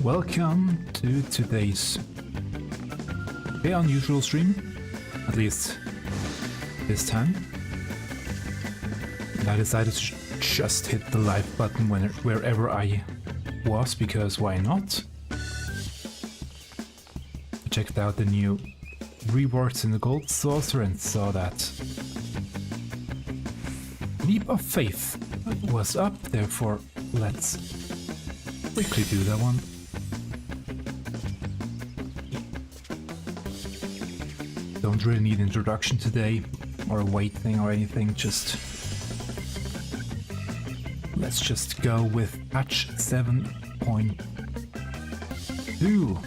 Welcome to today's very unusual stream, at least this time. And I decided to just hit the live button wherever I was, because why not? I checked out the new rewards in the Gold Saucer and saw that Leap of Faith was up, therefore let's quickly do that one. Don't really need introduction today, or a weight thing or anything, just let's just go with patch 7.2.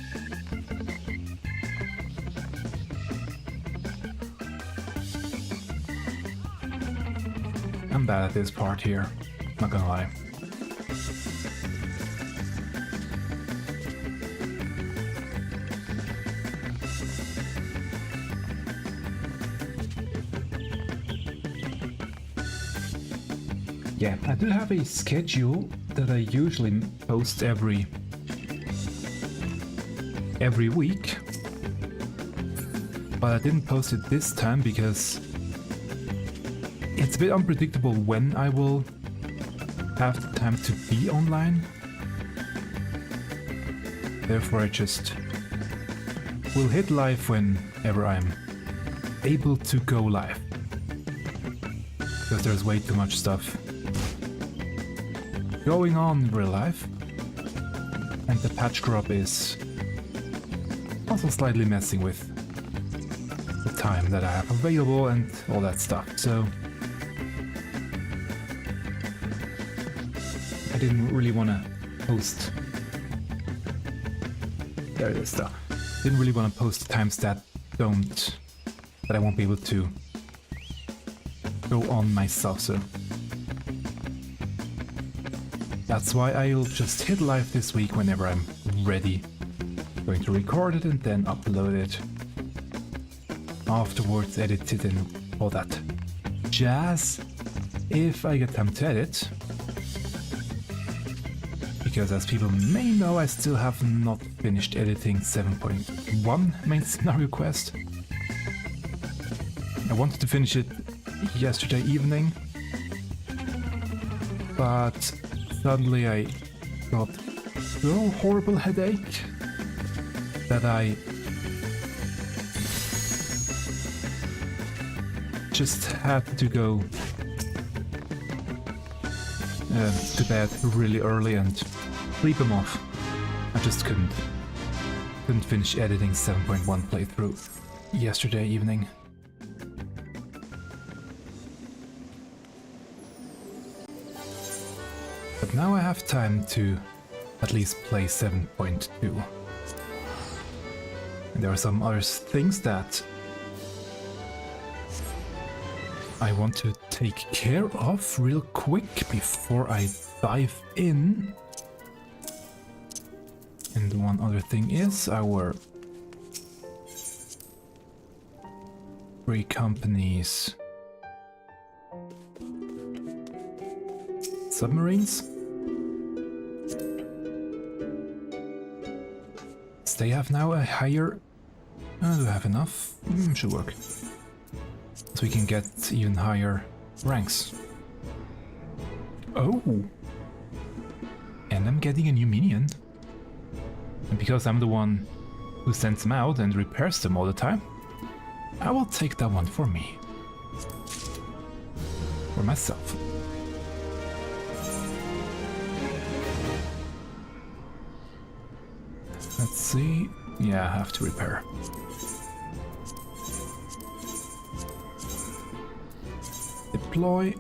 I'm bad at this part here, not gonna lie. Yeah, I do have a schedule that I usually post every week, but I didn't post it this time because it's a bit unpredictable when I will have the time to be online. Therefore I just will hit live whenever I'm able to go live, because there's way too much stuff going on in real life, and the patch crop is also slightly messing with the time that I have available and all that stuff, so I didn't really want to post. There it is stuff. Didn't really want to post times that I won't be able to go on myself, so that's why I'll just hit live this week whenever I'm ready. Going to record it and then upload it. Afterwards edit it and all that jazz, if I get time to edit. Because as people may know, I still have not finished editing 7.1 main scenario quest. I wanted to finish it yesterday evening, but suddenly I got a horrible headache that I just had to go to bed really early and sleep them off. I just couldn't finish editing 7.1 playthrough yesterday evening. But now I have time to at least play 7.2. And there are some other things that I want to take care of real quick before I dive in. And one other thing is our free companies submarines. They have now a higher... do I have enough? Should work. So we can get even higher ranks. Oh! And I'm getting a new minion. And because I'm the one who sends them out and repairs them all the time, I will take that one for me. For myself. Let's see. Yeah, I have to repair. Deploy.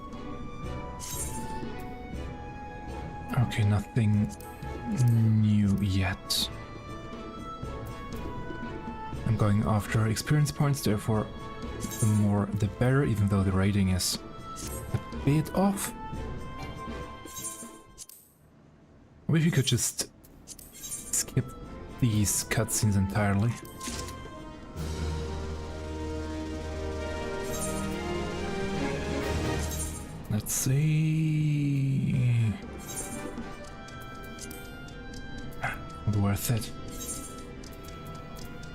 Okay, nothing new yet. I'm going after experience points, therefore the more the better, even though the rating is a bit off. I wish we could just skip these cutscenes entirely. Let's see. Not worth it.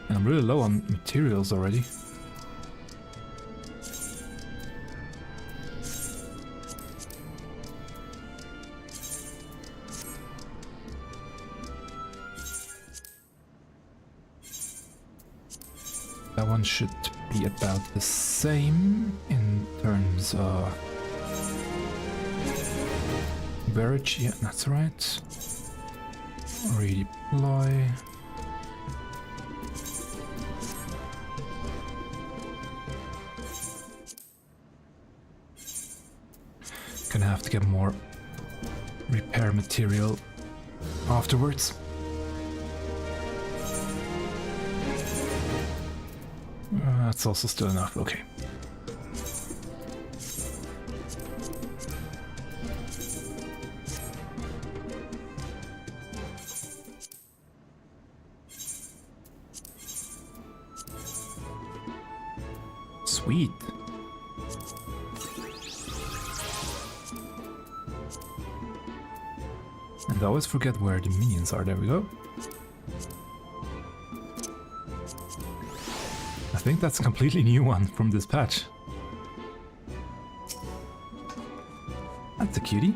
And I'm really low on materials already. That one should be about the same in terms of beverage. Yeah, that's right. Redeploy. Gonna have to get more repair material afterwards. That's also still enough, okay. Sweet. And I always forget where the minions are. There we go. I think that's a completely new one from this patch. That's a cutie.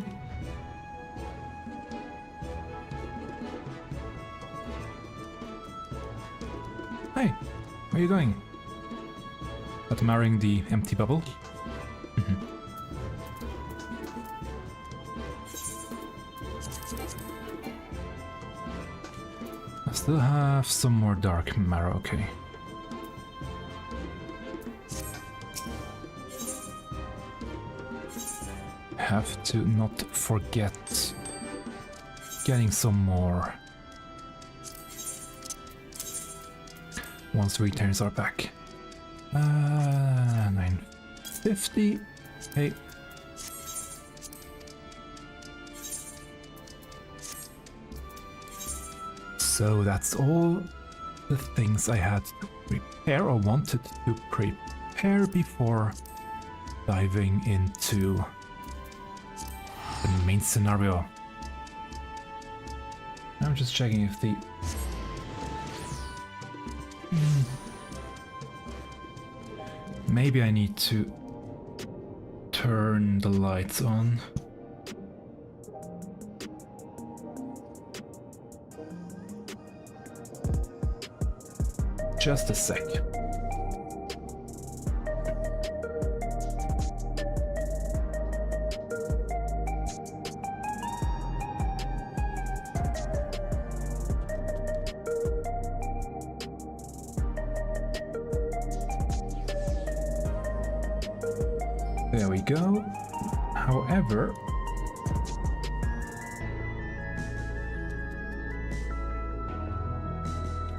Hey, where are you going? Admiring the empty bubble. I still have some more dark marrow, okay. Have to not forget getting some more once returns are back. 950. Hey. So that's all the things I had to prepare or wanted to prepare before diving into the main scenario. I'm just checking if the maybe I need to turn the lights on. Just a sec. There we go. However,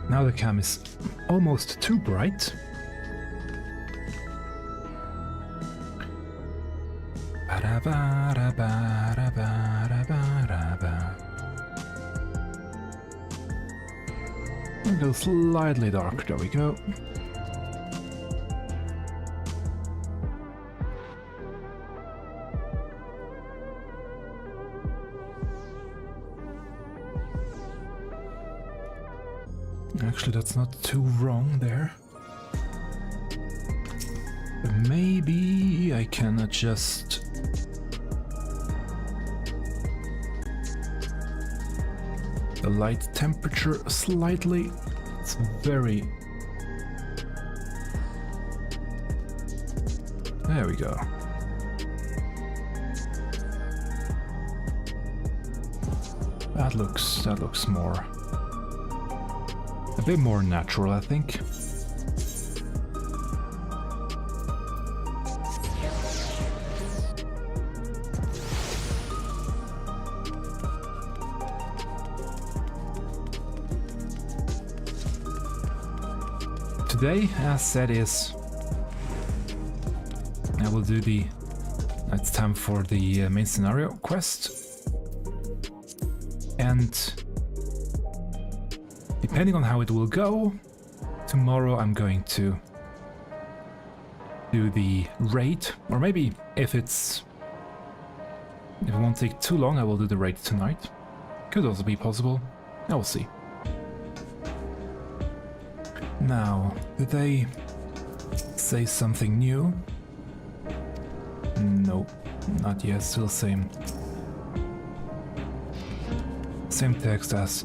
now the cam is almost too bright. We'll go slightly dark, there we go. Actually, that's not too wrong there. But maybe I can adjust the light temperature slightly. It's very... There we go. That looks more... a bit more natural, I think. Today, as said, is I will do the... It's time for the main scenario quest. And depending on how it will go, tomorrow I'm going to do the raid, or maybe if it won't take too long, I will do the raid tonight. Could also be possible. I will see. Now, did they say something new? Nope, not yet, still same. Same text as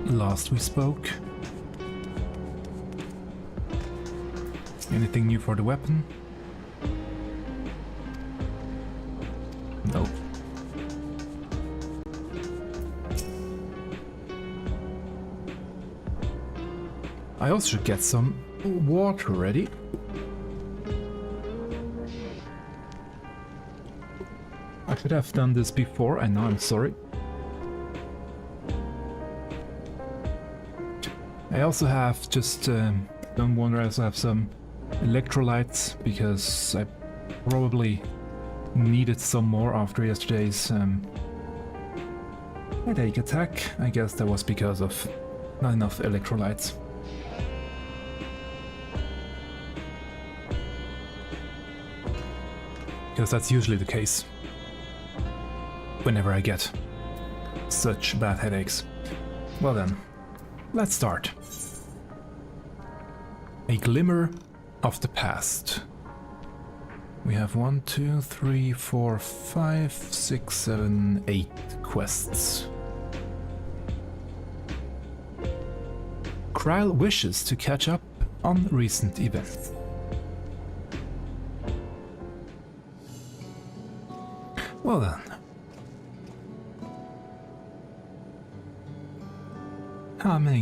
last we spoke. Anything new for the weapon? Nope. I also should get some water ready. I should have done this before, I know, I'm sorry. I also have don't wonder, I also have some electrolytes, because I probably needed some more after yesterday's headache attack. I guess that was because of not enough electrolytes. Because that's usually the case whenever I get such bad headaches. Well then, let's start. A Glimmer of the Past. We have 1, 2, 3, 4, 5, 6, 7, 8 quests. Kryle wishes to catch up on recent events. Well then.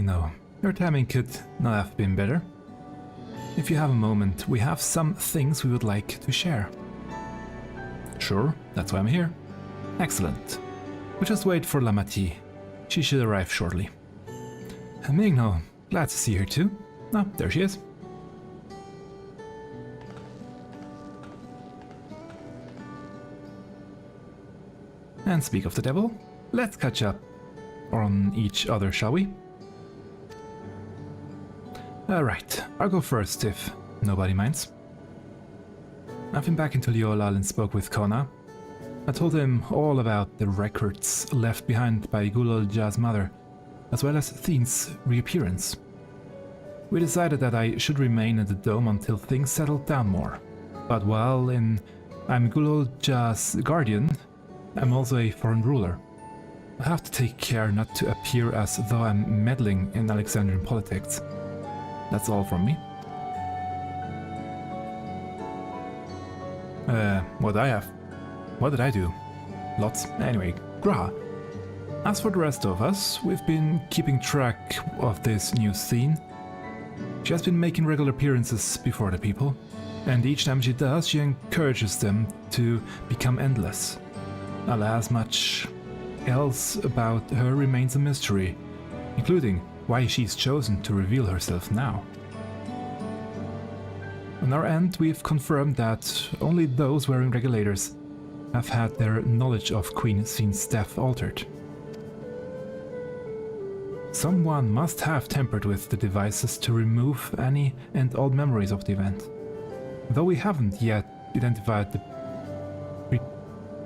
No, your timing could not have been better. If you have a moment, we have some things we would like to share. Sure, that's why I'm here. Excellent. We'll just wait for Lamati. She should arrive shortly. No, glad to see her too. Ah, there she is. And speak of the devil, let's catch up on each other, shall we? Alright, I'll go first if nobody minds. I've been back into Liolal and spoke with Kona. I told him all about the records left behind by Gulolja's mother, as well as Theen's reappearance. We decided that I should remain in the dome until things settled down more. But while I'm Gulolja's guardian, I'm also a foreign ruler. I have to take care not to appear as though I'm meddling in Alexandrian politics. That's all from me. What did I do? Lots. Anyway, Graha. As for the rest of us, we've been keeping track of this new scene. She has been making regular appearances before the people, and each time she does, she encourages them to become endless. Alas, much else about her remains a mystery, including why she's chosen to reveal herself now. On our end, we've confirmed that only those wearing regulators have had their knowledge of Queen Scene's death altered. Someone must have tampered with the devices to remove any and all memories of the event. Though we haven't yet identified the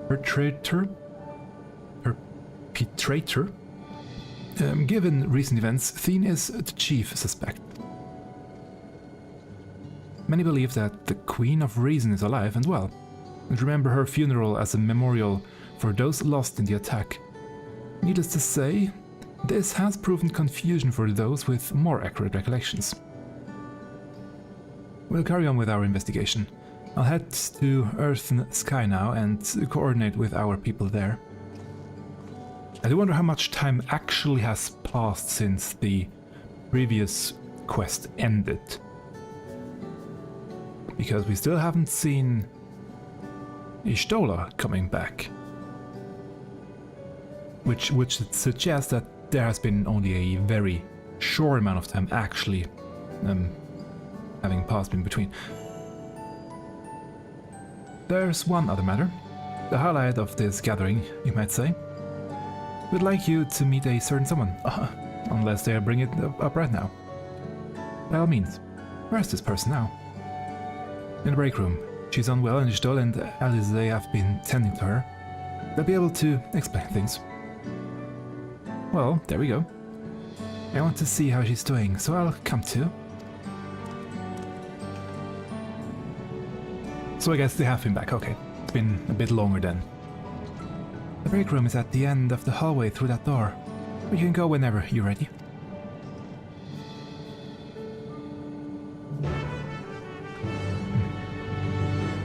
perpetrator, given recent events, Theen is the chief suspect. Many believe that the Queen of Reason is alive and well, and remember her funeral as a memorial for those lost in the attack. Needless to say, this has proven confusion for those with more accurate recollections. We'll carry on with our investigation. I'll head to Earth and Sky now and coordinate with our people there. I do wonder how much time actually has passed since the previous quest ended. Because we still haven't seen Y'shtola coming back. Which would suggest that there has been only a very short amount of time actually having passed in between. There's one other matter. The highlight of this gathering, you might say. We'd like you to meet a certain someone, unless they bring it up right now. By all means, where's this person now? In the break room. She's unwell and Y'shtola and Alize have been tending to her. They'll be able to explain things. Well, there we go. I want to see how she's doing, so I'll come too. So I guess they have been back, okay. It's been a bit longer then. The break room is at the end of the hallway through that door. You can go whenever you're ready.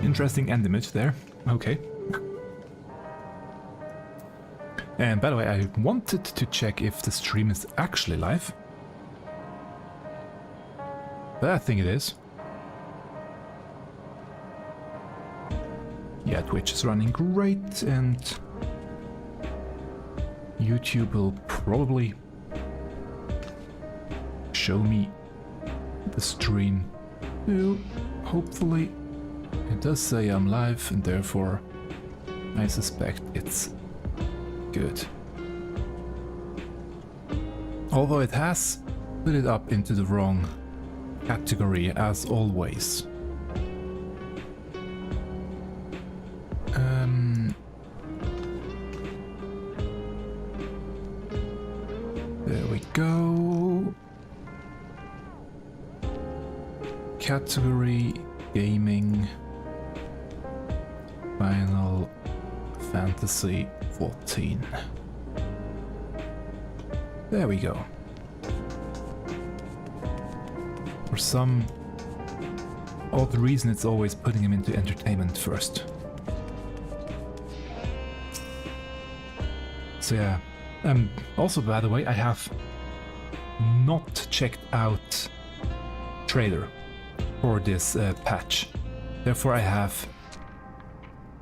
Interesting end image there. Okay. And by the way, I wanted to check if the stream is actually live. But I think it is. Yeah, Twitch is running great, and YouTube will probably show me the stream too. Hopefully it does say I'm live, and therefore I suspect it's good. Although it has put it up into the wrong category as always. There we go. Category Gaming Final Fantasy 14. There we go. For some odd reason, it's always putting him into entertainment first. So yeah. Also, by the way, I have not checked out trailer for this patch. Therefore, I have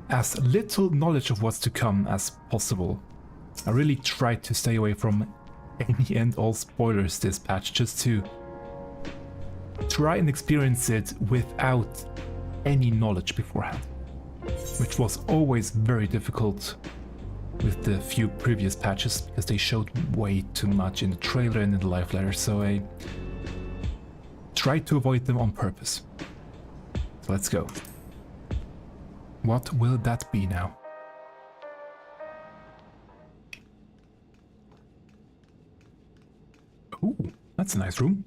as little knowledge of what's to come as possible. I really tried to stay away from any and all spoilers this patch, just to try and experience it without any knowledge beforehand, which was always very difficult with the few previous patches, because they showed way too much in the trailer and in the live letter, so I tried to avoid them on purpose. So let's go. What will that be now? Ooh, that's a nice room.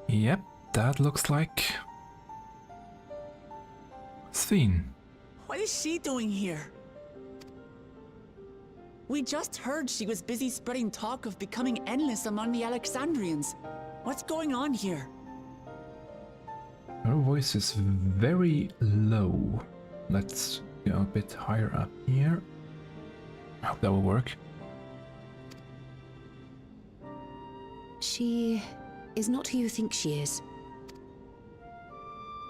Yep, that looks like Sven. What is she doing here? We just heard she was busy spreading talk of becoming endless among the Alexandrians. What's going on here? Her voice is very low. Let's go a bit higher up here. I hope that will work. She is not who you think she is.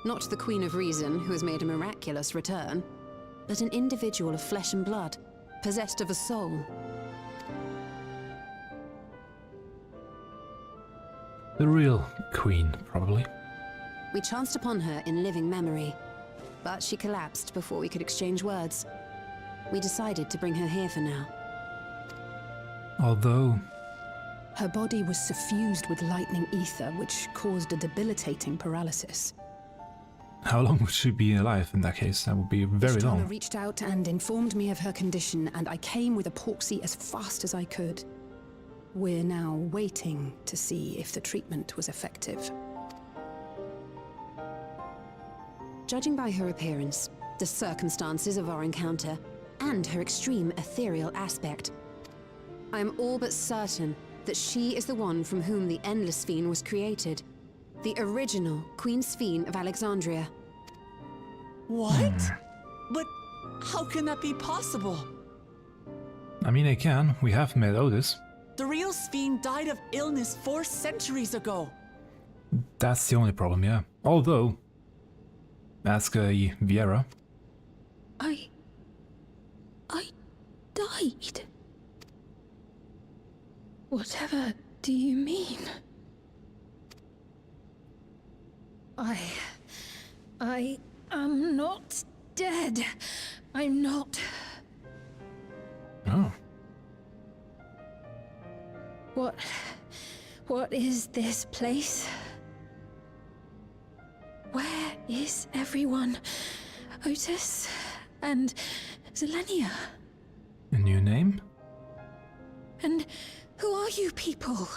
Not the Queen of Reason, who has made a miraculous return, but an individual of flesh and blood, possessed of a soul. The real Queen, probably. We chanced upon her in living memory, but she collapsed before we could exchange words. We decided to bring her here for now. Although her body was suffused with lightning ether, which caused a debilitating paralysis. how long would she be alive in that case? That would be very long. Ishtar reached out and informed me of her condition, and I came with a porksy as fast as I could. We're now waiting to see if the treatment was effective. Judging by her appearance, the circumstances of our encounter, and her extreme ethereal aspect, I am all but certain that she is the one from whom the Endless Sphene was created. The original Queen Sphene of Alexandria. What? But how can that be possible? I mean, I can. We have met Otis. The real Sphene died of illness 4 centuries ago. That's the only problem, yeah. Although, ask Viera. I died. Whatever do you mean? I am not dead. I'm not. Oh. What is this place? Where is everyone? Otis and Zelenia. A new name? And who are you people?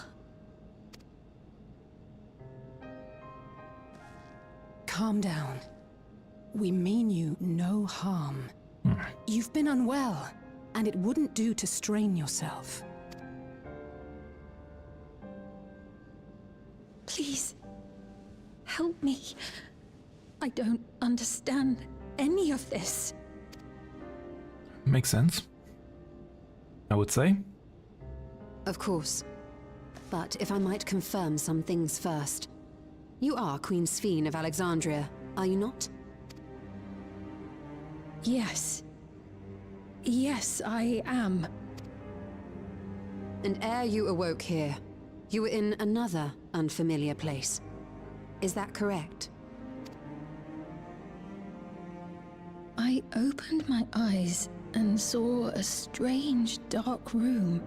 Calm down. We mean you no harm. You've been unwell, and it wouldn't do to strain yourself. Please, help me. I don't understand any of this. Makes sense, I would say. Of course. But if I might confirm some things first. You are Queen Sphene of Alexandria, are you not? Yes. Yes, I am. And ere you awoke here, you were in another unfamiliar place. Is that correct? I opened my eyes and saw a strange, dark room.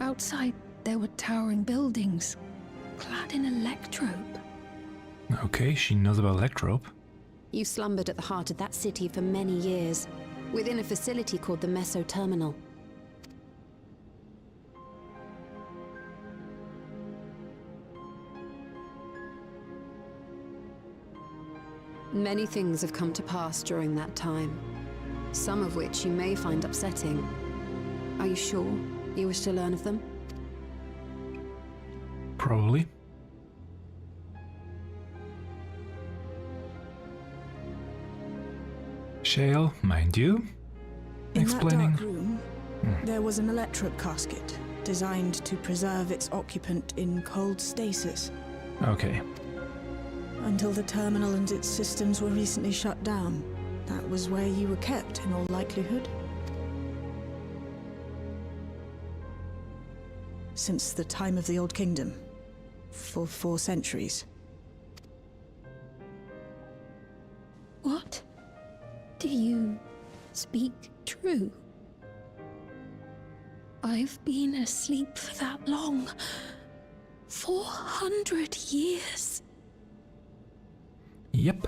Outside, there were towering buildings, clad in electrope. Okay, she knows about Electrope. You slumbered at the heart of that city for many years, within a facility called the Meso Terminal. Many things have come to pass during that time, some of which you may find upsetting. Are you sure you wish to learn of them? Probably. Shale, mind you, explaining. In that dark room, there was an electrope casket designed to preserve its occupant in cold stasis Okay, until the terminal and its systems were recently shut down. That was where you were kept, in all likelihood. Since the time of the Old Kingdom, for 4 centuries. What? Do you speak true? I've been asleep for that long. 400 years. yep.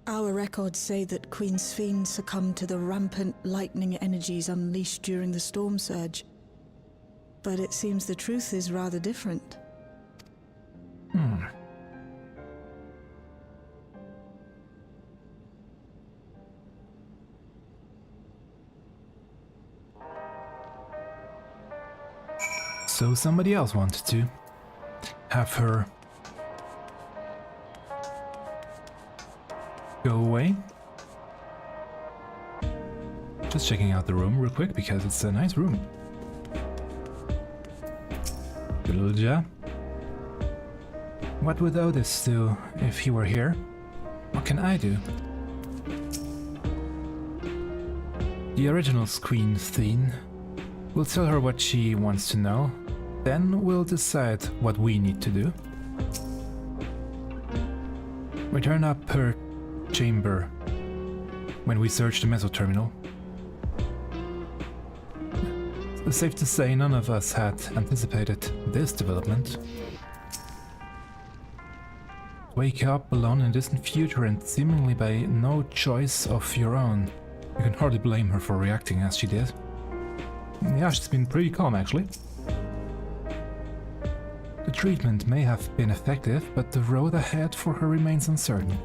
Our records say that Queen Sphene succumbed to the rampant lightning energies unleashed during the storm surge. But it seems the truth is rather different. So somebody else wanted to have her go away. Just checking out the room real quick because it's a nice room. Little Ja. What would Otis do if he were here? What can I do? The original Queen Sphene. We'll tell her what she wants to know, then we'll decide what we need to do. We turn up her chamber when we search the Meso Terminal. It's safe to say none of us had anticipated this development. Wake up alone in a distant future and seemingly by no choice of your own. You can hardly blame her for reacting as she did. Yeah, she's been pretty calm actually. The treatment may have been effective, but the road ahead for her remains uncertain.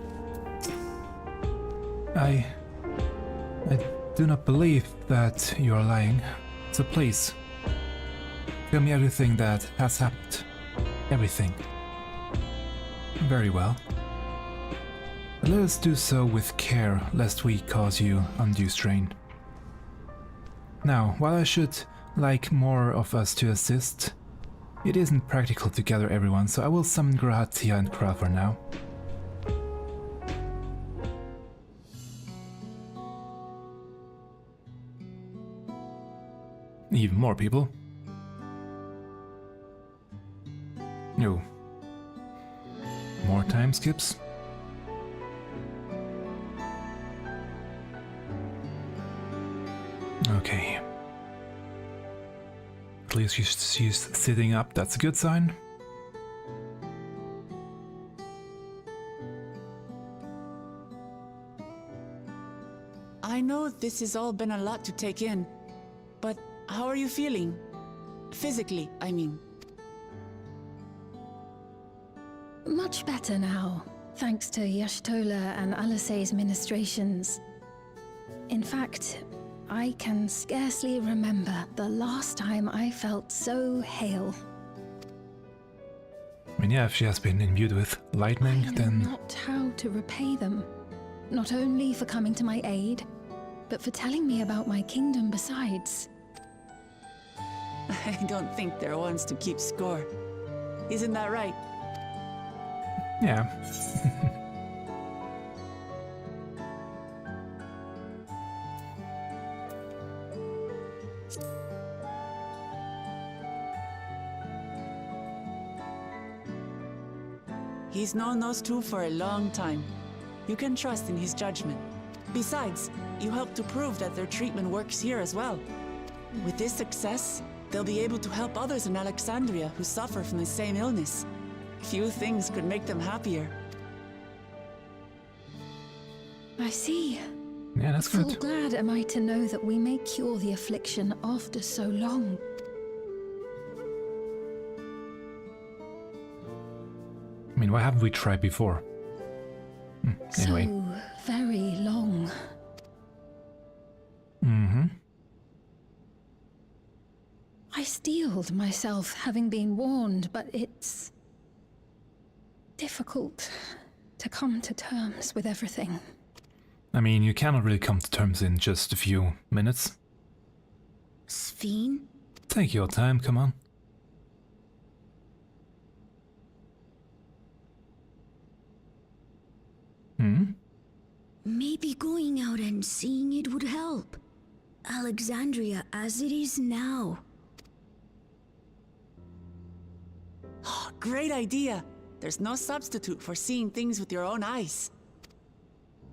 I do not believe that you are lying, so please, tell me everything that has happened. Everything. Very well. But let us do so with care, lest we cause you undue strain. Now, while I should like more of us to assist, it isn't practical to gather everyone, so I will summon Gratia and Kral for now. Even more people. No. More time skips? Okay. At least she's sitting up, that's a good sign. I know this has all been a lot to take in, but how are you feeling? Physically, I mean. Much better now, thanks to Y'shtola and Alisay's ministrations. In fact, I can scarcely remember the last time I felt so hale. I mean, yeah, if she has been imbued with lightning, I know then... not how to repay them. Not only for coming to my aid, but for telling me about my kingdom besides. I don't think they're ones to keep score. Isn't that right? Yeah. He's known those two for a long time. You can trust in his judgment. Besides, you helped to prove that their treatment works here as well. With this success, they'll be able to help others in Alexandria who suffer from the same illness. Few things could make them happier. I see. Yeah, that's Full good. glad am I to know that we may cure the affliction after so long. I mean, why haven't we tried before? Anyway. So very long. Mm-hmm. I steeled myself, having been warned, but it's difficult to come to terms with everything. I mean, you cannot really come to terms in just a few minutes. Sphene? Take your time, come on. Hmm? Maybe going out and seeing it would help. Alexandria as it is now. Great idea! There's no substitute for seeing things with your own eyes.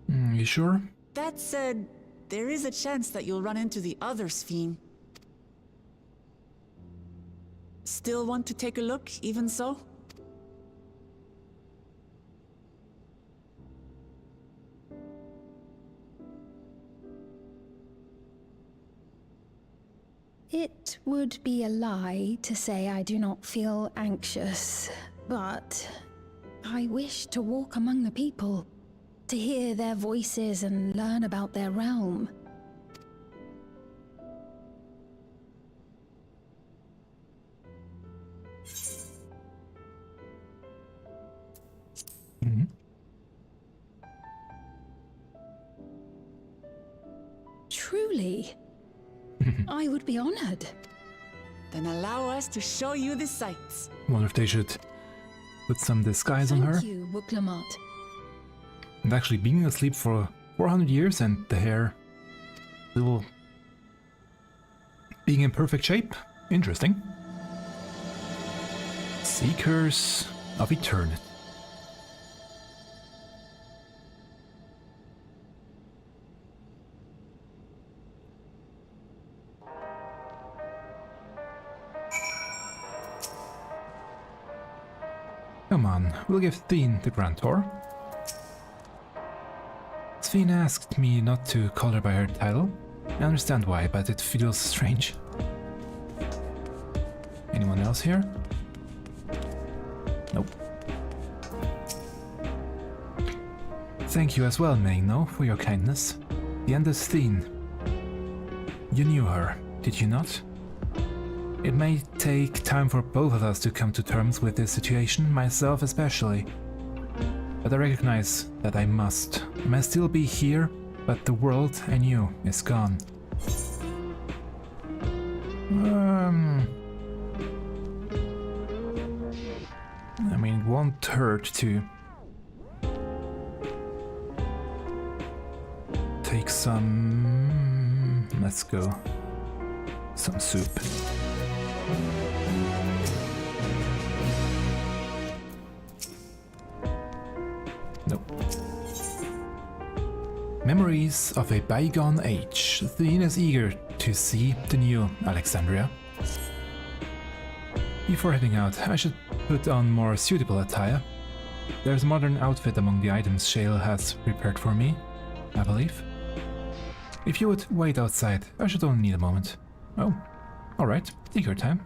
You sure? That said, there is a chance that you'll run into the other Sphene. Still want to take a look, even so? It would be a lie to say I do not feel anxious, but I wish to walk among the people, to hear their voices and learn about their realm. Mm-hmm. Truly, I would be honored. Then allow us to show you the sights. Wonder if they should put some disguise on her. Thank you, Glimmer. And actually being asleep for 400 years and the hair still being in perfect shape. Interesting. Seekers of Eternity. Come on, we'll give Sphene the Grand Tour. Sphene asked me not to call her by her title. I understand why, but it feels strange. Anyone else here? Nope. Thank you as well, Magno, for your kindness. The end is Sphene. You knew her, did you not? It may take time for both of us to come to terms with this situation, myself especially. But I recognize that I must. I may still be here, but the world I knew is gone. I mean, it won't hurt to take some... let's go. Some soup. Nope. Memories of a bygone age. Sphene is eager to see the new Alexandria. Before heading out, I should put on more suitable attire. There's a modern outfit among the items Shale has prepared for me, I believe. If you would wait outside, I should only need a moment. Oh, alright, take your time.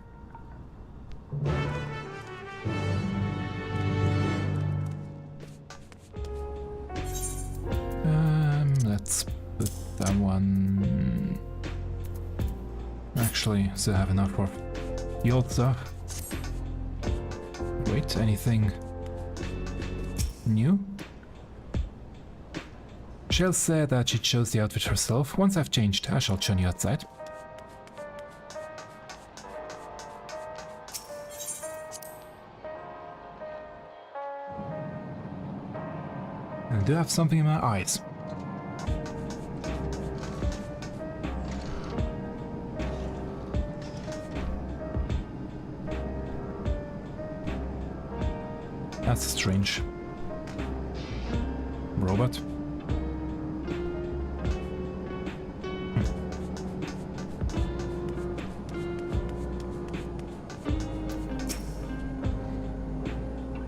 Let's put that one... Actually, still have enough for the old stuff. Wait, anything new? Shell said that she chose the outfit herself. Once I've changed, I shall join you outside. I do have something in my eyes. That's strange. Robot.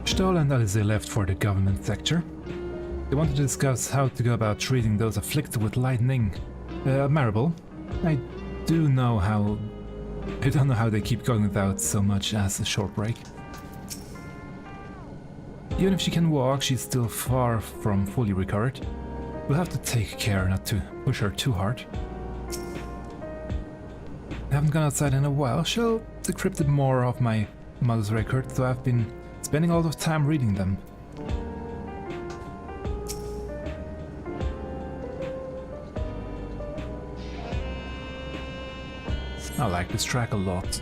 Stoll and Alize left for the government sector. They wanted to discuss how to go about treating those afflicted with lightning. Marable, I don't know how they keep going without so much as a short break. Even if she can walk, she's still far from fully recovered. We'll have to take care not to push her too hard. I haven't gone outside in a while. She'll decrypted more of my mother's records, so I've been spending a lot of time reading them. I like this track a lot.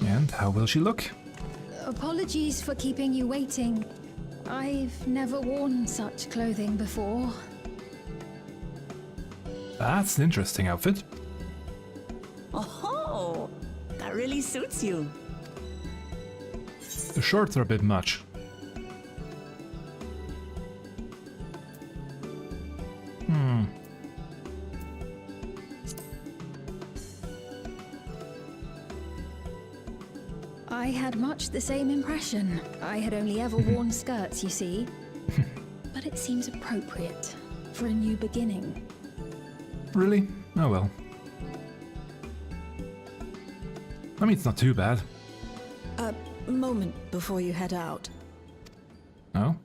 And how will she look? Apologies for keeping you waiting. I've never worn such clothing before. That's an interesting outfit. Oh, that really suits you. The shorts are a bit much. I had much the same impression. I had only ever worn skirts, you see. But it seems appropriate for a new beginning. Really? Oh well. I mean, it's not too bad. A moment before you head out. Oh?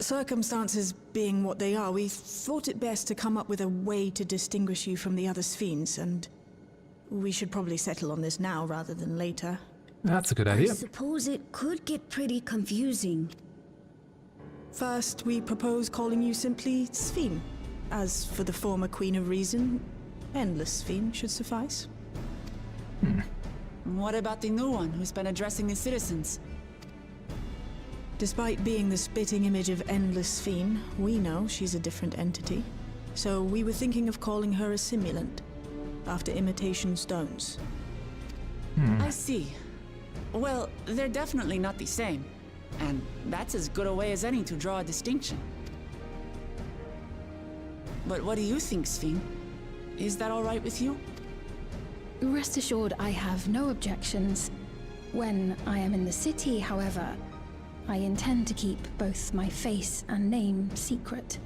Circumstances being what they are, we thought it best to come up with a way to distinguish you from the other Sphenes, and we should probably settle on this now rather than later. That's a good I idea. suppose it could get pretty confusing. First, we propose calling you simply Sphene. As for the former Queen of Reason, Endless Sphene should suffice. What about the new one who's been addressing the citizens? Despite being the spitting image of Endless Sphene, we know she's a different entity. So we were thinking of calling her a simulant, after imitation stones. I see. Well, they're definitely not the same. And that's as good a way as any to draw a distinction. But what do you think, Sphene? Is that all right with you? Rest assured, I have no objections. When I am in the city, however, I intend to keep both my face and name secret.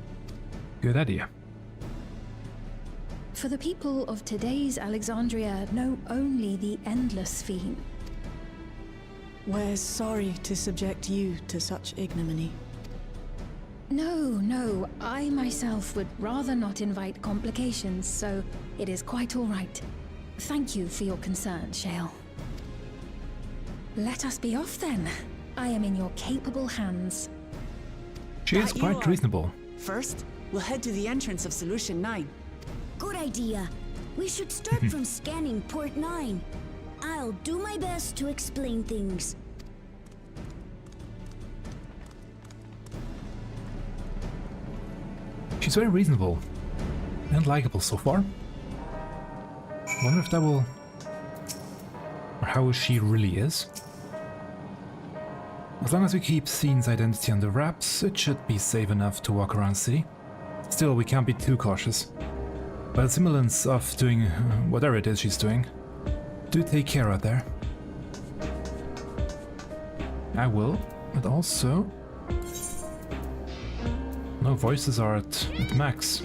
Good idea. For the people of today's Alexandria know only the Endless Sphene. We're sorry to subject you to such ignominy. No, I myself would rather not invite complications, so it is quite all right. Thank you for your concern, Shale. Let us be off then. I am in your capable hands. She is That you quite are. reasonable. First, we'll head to the entrance of Solution 9. Good idea. We should start from scanning Port 9. I'll do my best to explain things. She's very reasonable and likable so far. Wonder if that will... or how she really is. As long as we keep Scene's identity under wraps, it should be safe enough to walk around the city. Still, we can't be too cautious. But the semblance of doing whatever it is she's doing, do take care out there. I will, but also... No, voices are at max.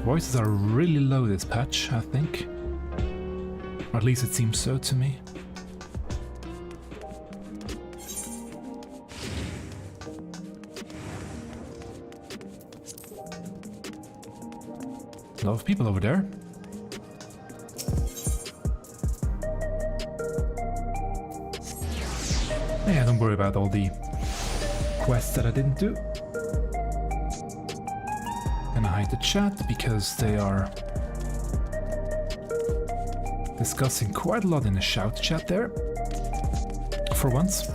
Voices are really low this patch, I think. Or at least it seems so to me. A lot of people over there. Yeah, don't worry about all the quests that I didn't do. Gonna hide the chat because they are discussing quite a lot in the shout chat there. For once.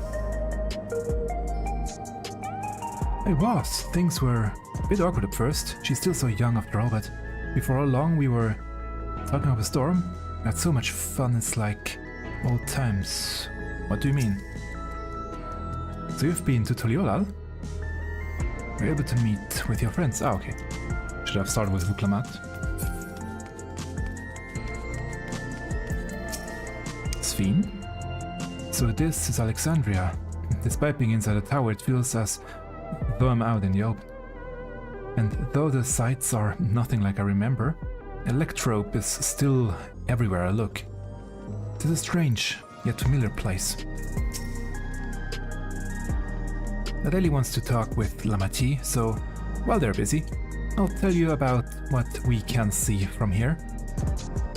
Hey boss, things were a bit awkward at first. She's still so young after all, but before long we were talking up a storm. We had so much fun, it's like old times. What do you mean? So you've been to Tuliolal? You're able to meet with your friends? Ah, okay. Should have started with Vuklamat. Sphene? So this is Alexandria. Despite being inside a tower, it feels as though I'm out in the open. And though the sights are nothing like I remember, Electrope is still everywhere I look. It is a strange, yet familiar place. Adeli wants to talk with Lamati, so while they're busy, I'll tell you about what we can see from here.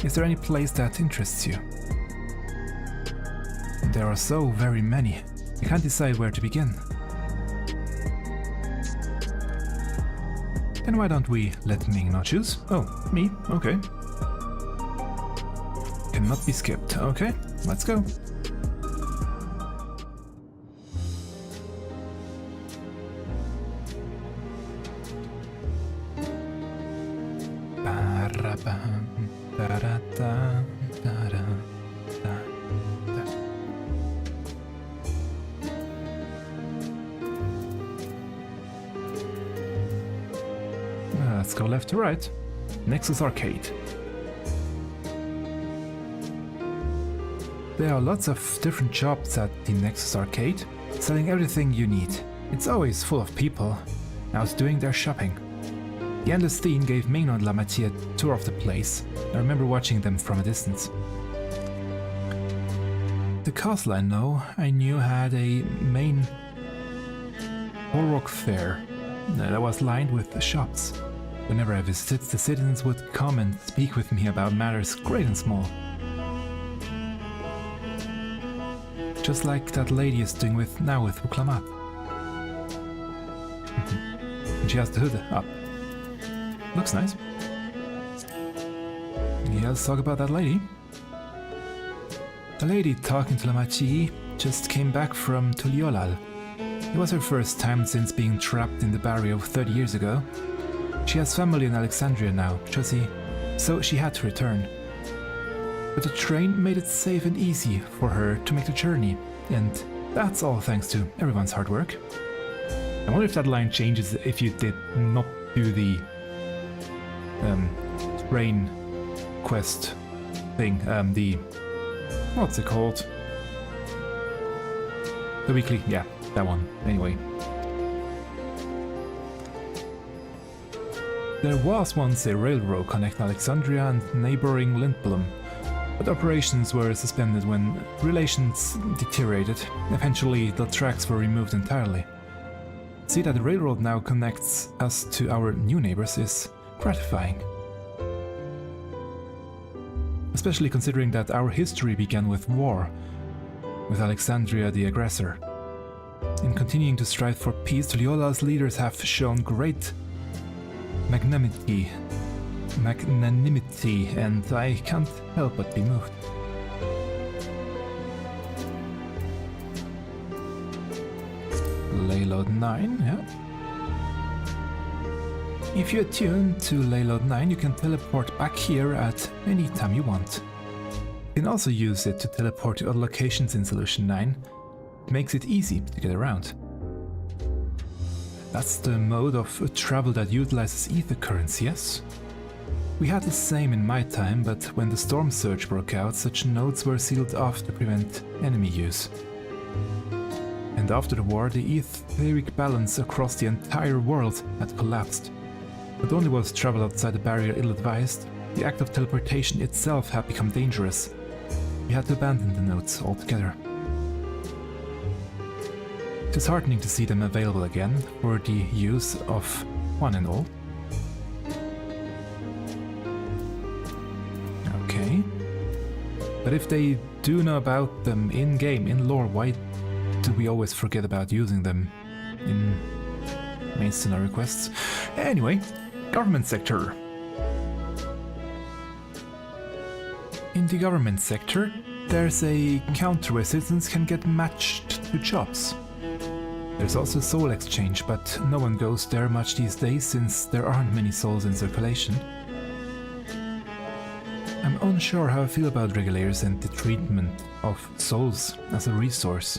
Is there any place that interests you? There are so very many, I can't decide where to begin. Then why don't we let Ming choose? Oh, me? Okay. Cannot be skipped. Okay, let's go. Let's go left to right. Nexus Arcade. There are lots of different shops at the Nexus Arcade, selling everything you need. It's always full of people out doing their shopping. The Endless Theme gave Ming and Lamati a tour of the place. I remember watching them from a distance. The castle I knew had a main Horrok fair that was lined with shops. Whenever I visited, the citizens would come and speak with me about matters great and small. Just like that lady is doing now with Vuklamat. And she has the hood up. Looks nice. Yeah, let's talk about that lady. The lady talking to Lamati just came back from Tuliolal. It was her first time since being trapped in the barrio 30 years ago. She has family in Alexandria now, so she had to return. But the train made it safe and easy for her to make the journey, and that's all thanks to everyone's hard work. I wonder if that line changes if you did not do the train quest thing, what's it called? The weekly, yeah, that one, anyway. There was once a railroad connecting Alexandria and neighboring Lindblom, but operations were suspended when relations deteriorated. Eventually, the tracks were removed entirely. See that the railroad now connects us to our new neighbors is gratifying. Especially considering that our history began with war, with Alexandria the aggressor. In continuing to strive for peace, Tuliolal's leaders have shown great magnanimity, and I can't help but be moved. Layload 9, yeah. If you attune to Layload 9, you can teleport back here at any time you want. You can also use it to teleport to other locations in Solution 9. It makes it easy to get around. That's the mode of travel that utilizes ether currents, yes? We had the same in my time, but when the storm surge broke out, such nodes were sealed off to prevent enemy use. And after the war, the etheric balance across the entire world had collapsed. Not only was travel outside the barrier ill-advised, the act of teleportation itself had become dangerous. We had to abandon the nodes altogether. It is heartening to see them available again for the use of one and all. Okay. But if they do know about them in-game, in lore, why do we always forget about using them in main scenario quests? Anyway, government sector. In the government sector, there's a counter where citizens can get matched to jobs. There's also soul exchange, but no one goes there much these days since there aren't many souls in circulation. I'm unsure how I feel about regulators and the treatment of souls as a resource.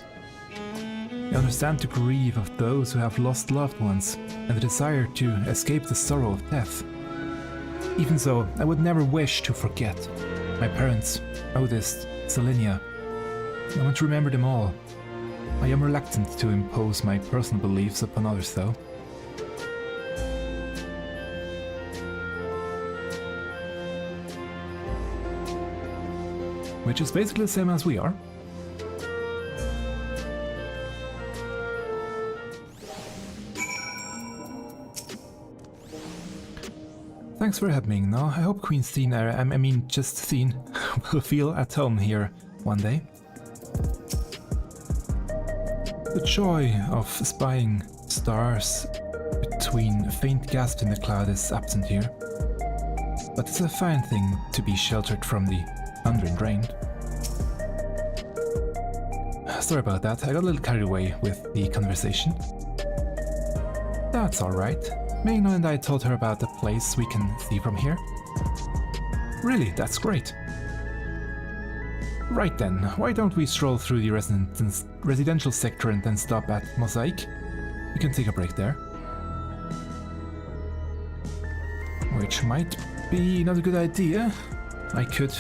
I understand the grief of those who have lost loved ones and the desire to escape the sorrow of death. Even so, I would never wish to forget my parents, Otis, Selenia. I want to remember them all. I am reluctant to impose my personal beliefs upon others, though. Which is basically the same as we are. Thanks for helping. Now, I hope Queen Steen, just Steen, will feel at home here one day. The joy of spying stars between faint gasps in the cloud is absent here. But it's a fine thing to be sheltered from the thunder and rain. Sorry about that, I got a little carried away with the conversation. That's alright. Megno and I told her about the place we can see from here. Really, that's great. Right then, why don't we stroll through the residential sector and then stop at Mosaic? We can take a break there. Which might be not a good idea. I could...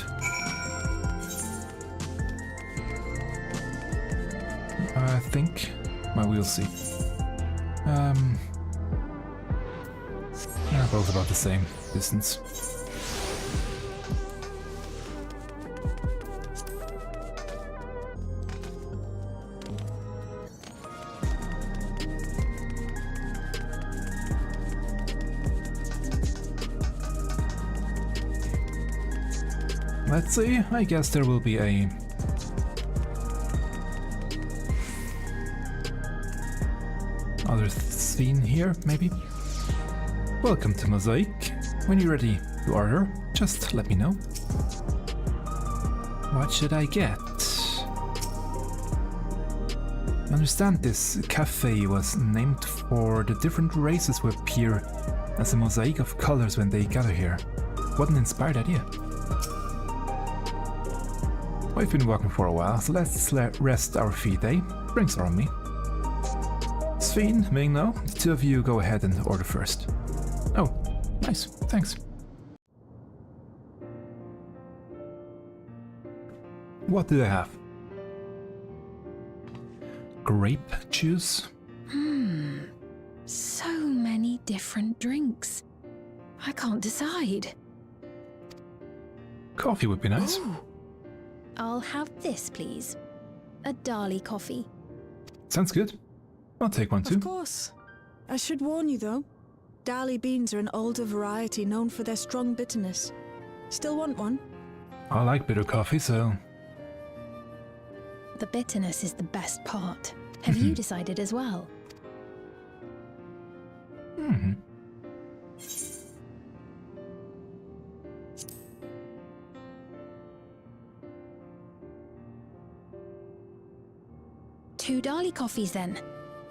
I think... Well, we'll see. Yeah, both about the same distance. Let's see, I guess there will be a... other scene here, maybe? Welcome to Mosaic. When you're ready to order, just let me know. What should I get? I understand this cafe was named for the different races who appear as a mosaic of colors when they gather here. What an inspired idea. We've been walking for a while, so let's rest our feet, eh? Drinks are on me. Sven, Megno, the two of you go ahead and order first. Oh, nice, thanks. What do they have? Grape juice? So many different drinks. I can't decide. Coffee would be nice. Ooh. I'll have this, please. A Dali coffee. Sounds good. I'll take one too. Of course. I should warn you though. Dali beans are an older variety known for their strong bitterness. Still want one? I like bitter coffee, so... The bitterness is the best part. Have you decided as well? Mm-hmm. Two Dali coffees then.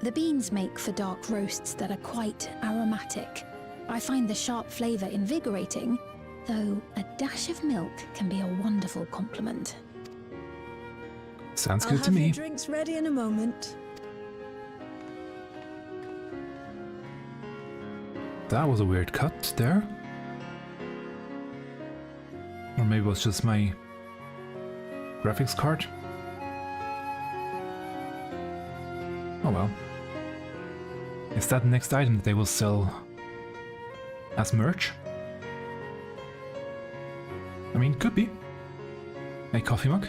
The beans make for dark roasts that are quite aromatic. I find the sharp flavour invigorating, though a dash of milk can be a wonderful complement. Sounds I'll good to me. have your drinks ready in a moment. That was a weird cut there. Or maybe it was just my graphics card. Oh well. Is that the next item that they will sell as merch? I mean, could be. A coffee mug?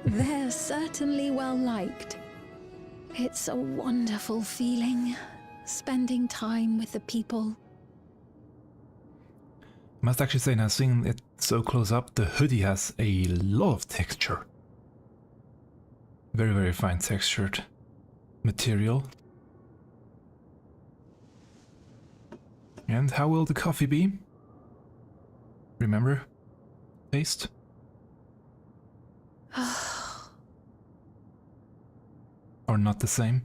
They're certainly well liked. It's a wonderful feeling, spending time with the people. I must actually say, now seeing it so close up, the hoodie has a lot of texture. Very, very fine textured material. And how will the coffee be? Remember? Taste? Or not the same?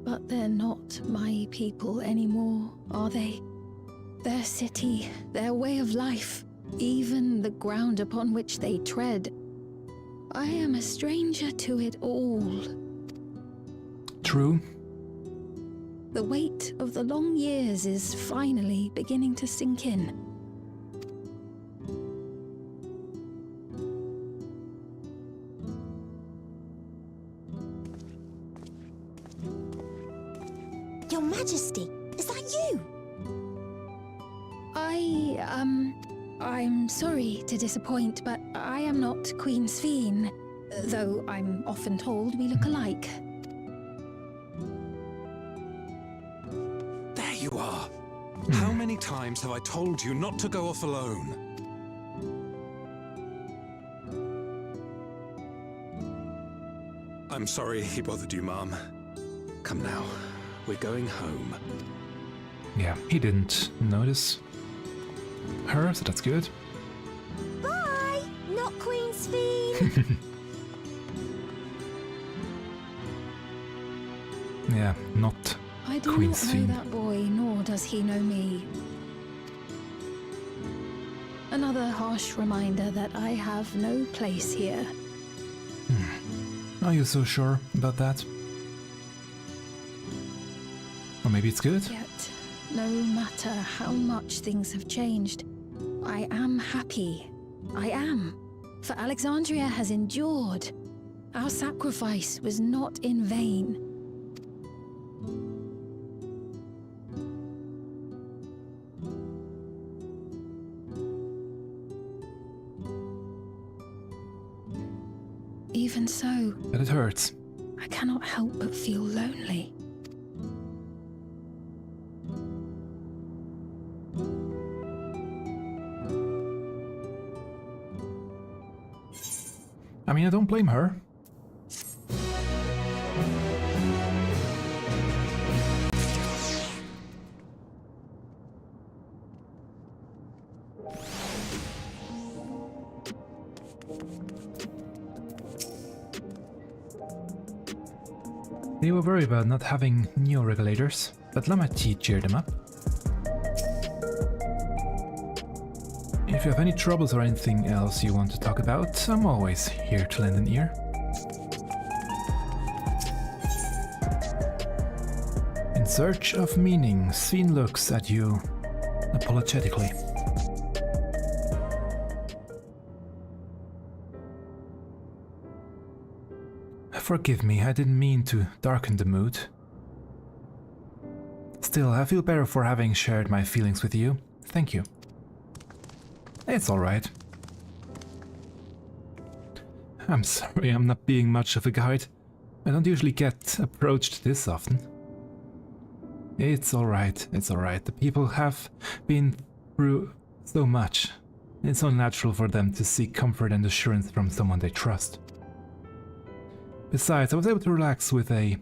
But they're not my people anymore, are they? Their city, their way of life, even the ground upon which they tread. I am a stranger to it all. True. The weight of the long years is finally beginning to sink in. Your Majesty, is that you? I'm sorry to disappoint, but I am not Queen Sphene, though I'm often told we look alike. There you are. How many times have I told you not to go off alone? I'm sorry he bothered you, Mom. Come now, we're going home. Yeah, he didn't notice her, so that's good. Bye, not Queen Sphene. Yeah, not I do Queen not know Sphene. that boy, nor does he know me. Another harsh reminder that I have no place here. Are you so sure about that? Or maybe it's good? Yet, no matter how much things have changed, I am happy. I am. For Alexandria has endured. Our sacrifice was not in vain. Even so, But it hurts. I cannot help but feel lonely. I mean, I don't blame her. They were worried about not having new regulators, but Lamachi cheered them up. If you have any troubles or anything else you want to talk about, I'm always here to lend an ear. In search of meaning, Sphene looks at you apologetically. Forgive me, I didn't mean to darken the mood. Still, I feel better for having shared my feelings with you. Thank you. It's alright. I'm sorry I'm not being much of a guide. I don't usually get approached this often. It's alright, it's alright. The people have been through so much. It's so natural for them to seek comfort and assurance from someone they trust. Besides, I was able to relax with a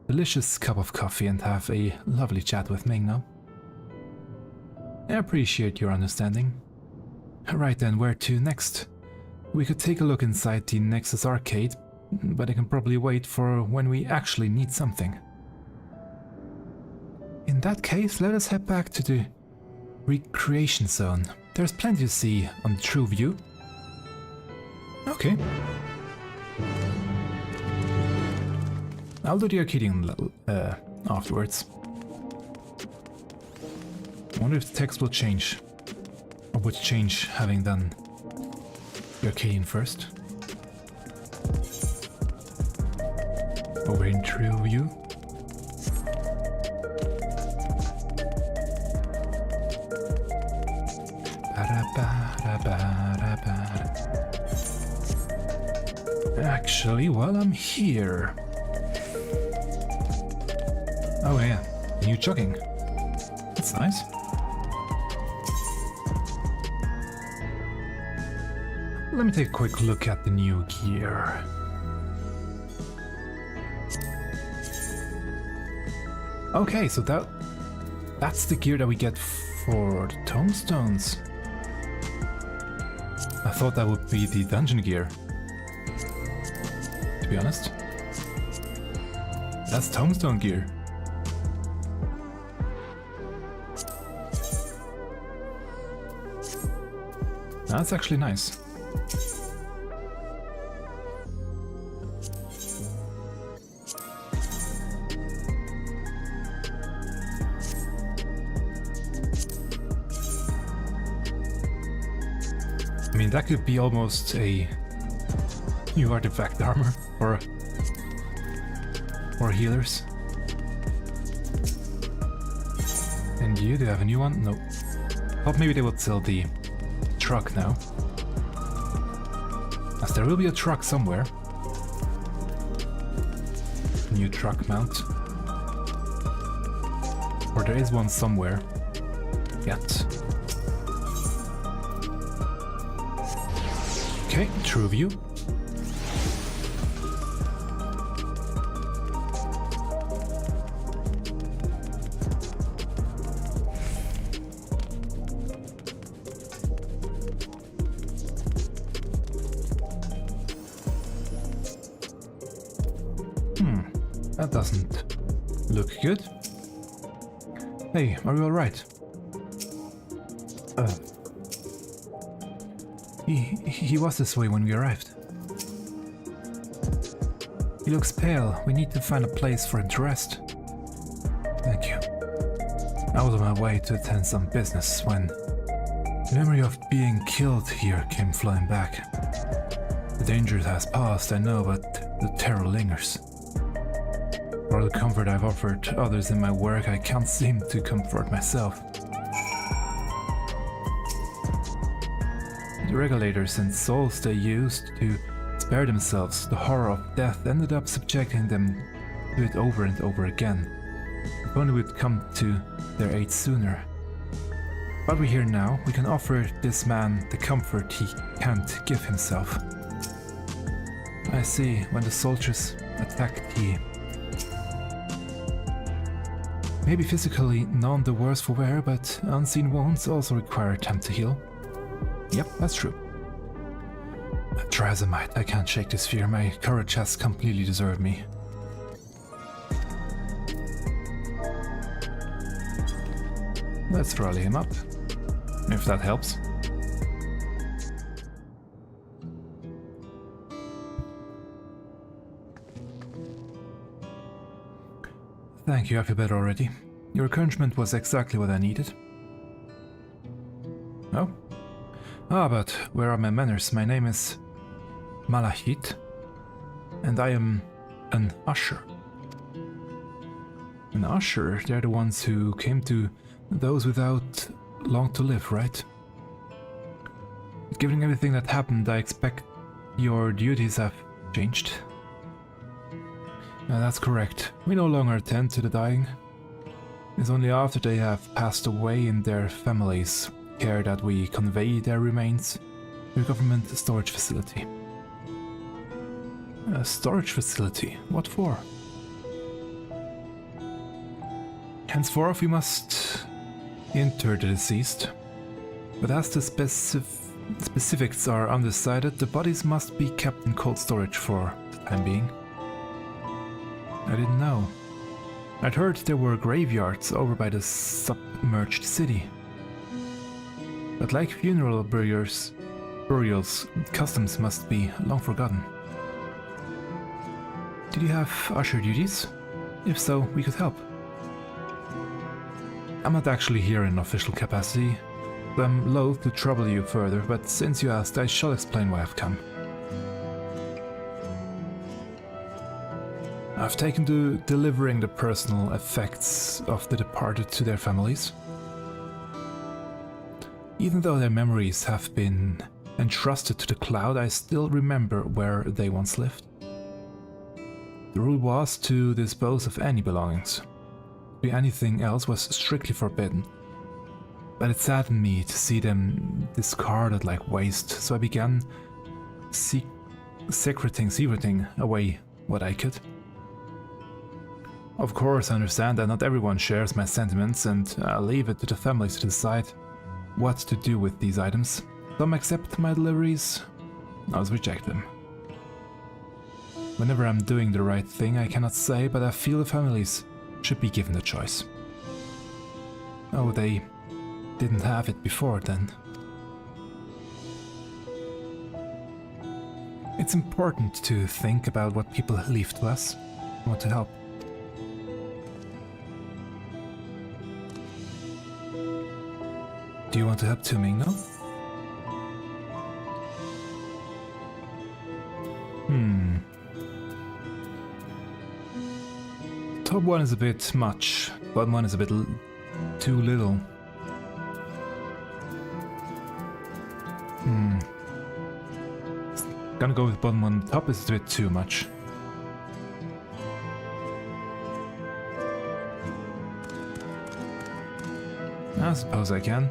delicious cup of coffee and have a lovely chat with Ming now. I appreciate your understanding. Right then, where to next? We could take a look inside the Nexus arcade, but I can probably wait for when we actually need something. In that case, let us head back to the recreation zone. There's plenty to see on the True View. Okay. I'll do the Arcadian afterwards. I wonder if the text will change. Or would change having done the Arcadian first. Over in True View. Actually, while I'm here... Oh yeah, new jogging. That's nice. Let me take a quick look at the new gear. Okay, so that's the gear that we get for the tombstones. I thought that would be the dungeon gear, to be honest. That's tombstone gear. That's actually nice. I mean, that could be almost a new artifact armor for healers. And you, do you have a new one? No. Thought maybe they would sell the truck now. As there will be a truck somewhere. New truck mount. Or there is one somewhere. Yet. Okay, True View. That doesn't look good. Hey, are you alright? He was this way when we arrived. He looks pale. We need to find a place for him to rest. Thank you. I was on my way to attend some business when the memory of being killed here came flying back. The danger has passed, I know, but the terror lingers. For all the comfort I've offered others in my work, I can't seem to comfort myself. The regulators and souls they used to spare themselves the horror of death ended up subjecting them to it over and over again. If only we'd come to their aid sooner. But we're here now, we can offer this man the comfort he can't give himself. I see, when the soldiers attacked he... Maybe physically none the worse for wear, but unseen wounds also require time to heal. Yep, that's true. Try as I might, I can't shake this fear. My courage has completely deserted me. Let's rally him up, if that helps. Thank you, I feel better already. Your encouragement was exactly what I needed. Oh? Ah, but where are my manners? My name is Malachit, and I am an usher. An usher? They're the ones who came to those without long to live, right? Given everything that happened, I expect your duties have changed. That's correct. We no longer attend to the dying. It's only after they have passed away in their families' care that we convey their remains to a government storage facility. A storage facility? What for? Henceforth we must inter the deceased, but as the specifics are undecided, the bodies must be kept in cold storage for the time being. I didn't know. I'd heard there were graveyards over by the submerged city. But like funeral burials, customs must be long forgotten. Did you have usher duties? If so, we could help. I'm not actually here in an official capacity. I'm loath to trouble you further, but since you asked, I shall explain why I've come. I've taken to delivering the personal effects of the departed to their families. Even though their memories have been entrusted to the cloud, I still remember where they once lived. The rule was to dispose of any belongings. Anything else was strictly forbidden. But it saddened me to see them discarded like waste, so I began secreting away what I could. Of course, I understand that not everyone shares my sentiments, and I'll leave it to the families to decide what to do with these items. Some accept my deliveries, others reject them. Whenever I'm doing the right thing, I cannot say, but I feel the families should be given the choice. Oh, they didn't have it before then. It's important to think about what people leave to us. I want to help. Do you want to help too, Mingno? Top one is a bit much, bottom one is a bit too little. Gonna go with bottom one. Top is a bit too much. I suppose I can.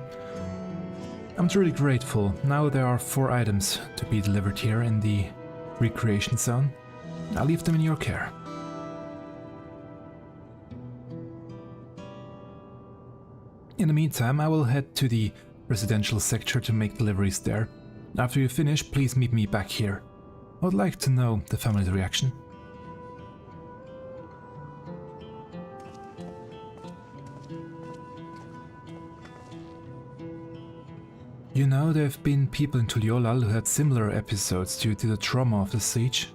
I'm truly grateful. Now there are 4 items to be delivered here in the recreation zone. I'll leave them in your care. In the meantime, I will head to the residential sector to make deliveries there. After you finish, please meet me back here. I would like to know the family's reaction. You know, there have been people in Tuliolal who had similar episodes due to the trauma of the siege.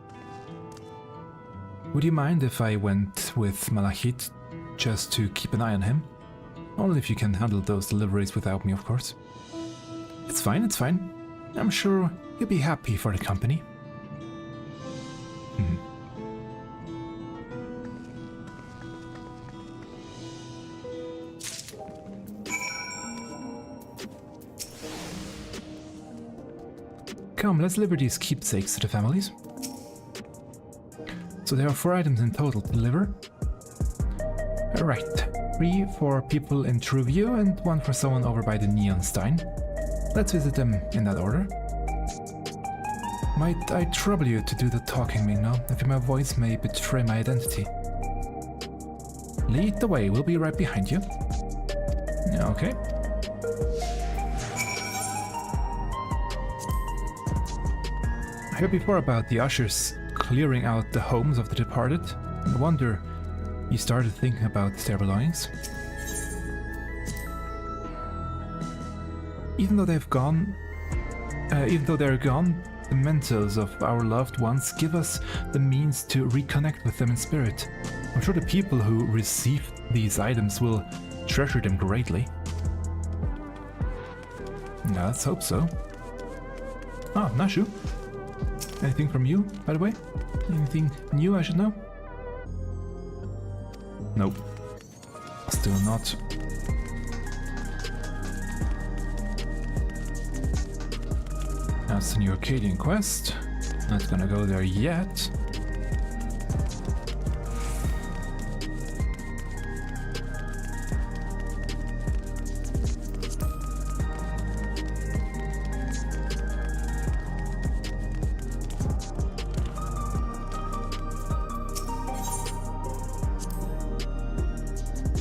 Would you mind if I went with Malachit just to keep an eye on him? Only if you can handle those deliveries without me, of course. It's fine, it's fine. I'm sure you'll be happy for the company. Come, let's deliver these keepsakes to the families. So there are 4 items in total to deliver. Right, 3 for people in True View and 1 for someone over by the Neon Stein. Let's visit them in that order. Might I trouble you to do the talking, Mingno? I fear my voice may betray my identity. Lead the way, we'll be right behind you. Okay. I heard before about the ushers clearing out the homes of the departed. I wonder you started thinking about their belongings. Even though they're gone, the mementos of our loved ones give us the means to reconnect with them in spirit. I'm sure the people who received these items will treasure them greatly. Yeah, let's hope so. Ah, Nashu. Anything from you, by the way? Anything new I should know? Nope. Still not. That's the new Arcadian quest. Not gonna go there yet.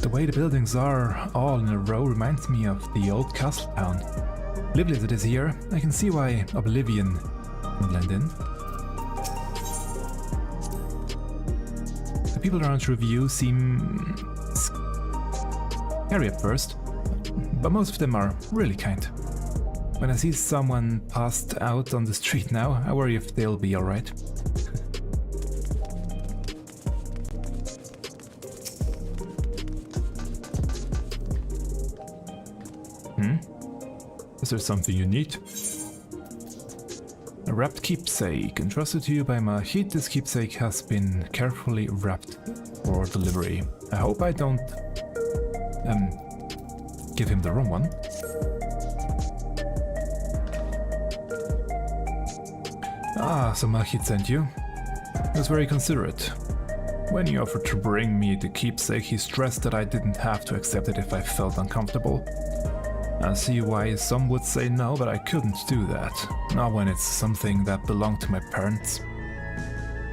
The way the buildings are all in a row reminds me of the old castle town. Lively as it is here, I can see why Oblivion can blend in. The people around Review seem scary at first, but most of them are really kind. When I see someone passed out on the street now, I worry if they'll be alright. Is there something you need? A wrapped keepsake. Entrusted to you by Malachit, this keepsake has been carefully wrapped for delivery. I hope I don't give him the wrong one. Ah, so Malachit sent you. He was very considerate. When he offered to bring me the keepsake, he stressed that I didn't have to accept it if I felt uncomfortable. I see why some would say no, but I couldn't do that. Not when it's something that belonged to my parents,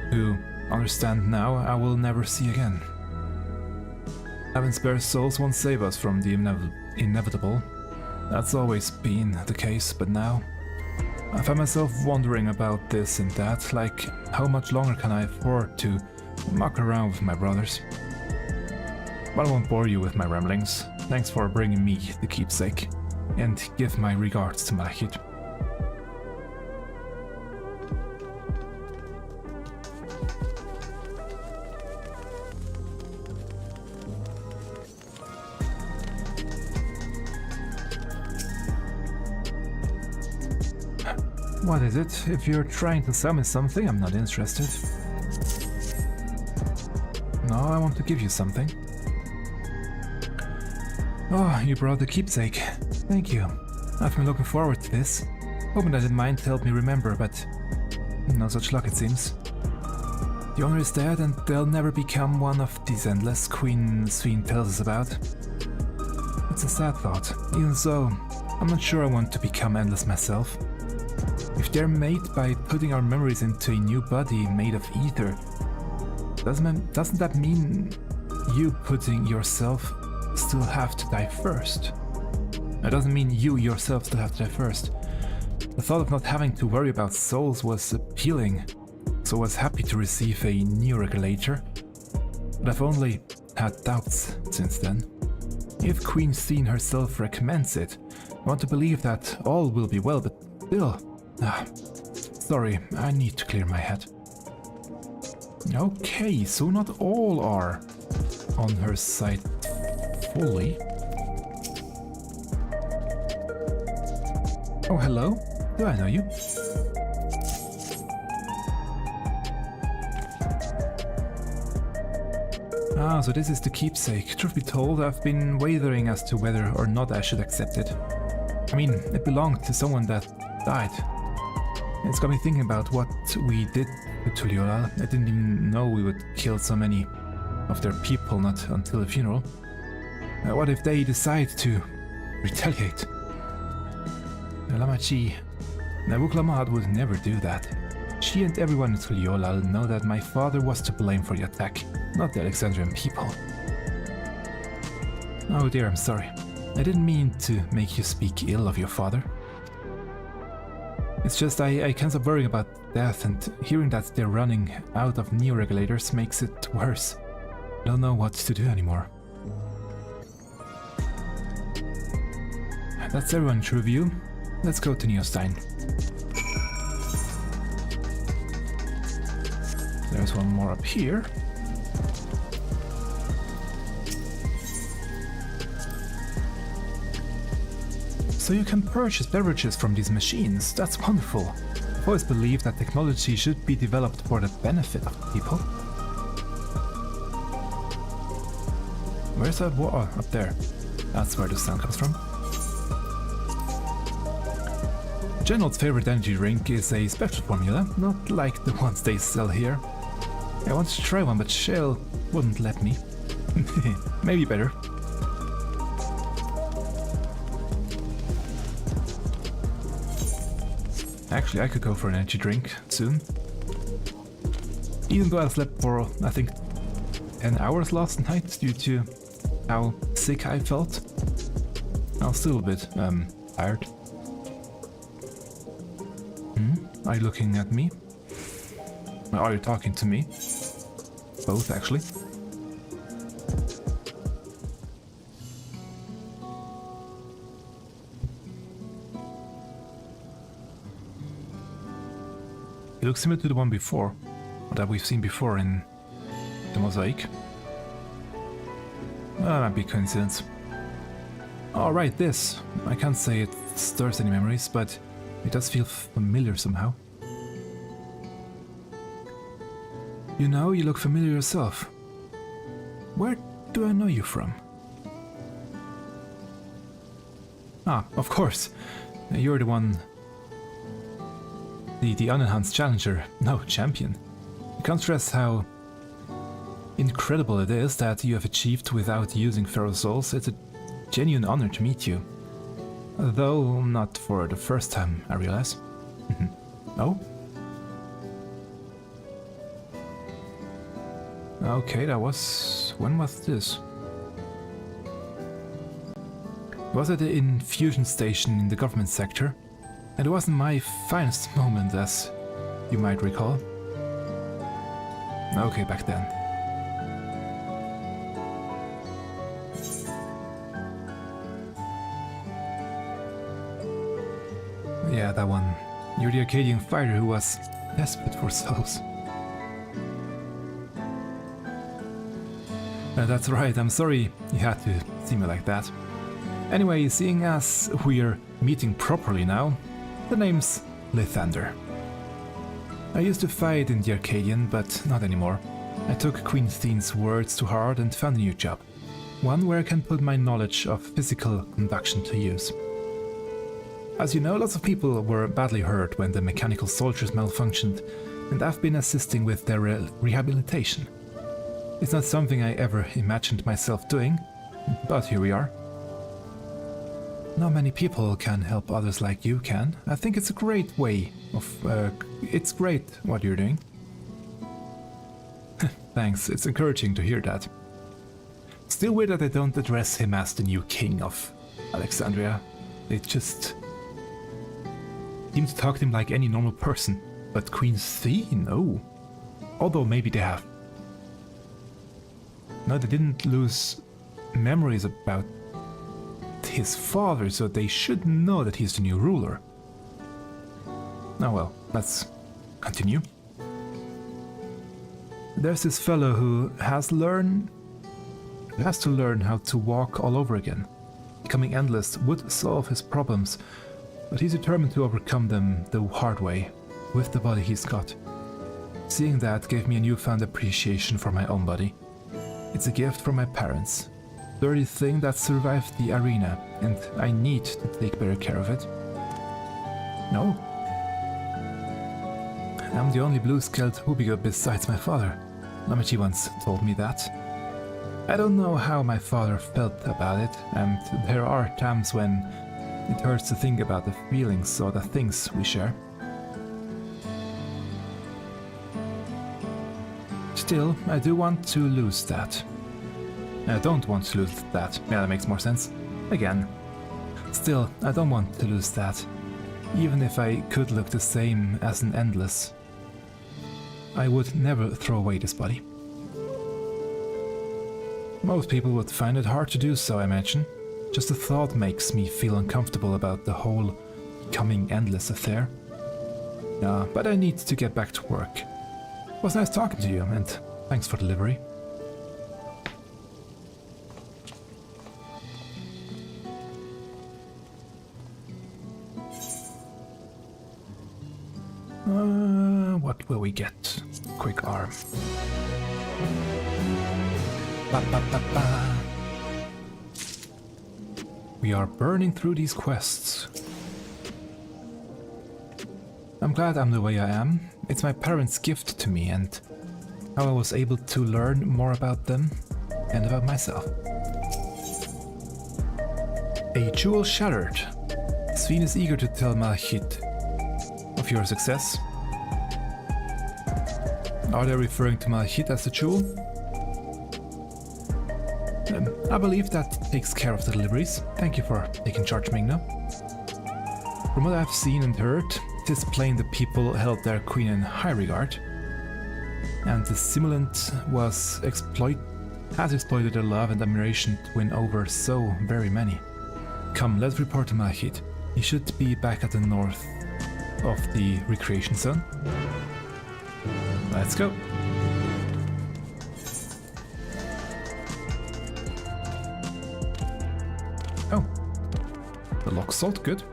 who understand now I will never see again. Having spare souls won't save us from the inevitable. That's always been the case, but now I find myself wondering about this and that, like how much longer can I afford to muck around with my brothers? But I won't bore you with my ramblings. Thanks for bringing me the keepsake, and give my regards to Malachit. What is it? If you're trying to sell me something, I'm not interested. No, I want to give you something. Oh, you brought the keepsake. Thank you. I've been looking forward to this. Hoping that it might help me remember, but no such luck it seems. The owner is dead and they'll never become one of these endless Queen Sphene tells us about. It's a sad thought. Even so, I'm not sure I want to become endless myself. If they're made by putting our memories into a new body made of ether, doesn't that mean you putting yourself still have to die first? It doesn't mean you yourself still have to die first. The thought of not having to worry about souls was appealing, so I was happy to receive a new regulator. But I've only had doubts since then. If Queen Sphene herself recommends it, I want to believe that all will be well, but still... sorry, I need to clear my head. Okay, so not all are on her side fully. Oh, hello. Do I know you? Ah, so this is the keepsake. Truth be told, I've been wavering as to whether or not I should accept it. I mean, it belonged to someone that died. It's got me thinking about what we did to Tuliolal. I didn't even know we would kill so many of their people not until the funeral. What if they decide to retaliate? Lamachi, Nabuklamad would never do that. She and everyone in Tuliolal know that my father was to blame for the attack, not the Alexandrian people. Oh dear, I'm sorry. I didn't mean to make you speak ill of your father. It's just I can't stop worrying about death, and hearing that they're running out of new regulators makes it worse. I don't know what to do anymore. That's everyone's review. Let's go to Neostein. There's one more up here. So you can purchase beverages from these machines. That's wonderful. I've always believed that technology should be developed for the benefit of people. Where's that water? Up there. That's where the sound comes from. General's favorite energy drink is a special formula, not like the ones they sell here. I wanted to try one, but Shell wouldn't let me. Maybe better. Actually, I could go for an energy drink soon. Even though I slept for, I think, 10 hours last night due to how sick I felt. I was still a bit tired. Are you looking at me? Or are you talking to me? Both, actually. It looks similar to the one before, that we've seen before in the mosaic. That might be a coincidence. Alright, this. I can't say it stirs any memories, but it does feel familiar somehow. You know, you look familiar yourself. Where do I know you from? Ah, of course. You're the one... The unenhanced challenger. No, champion. I can't stress how incredible it is that you have achieved without using Feral Souls. It's a genuine honor to meet you. Though not for the first time, I realize. Oh? Okay, that was... when was this? It was at the infusion station in the government sector, and it wasn't my finest moment, as you might recall. Okay, back then. Yeah, that one. You're the Arcadian fighter who was desperate for souls. That's right, I'm sorry you had to see me like that. Anyway, seeing as we're meeting properly now, the name's Lathander. I used to fight in the Arcadian, but not anymore. I took Queen Theen's words to heart and found a new job. One where I can put my knowledge of physical conduction to use. As you know, lots of people were badly hurt when the mechanical soldiers malfunctioned, and I've been assisting with their rehabilitation. It's not something I ever imagined myself doing, but here we are. Not many people can help others like you can. I think it's a great way of... it's great what you're doing. Thanks, it's encouraging to hear that. Still weird that they don't address him as the new king of Alexandria. They just seem to talk to him like any normal person. But Queen Theen? No. Although maybe they have. No, they didn't lose memories about his father, so they should know that he's the new ruler. Oh well, let's continue. There's this fellow who has to learn how to walk all over again. Becoming endless would solve his problems, but he's determined to overcome them the hard way, with the body he's got. Seeing that gave me a newfound appreciation for my own body. It's a gift from my parents. Dirty thing that survived the arena, and I need to take better care of it. No? I'm the only blue-scaled Hubigo besides my father. Namachi once told me that. I don't know how my father felt about it, and there are times when it hurts to think about the feelings or the things we share. Still, I do want to lose that. I don't want to lose that. Yeah, that makes more sense. Again. Still, I don't want to lose that. Even if I could look the same as an Endless. I would never throw away this body. Most people would find it hard to do so, I imagine. Just the thought makes me feel uncomfortable about the whole becoming Endless affair. Yeah, but I need to get back to work. It was nice talking to you, and thanks for the delivery. What will we get? Quick arm. Ba, ba, ba, ba. We are burning through these quests. I'm glad I'm the way I am. It's my parents' gift to me and how I was able to learn more about them and about myself. A jewel shattered. Sven is eager to tell Malachit of your success. Are they referring to Malachit as the jewel? I believe that takes care of the deliveries. Thank you for taking charge, Migna. From what I've seen and heard, it is plain the people held their queen in high regard. And the simulant has exploited their love and admiration to win over so very many. Come, let's report to Malachit. He should be back at the north of the recreation zone. Let's go. Oh, The lock salt, good.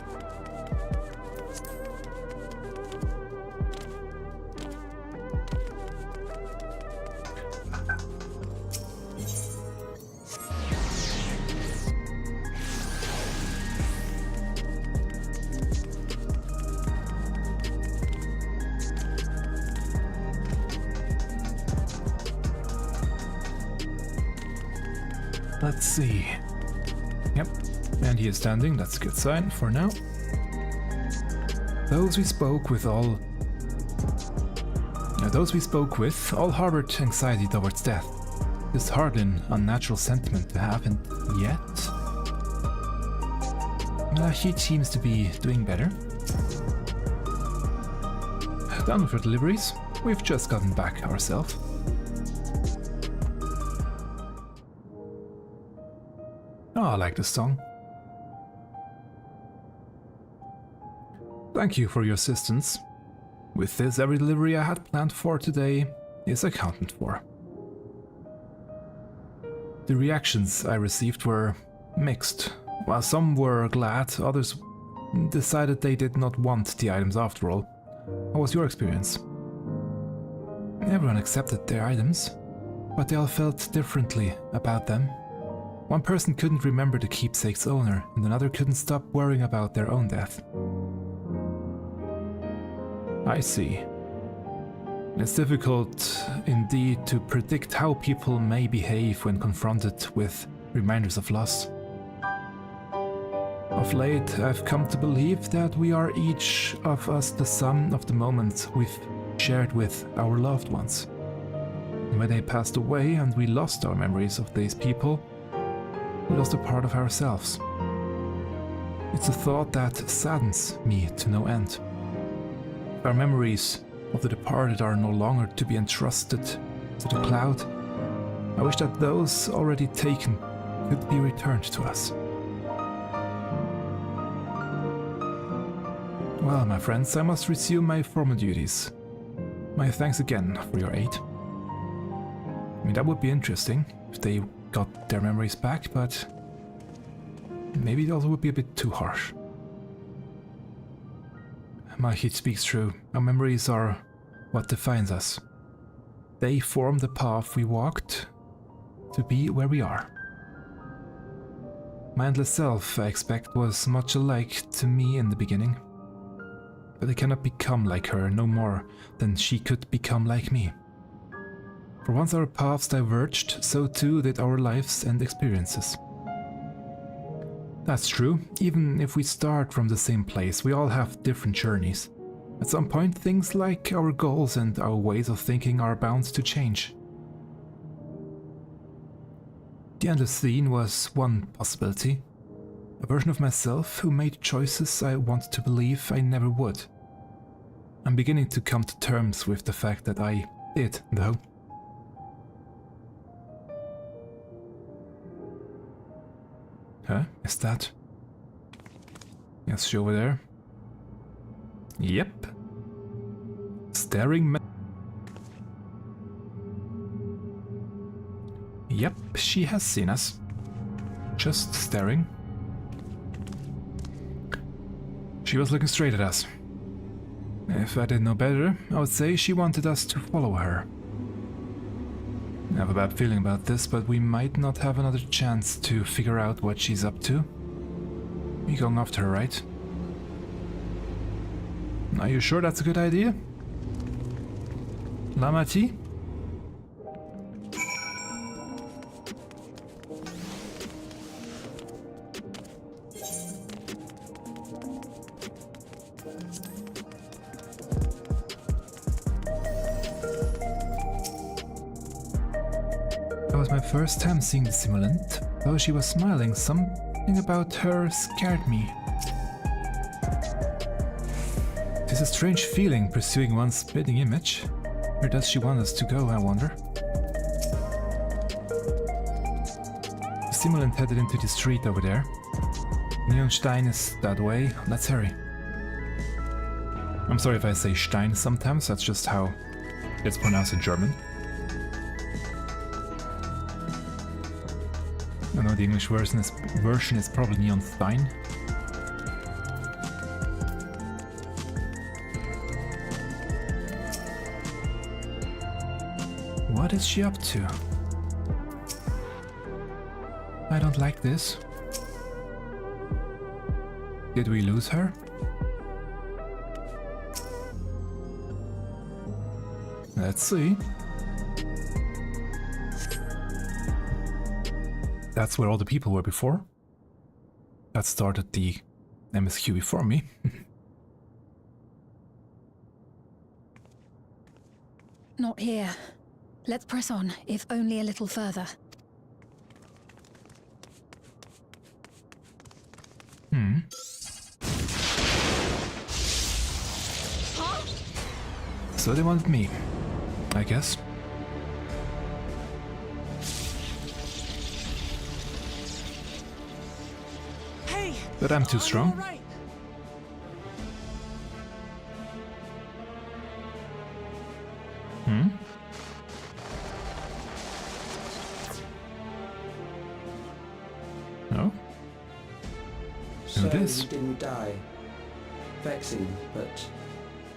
Let's see. Yep, and he is standing, that's a good sign for now. Those we spoke with all harbored anxiety towards death. It's hardly an unnatural sentiment to have, and yet... he seems to be doing better. Done with our deliveries. We've just gotten back ourselves. Oh, I like this song. Thank you for your assistance. With this, every delivery I had planned for today is accounted for. The reactions I received were mixed. While some were glad, others decided they did not want the items after all. What was your experience? Everyone accepted their items, but they all felt differently about them. One person couldn't remember the keepsake's owner, and another couldn't stop worrying about their own death. I see. It's difficult indeed to predict how people may behave when confronted with reminders of loss. Of late, I've come to believe that we are each of us the sum of the moments we've shared with our loved ones. And when they passed away and we lost our memories of these people, we lost a part of ourselves. It's a thought that saddens me to no end. Our memories of the departed are no longer to be entrusted to the cloud. I wish that those already taken could be returned to us. Well, my friends, I must resume my former duties. My thanks again for your aid. I mean, that would be interesting if they got their memories back, but maybe it also would be a bit too harsh. Mahit speaks true. Our memories are what defines us. They form the path we walked to be where we are. My endless self, I expect, was much alike to me in the beginning. But I cannot become like her no more than she could become like me. For once our paths diverged, so too did our lives and experiences. That's true. Even if we start from the same place, we all have different journeys. At some point, things like our goals and our ways of thinking are bound to change. The endless scene was one possibility. A version of myself who made choices I want to believe I never would. I'm beginning to come to terms with the fact that I did, though. Huh? Is that? Yes, she over there. Yep. Staring. Yep, she has seen us. Just staring. She was looking straight at us. If I didn't know better, I would say she wanted us to follow her. I have a bad feeling about this, but we might not have another chance to figure out what she's up to. We're going after her, right? Are you sure that's a good idea? Lamati? That was my first time seeing the simulant. Though she was smiling, something about her scared me. It is a strange feeling pursuing one's spitting image. Where does she want us to go, I wonder? The simulant headed into the street over there. Neonstein is that way. Let's hurry. I'm sorry if I say Stein sometimes, that's just how it's pronounced in German. I know the English version is probably Neonstein. What is she up to? I don't like this. Did we lose her? Let's see. That's where all the people were before. That started the MSQ before me. Not here. Let's press on, if only a little further. So they wanted me, I guess. Hey! But I'm too are you strong. all right? No? So it is. you didn't die. Vexing, but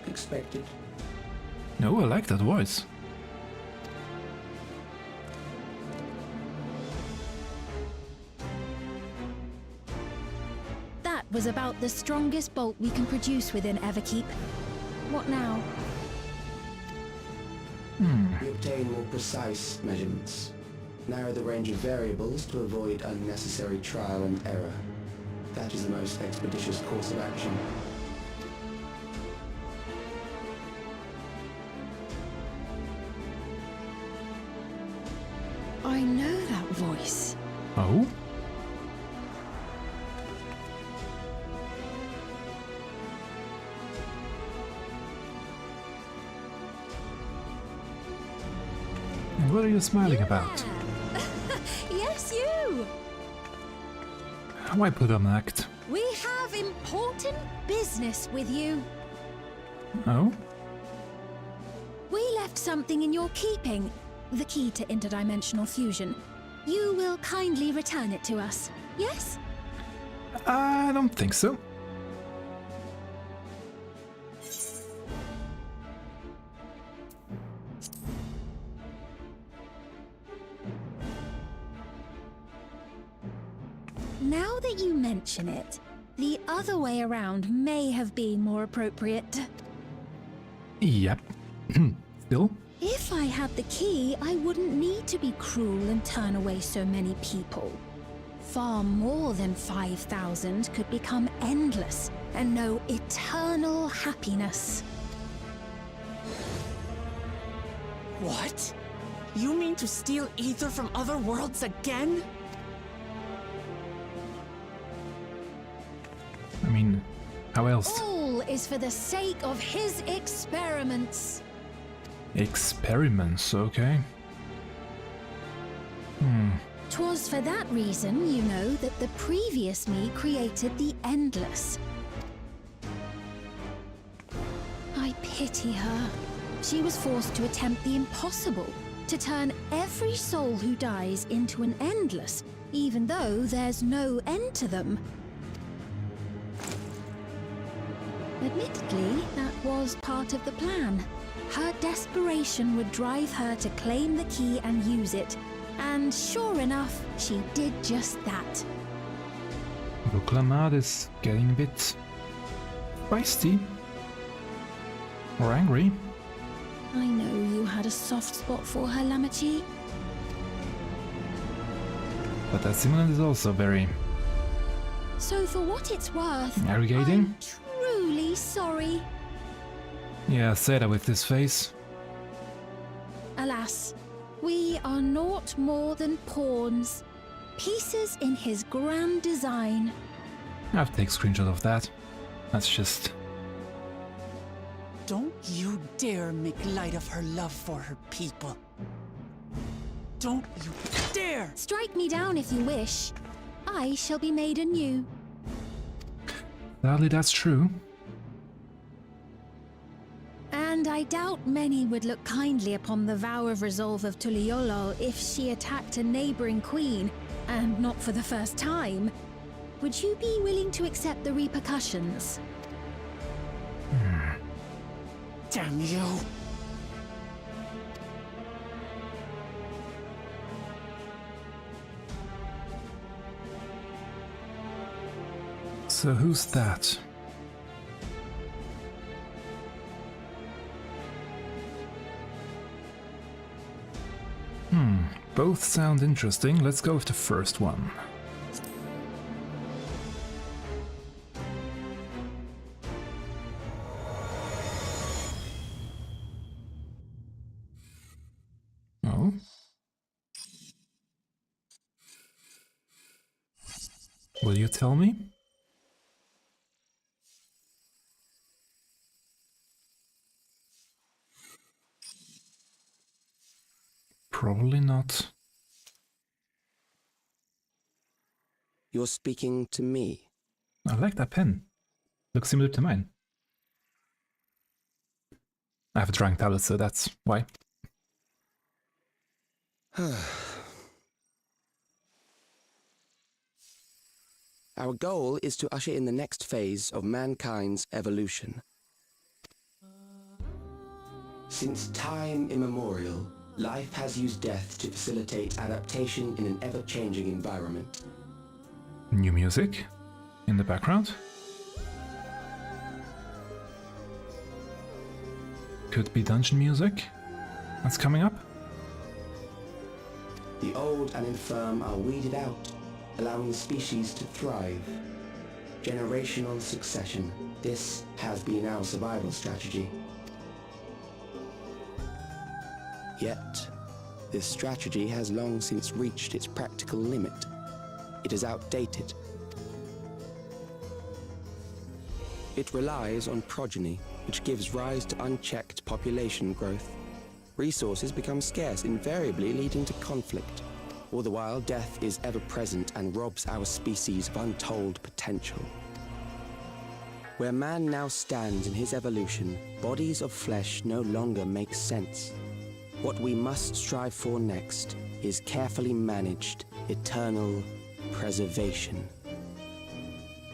expected. No, I like that voice. That was about the strongest bolt we can produce within Everkeep. What now? We obtain more precise measurements. Narrow the range of variables to avoid unnecessary trial and error. That is the most expeditious course of action. I know that voice. Oh? And what are you smiling about? Yes, you! Why put on an act? We have important business with you. Oh? We left something in your keeping. The key to interdimensional fusion. You will kindly return it to us, yes? I don't think so. Now that you mention it, the other way around may have been more appropriate. Yep. Still? If I had the key, I wouldn't need to be cruel and turn away so many people. Far more than 5,000 could become endless and know eternal happiness. What? You mean to steal ether from other worlds again? I mean, how else? All is for the sake of his experiments. Experiments, okay. 'Twas for that reason, you know, that the previous me created the Endless. I pity her. She was forced to attempt the impossible, to turn every soul who dies into an Endless, even though there's no end to them. Admittedly, that was part of the plan. Her desperation would drive her to claim the key and use it. And sure enough, she did just that. Glimmer is getting a bit feisty. Or angry. I know you had a soft spot for her, Lamachi. But that simulant is also very So for what it's worth, irrigating. I'm truly sorry. Yeah, say that with this face. Alas, we are naught more than pawns. Pieces in his grand design. I have to take a screenshot of that. That's just... Don't you dare make light of her love for her people. Don't you dare! Strike me down if you wish. I shall be made anew. Sadly, that's true. And I doubt many would look kindly upon the vow of resolve of Tuliolo if she attacked a neighboring queen, and not for the first time. Would you be willing to accept the repercussions? Damn you! So who's that? Both sound interesting. Let's go with the first one. Oh. Will you tell me? Probably not. You're speaking to me. I like that pen. Looks similar to mine. I have a drawing tablet, so that's why. Our goal is to usher in the next phase of mankind's evolution. Since time immemorial, life has used death to facilitate adaptation in an ever-changing environment. New music in the background. Could be dungeon music that's coming up. The old and infirm are weeded out, allowing the species to thrive. Generational succession. This has been our survival strategy. Yet, this strategy has long since reached its practical limit. It is outdated. It relies on progeny, which gives rise to unchecked population growth. Resources become scarce, invariably leading to conflict. All the while, death is ever present and robs our species of untold potential. Where man now stands in his evolution, bodies of flesh no longer make sense. What we must strive for next is carefully managed, eternal preservation.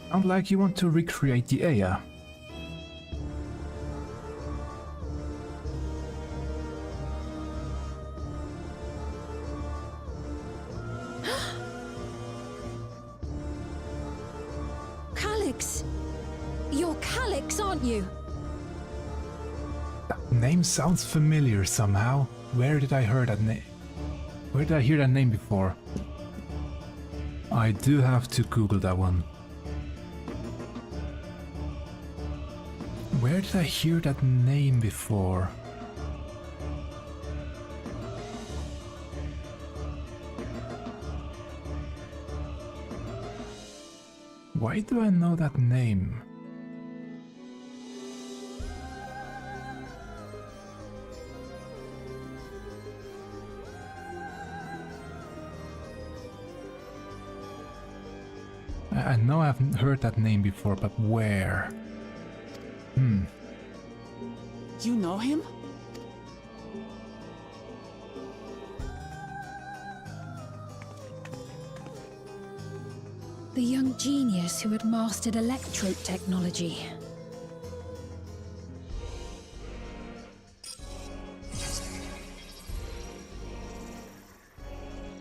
Sounds like you want to recreate the Aya. Calyx! You're Calyx, aren't you? That name sounds familiar somehow. Where did I hear that name? Where did I hear that name before? I do have to Google that one. Where did I hear that name before? Why do I know that name? I know I've heard that name before, but where? You know him? The young genius who had mastered electrope technology.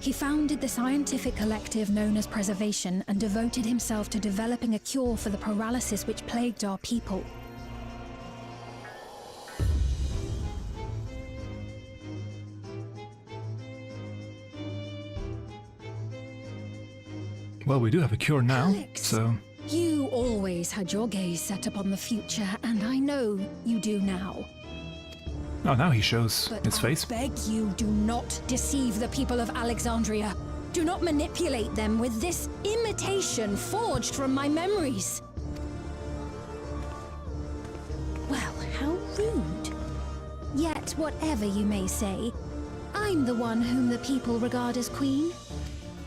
He founded the scientific collective known as Preservation and devoted himself to developing a cure for the paralysis which plagued our people. Well, we do have a cure now, Calyx, so... You always had your gaze set upon the future, and I know you do now. Oh, now he shows But his face. I beg you, do not deceive the people of Alexandria. Do not manipulate them with this imitation forged from my memories. Well, how rude. Yet, whatever you may say, I'm the one whom the people regard as queen.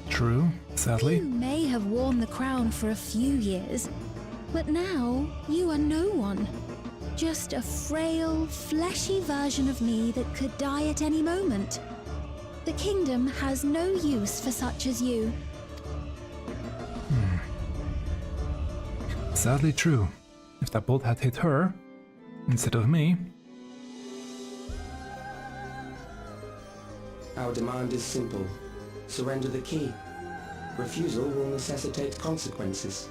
True, sadly. You may have worn the crown for a few years, but now you are no one. Just a frail, fleshy version of me that could die at any moment. The kingdom has no use for such as you. Sadly true. If that bolt had hit her, instead of me... Our demand is simple. Surrender the key. Refusal will necessitate consequences.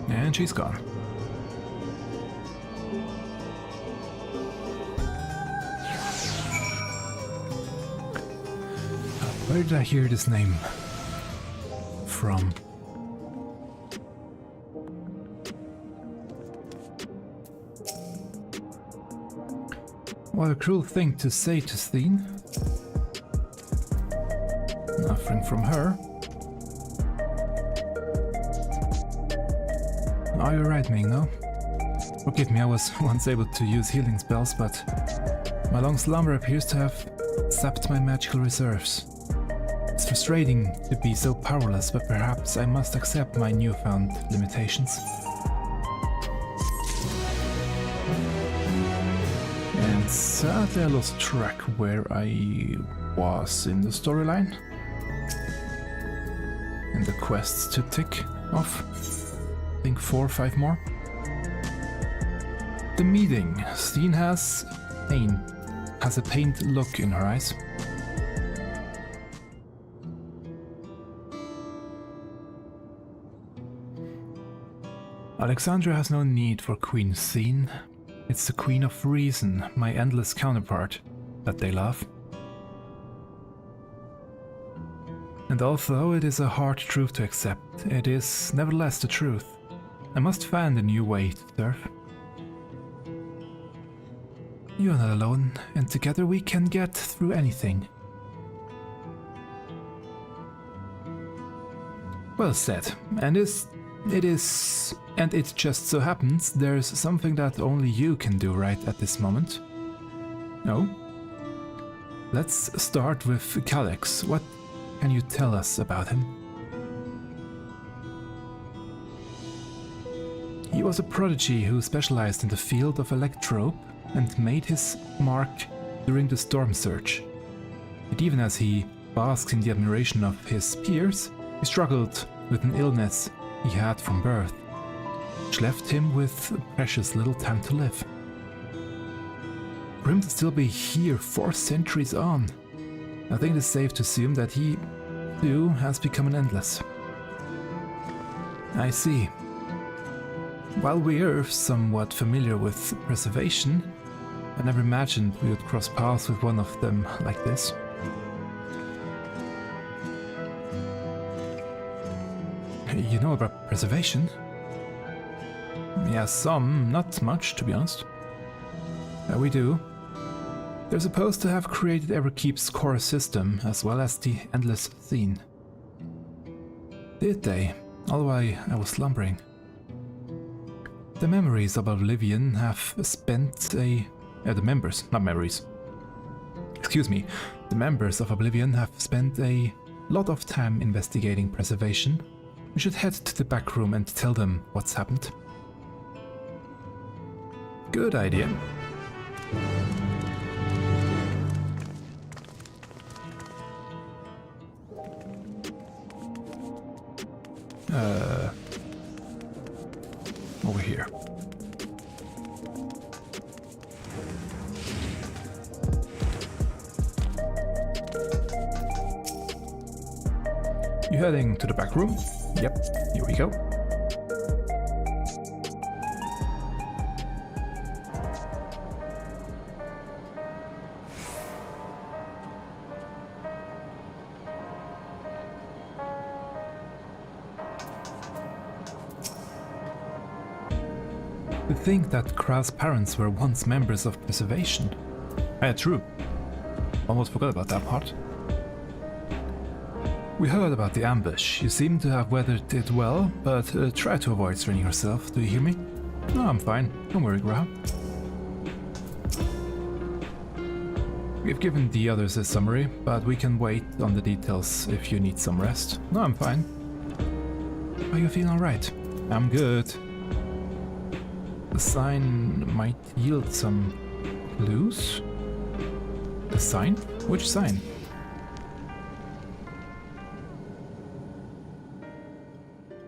And she's gone. Where did I hear this name from? What a cruel thing to say to Steen. Nothing from her. Are you right, Ming, no? Forgive me, I was once able to use healing spells, but my long slumber appears to have sapped my magical reserves. It's frustrating to be so powerless, but perhaps I must accept my newfound limitations. And sadly I lost track where I was in the storyline. And the quests to tick off. I think 4 or 5 more. The meeting. Steen has a pained look in her eyes. Alexandria has no need for Queen Steen. It's the Queen of Reason, my endless counterpart, that they love. And although it is a hard truth to accept, it is nevertheless the truth. I must find a new way to serve. You are not alone, and together we can get through anything. Well said, and it just so happens there's something that only you can do right at this moment. No? Let's start with Calyx. What can you tell us about him? He was a prodigy who specialized in the field of electrope and made his mark during the Storm Surge. But even as he basked in the admiration of his peers, he struggled with an illness he had from birth, which left him with precious little time to live. For him to still be here 4 centuries on, I think it's safe to assume that he, too, has become an endless. I see. While we're somewhat familiar with preservation, I never imagined we would cross paths with one of them like this. You know about preservation? Yeah, some, not much, to be honest. We do. They're supposed to have created Everkeep's core system, as well as the Endless Scene. Did they? Although I was slumbering. The memories of Oblivion have spent the members, not memories. Excuse me. The members of Oblivion have spent a lot of time investigating preservation. We should head to the back room and tell them what's happened. Good idea. Over here. You heading to the back room? Yep, here we go. To think that Kral's parents were once members of preservation. True. Almost forgot about that part. We heard about the ambush. You seem to have weathered it well, but try to avoid straining yourself. Do you hear me? No, I'm fine. Don't worry, Graham. We've given the others a summary, but we can wait on the details if you need some rest. No, I'm fine. Are you feeling alright? I'm good. The sign might yield some clues? The sign? Which sign?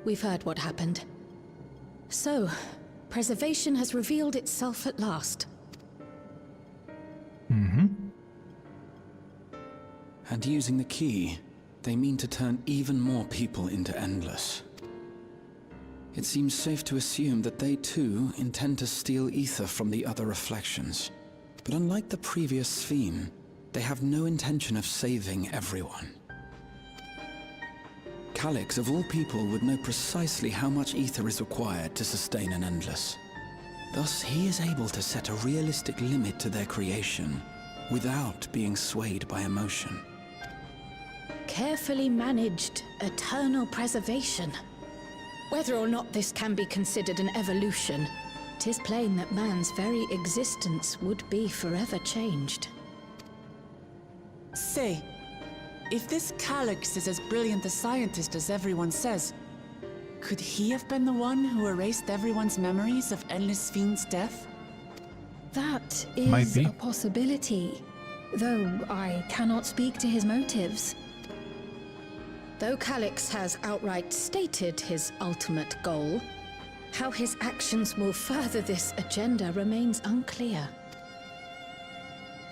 We've heard what happened. So, preservation has revealed itself at last. Mm-hmm. And using the key, they mean to turn even more people into Endless. It seems safe to assume that they too intend to steal ether from the other reflections. But unlike the previous theme, they have no intention of saving everyone. Calyx, of all people, would know precisely how much ether is required to sustain an endless. Thus, he is able to set a realistic limit to their creation without being swayed by emotion. Carefully managed eternal preservation. Whether or not this can be considered an evolution, 'tis plain that man's very existence would be forever changed. Say, if this Calyx is as brilliant a scientist as everyone says, could he have been the one who erased everyone's memories of Elene'shpya's death? That Might is be. a possibility, though I cannot speak to his motives. Though Calyx has outright stated his ultimate goal, how his actions will further this agenda remains unclear.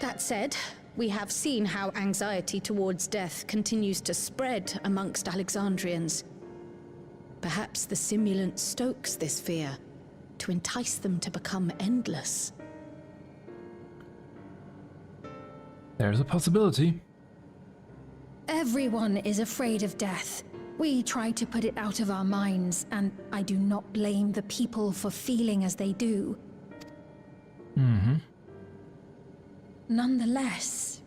That said, we have seen how anxiety towards death continues to spread amongst Alexandrians. Perhaps the simulant stokes this fear to entice them to become endless. There's a possibility. Everyone is afraid of death. We try to put it out of our minds, and I do not blame the people for feeling as they do. Nonetheless,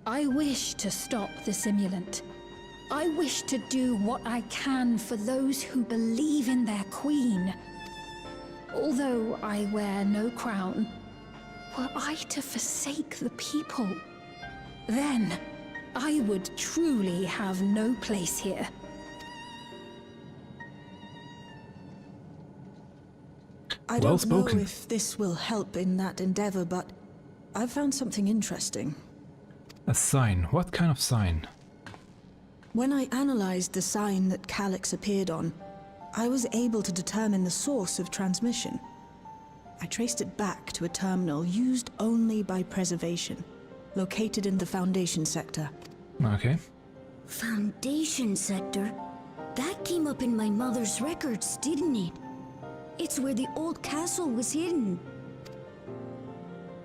I wish to stop the simulant. I wish to do what I can for those who believe in their queen. Although I wear no crown, were I to forsake the people, then I would truly have no place here. I Well don't know spoken. if this will help in that endeavor, but I've found something interesting. A sign. What kind of sign? When I analyzed the sign that Calyx appeared on, I was able to determine the source of transmission. I traced it back to a terminal used only by preservation, located in the Foundation sector. Okay. Foundation sector? That came up in my mother's records, didn't it? It's where the old castle was hidden.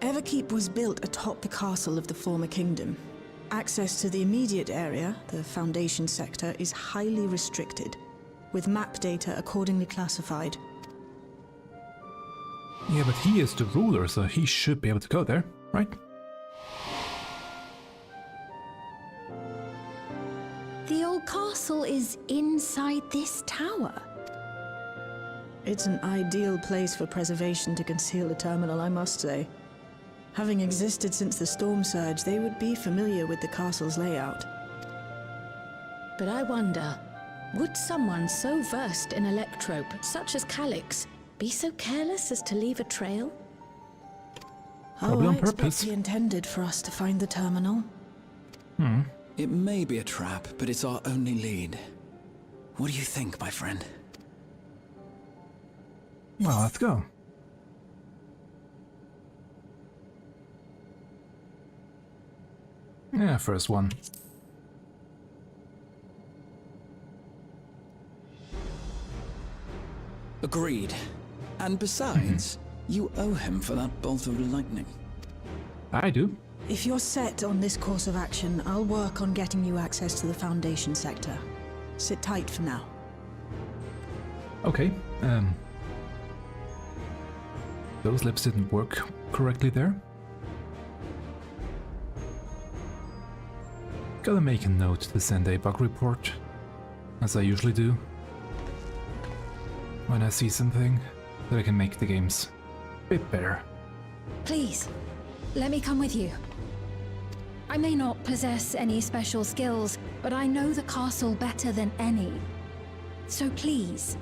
Everkeep was built atop the castle of the former kingdom. Access to the immediate area, the Foundation sector, is highly restricted, with map data accordingly classified. Yeah, but he is the ruler, so he should be able to go there, right? The old castle is inside this tower. It's an ideal place for preservation to conceal a terminal, I must say. Having existed since the storm surge, they would be familiar with the castle's layout. But I wonder, would someone so versed in electrope, such as Calyx, be so careless as to leave a trail? Probably on I expect purpose. he intended for us to find the terminal. It may be a trap, but it's our only lead. What do you think, my friend? Well, let's go. Yeah, first one. Agreed. And besides, you owe him for that bolt of lightning. I do. If you're set on this course of action, I'll work on getting you access to the Foundation sector. Sit tight for now. Okay. Those lips didn't work correctly there. Gotta make a note to send a bug report, as I usually do, when I see something that I can make the games a bit better. Please, let me come with you. I may not possess any special skills, but I know the castle better than any. So please.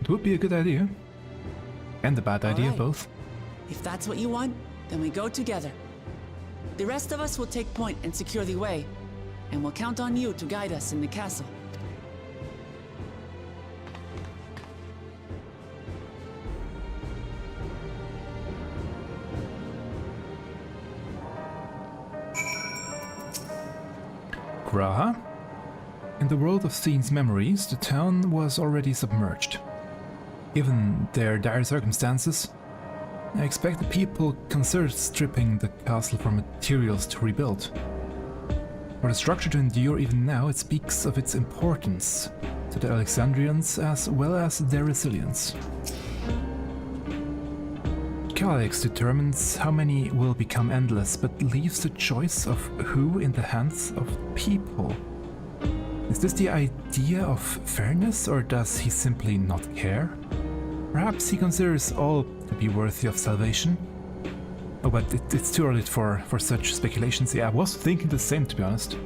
It would be a good idea. And a bad idea, Alright. both. If that's what you want, then we go together. The rest of us will take point and secure the way, and we'll count on you to guide us in the castle. Graha? the world of Scene's memories, the town was already submerged. Given their dire circumstances, I expect the people considered stripping the castle for materials to rebuild. For the structure to endure even now, it speaks of its importance to the Alexandrians as well as their resilience. Calyx determines how many will become endless, but leaves the choice of who in the hands of people. Is this the idea of fairness, or does he simply not care? Perhaps he considers all to be worthy of salvation? Oh, but it's too early for such speculations. Yeah, I was thinking the same, to be honest.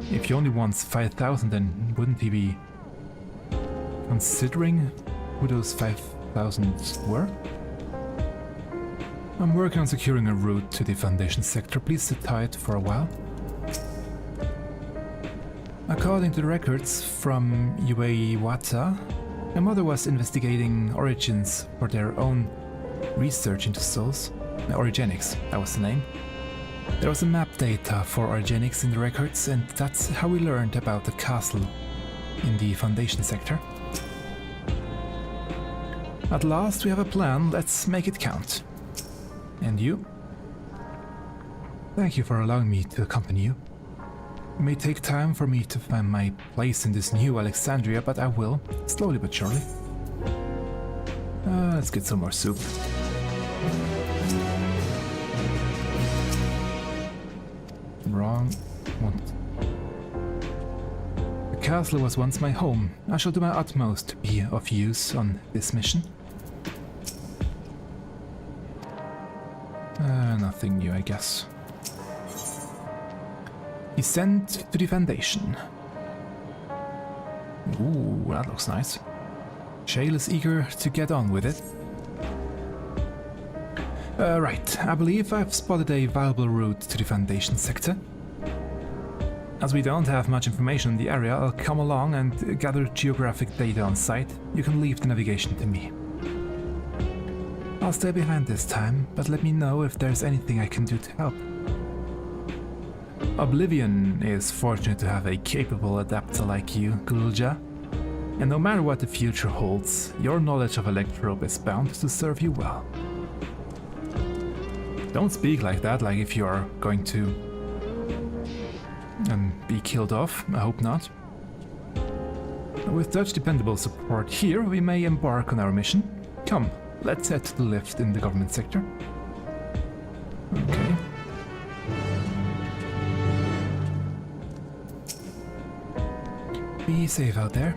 If he only wants 5,000, then wouldn't he be considering who those 5,000 were? I'm working on securing a route to the Foundation sector. Please sit tight for a while. According to the records from Ueiwata, my mother was investigating origins for their own research into souls. Origenics, that was the name. There was a map data for Origenics in the records, and that's how we learned about the castle in the Foundation sector. At last we have a plan, let's make it count. And you? Thank you for allowing me to accompany you. It may take time for me to find my place in this new Alexandria, but I will, slowly but surely. Let's get some more soup. Wrong one. The castle was once my home. I shall do my utmost to be of use on this mission. Nothing new, I guess. Descent to the Foundation. Ooh, that looks nice. Shale is eager to get on with it. Right, I believe I've spotted a viable route to the Foundation sector. As we don't have much information on the area, I'll come along and gather geographic data on site. You can leave the navigation to me. I'll stay behind this time, but let me know if there's anything I can do to help. Oblivion is fortunate to have a capable adapter like you, Gulja. And no matter what the future holds, your knowledge of Electrobe is bound to serve you well. Don't speak like that, like if you're going to be killed off. I hope not. With such dependable support here, we may embark on our mission. Come, let's head to the lift in the government sector. Okay. Be safe out there.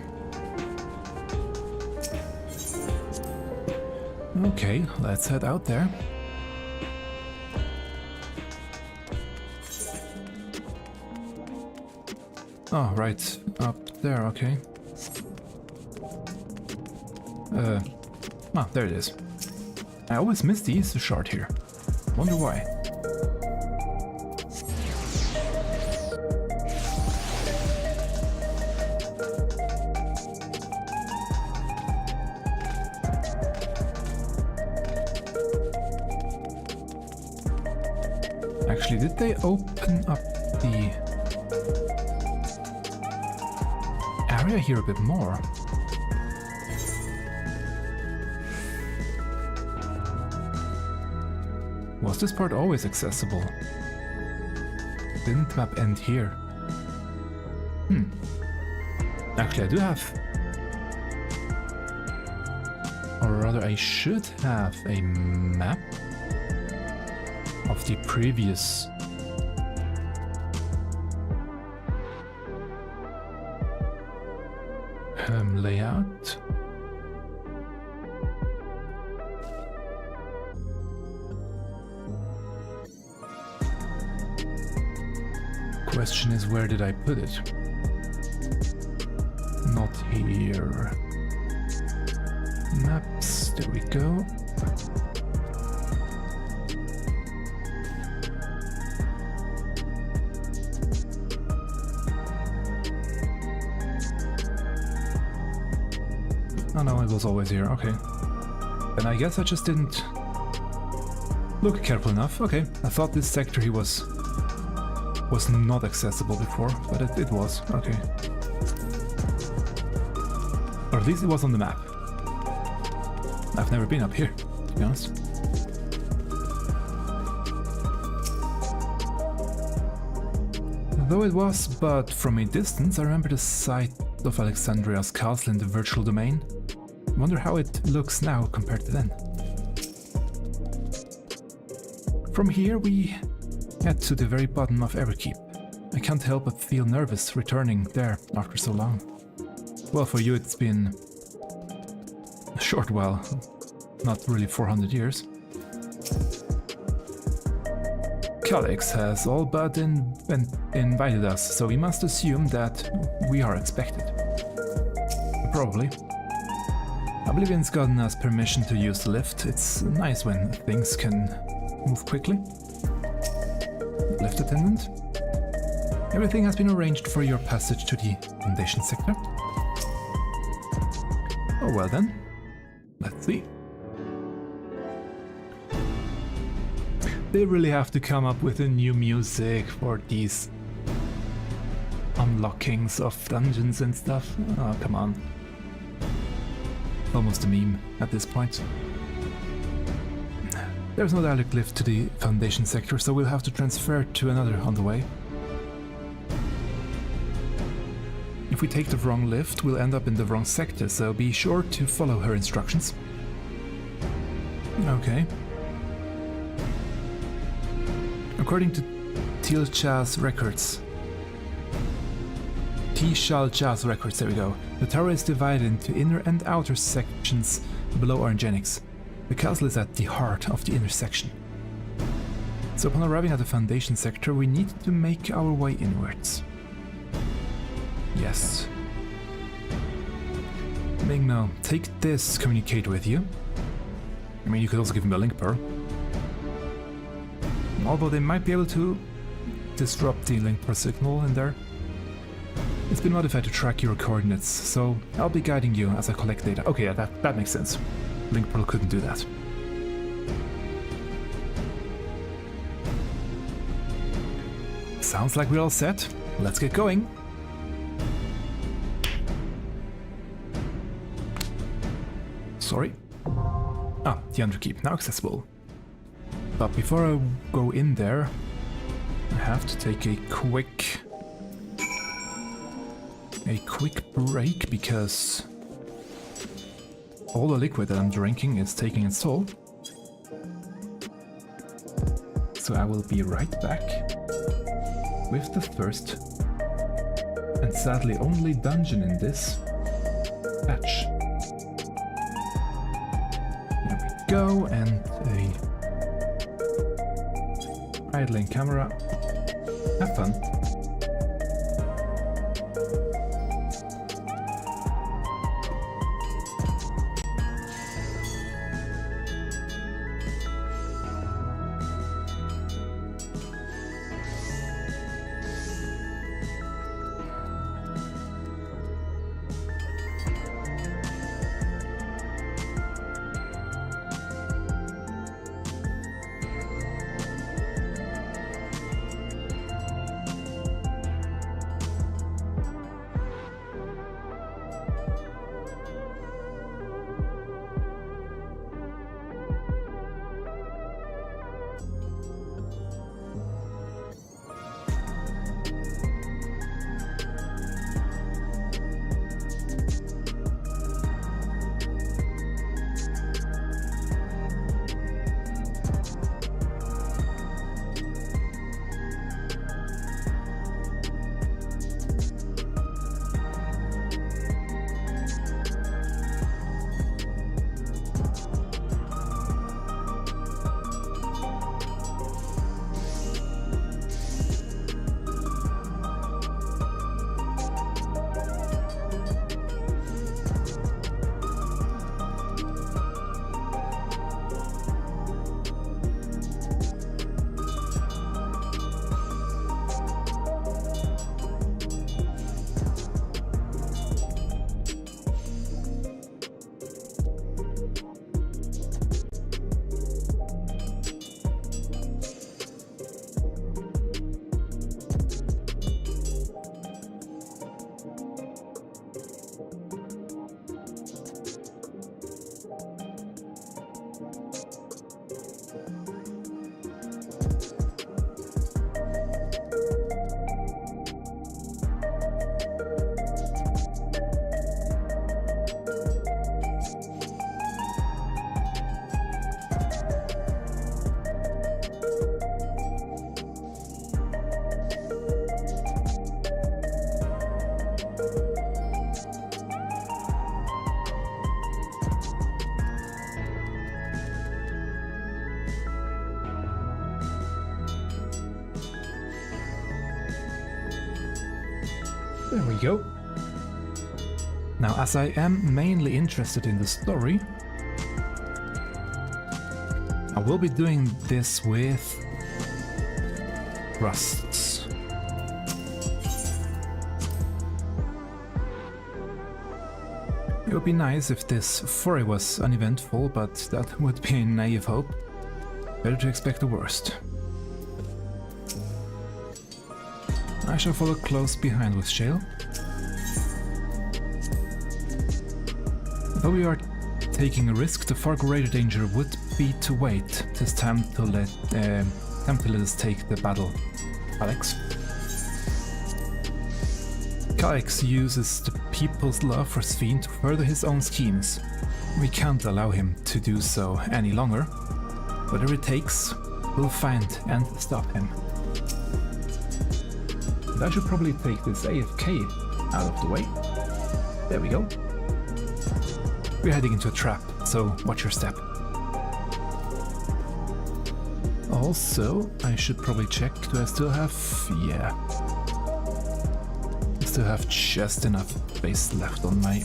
Okay, let's head out there. Oh, right, up there, okay. There it is. I always miss the Easter shard here. Wonder why. Actually, did they open up the area here a bit more? Was this part always accessible? Didn't map end here? Actually, I do have... Or rather, I should have a map of the previous layout. Question is, where did I put it? Not here. Maps, there we go. Oh no, it was always here, okay. Then I guess I just didn't look careful enough. Okay, I thought this sector he was was not accessible before, but it was, okay. Or at least it was on the map. I've never been up here, to be honest. Though it was but from a distance, I remember the site of Alexandria's castle in the virtual domain. I wonder how it looks now compared to then. From here we head to the very bottom of Everkeep. I can't help but feel nervous returning there after so long. Well, for you it's been a short while, not really 400 years. Calyx has all but invited us, so we must assume that we are expected. Probably. Oblivion's gotten us permission to use the lift. It's nice when things can move quickly. Lift attendant. Everything has been arranged for your passage to the Foundation sector. Oh well then. Let's see. They really have to come up with a new music for these unlockings of dungeons and stuff. Oh, come on. Almost a meme at this point. There's no direct lift to the Foundation sector, so we'll have to transfer to another on the way. If we take the wrong lift, we'll end up in the wrong sector, so be sure to follow her instructions. Okay. According to Tilcha's records, there we go. The tower is divided into inner and outer sections below Orangenics. The castle is at the heart of the inner section. So upon arriving at the Foundation sector, we need to make our way inwards. Yes. Mingmel, take this communicator with you. I mean, you could also give him a link pearl. Although they might be able to disrupt the link pearl signal in there. It's been modified to track your coordinates, so I'll be guiding you as I collect data. Okay, yeah, that makes sense. Link pearl couldn't do that. Sounds like we're all set. Let's get going. Sorry. Ah, the Underkeep, now accessible. But before I go in there, I have to take a quick break because all the liquid that I'm drinking is taking its toll. So I will be right back with the first and sadly only dungeon in this patch. There we go, and a idling camera. Have fun. There we go. Now, as I am mainly interested in the story, I will be doing this with rusts. It would be nice if this foray was uneventful, but that would be a naive hope. Better to expect the worst. I shall follow close behind with Shale. Though we are taking a risk, the far greater danger would be to wait. It is time to let us take the battle. Alex. Calyx uses the people's love for Sphene to further his own schemes. We can't allow him to do so any longer. Whatever it takes, we'll find and stop him. And I should probably take this AFK out of the way. There we go. We're heading into a trap, so watch your step. Also, I should probably check, do I still have... yeah. I still have just enough space left on my...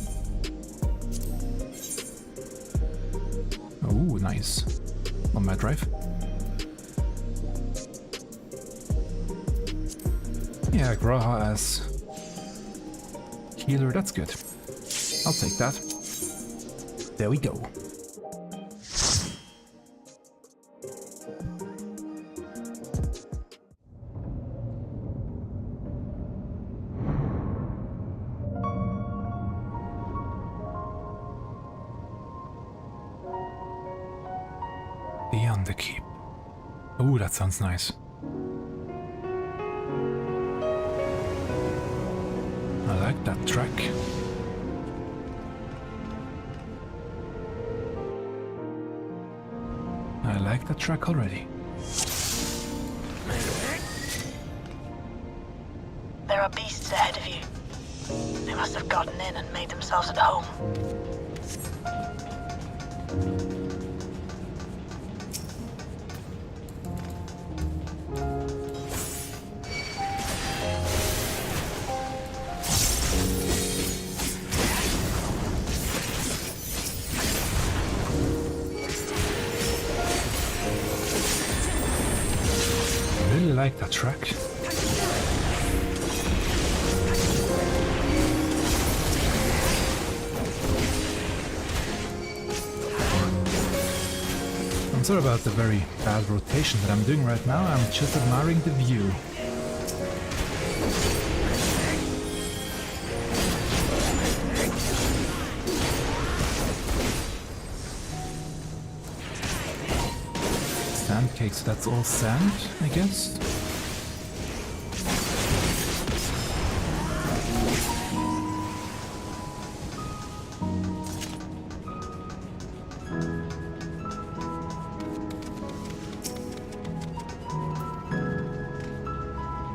oh, nice. On my drive. Yeah, Graha as healer, that's good. I'll take that. There we go. The Underkeep. Oh, that sounds nice. I like that track. I like that track already. There are beasts ahead of you. They must have gotten in and made themselves at home. I really like that track. I'm sorry about the very bad rotation that I'm doing right now, I'm just admiring the view. Sand cake, so that's all sand, I guess?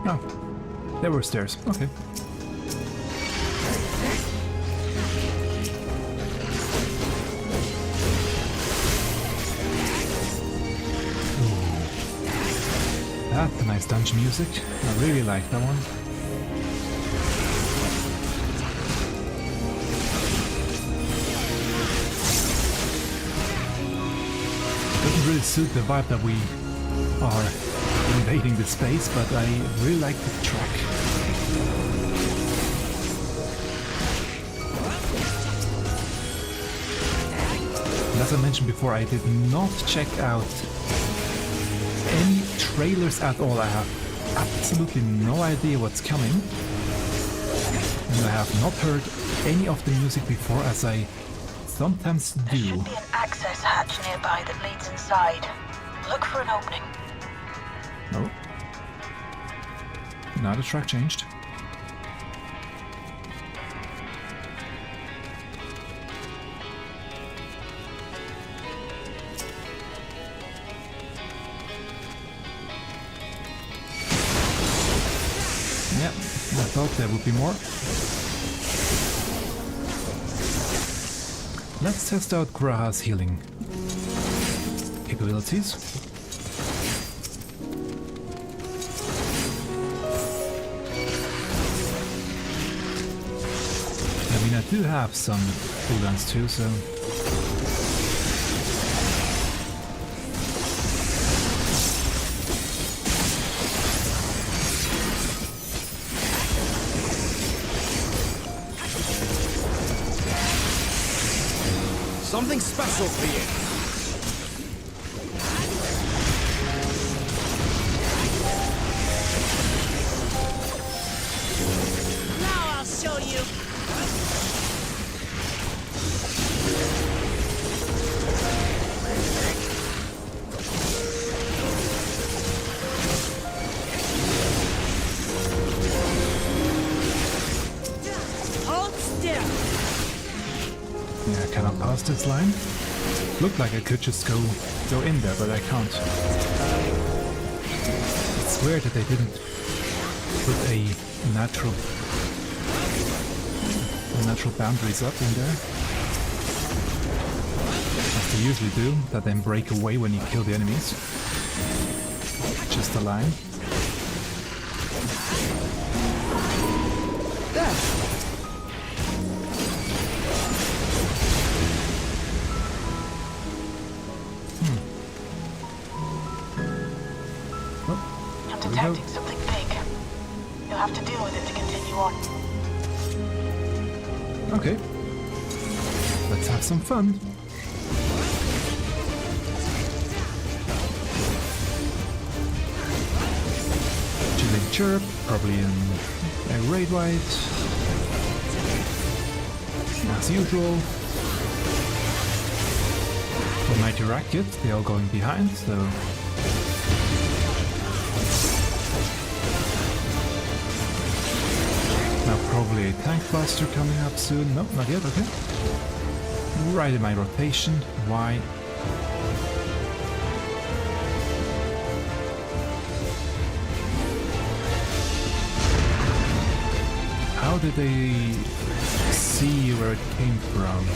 Oh, there were stairs, okay. That's nice dungeon music. I really like that one. Doesn't really suit the vibe that we are invading the space, but I really like the track. And as I mentioned before, I did not check out any trailers at all. I have absolutely no idea what's coming, and I have not heard any of the music before, as I sometimes do. There should be an access hatch nearby that leads inside. Look for an opening. No. Now the track changed. Yeah, I thought there would be more. Let's test out Graha's healing capabilities. do have some cooldowns too, so... Something special for you. Now I'll show you. Hold still. Yeah, I cannot pass this line. Looked like I could just go in there, but I can't. It's weird that they didn't put a natural boundaries up in there, as they usually do, that then break away when you kill the enemies. Just a line. There! I'm detecting something big. You'll have to deal with it to continue on. Okay. Let's have some fun. Chilling chirp, probably in a raid white. As usual. The mighty racket, they are going behind, so... Now probably a tank buster coming up soon. No, not yet, okay. Right in my rotation. Why? How did they see where it came from?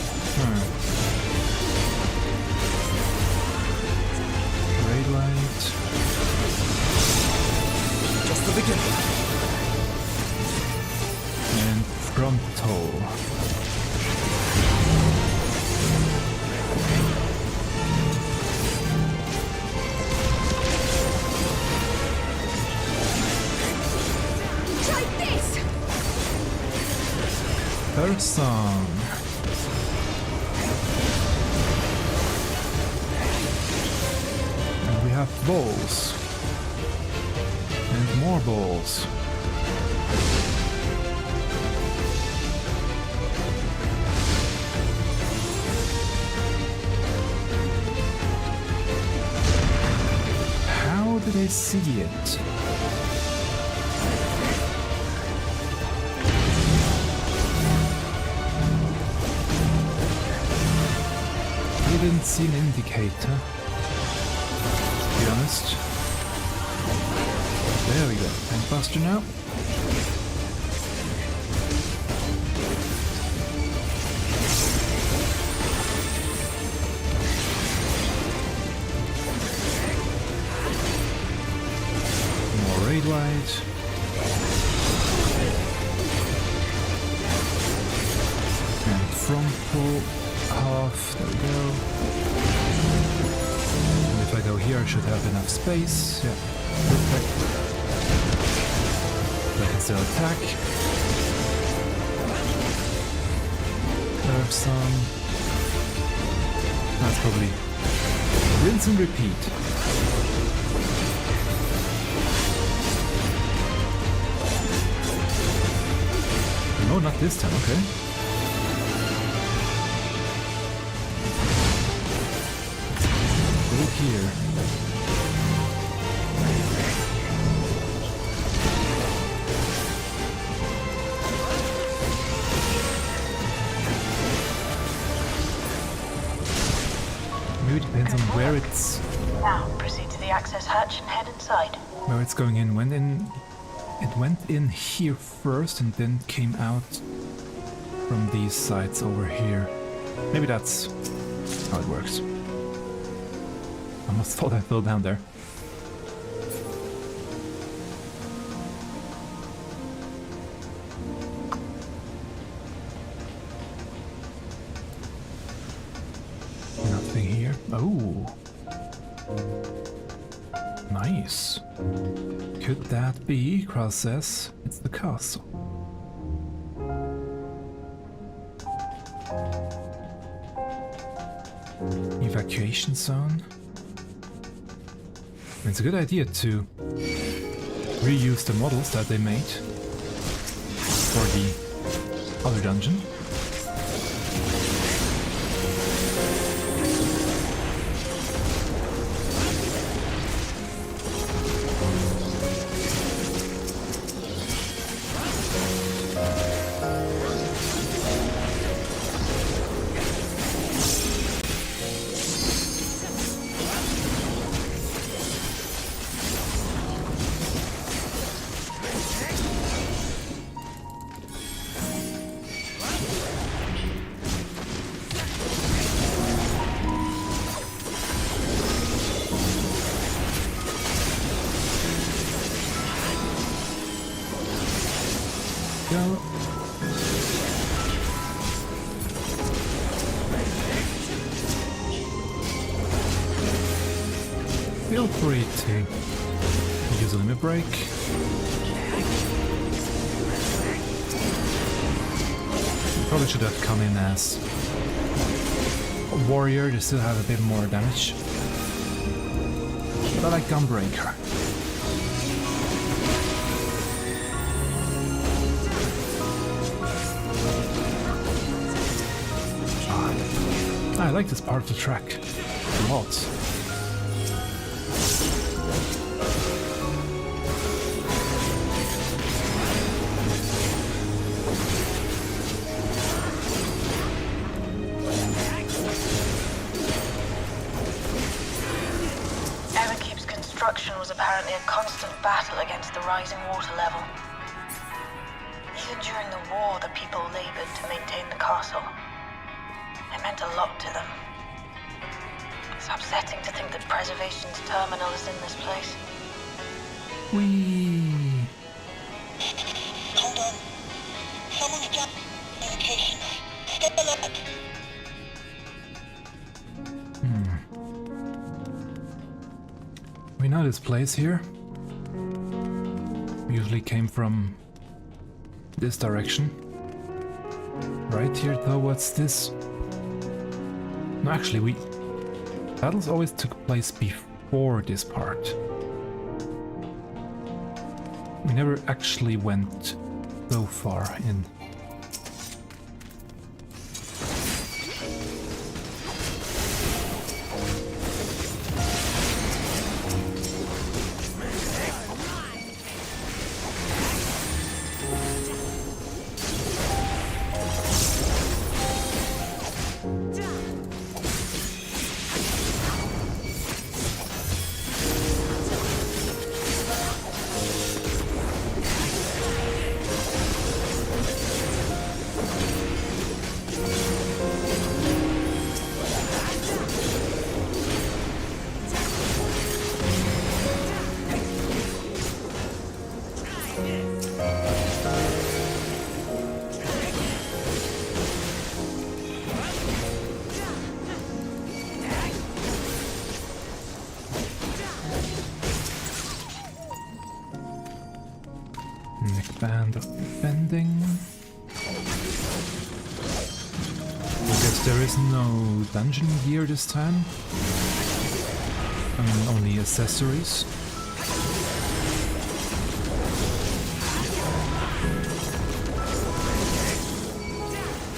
Raid light. Just the beginning. And frontal. Try this! Her song. And we have balls. And more balls. How did I see it? Didn't see an indicator, to be honest. There we go. Tank buster now. More raid white. And frontal. Half, there we go. And if I go here, I should have enough space. Yeah, perfect. I can still attack. There's some. That's probably rinse and repeat. No, not this time, okay. Here. Maybe it depends on where it's... Now, proceed to the access hatch and head inside. Where it's going in. It went in here first and then came out from these sides over here. Maybe that's how it works. I almost thought I fell down there. here. Oh. Nice. Could that be? Kral says it's the castle. Evacuation zone. It's a good idea to reuse the models that they made for the other dungeon. Go. Feel free to use a limit break. Probably should have come in as a warrior to still have a bit more damage. But I like Gunbreaker. I like this part of the track a lot. Elene'shpya's construction was apparently a constant battle against the rising water level. Even during the war, the people labored to maintain the castle. It meant a lot to them. It's upsetting to think that Preservation's terminal is in this place. Whee! Hold on. Someone's got communication. Stay alert. We know this place here. We usually came from this direction. Right here towards this. No, actually, battles always took place before this part. We never actually went so far in. Neckband of defending. I guess there is no dungeon gear this time. I mean, only accessories.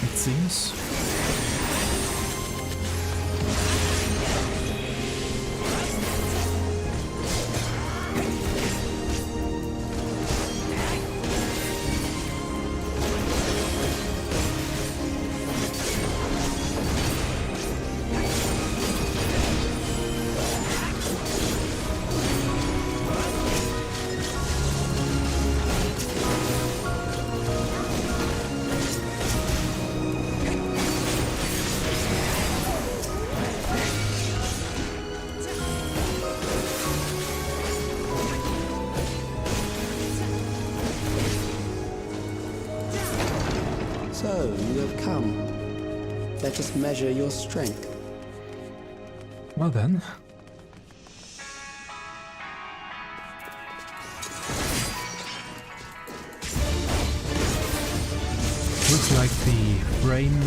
It seems. So, you have come. Let us measure your strength. Well then. Looks like the frame...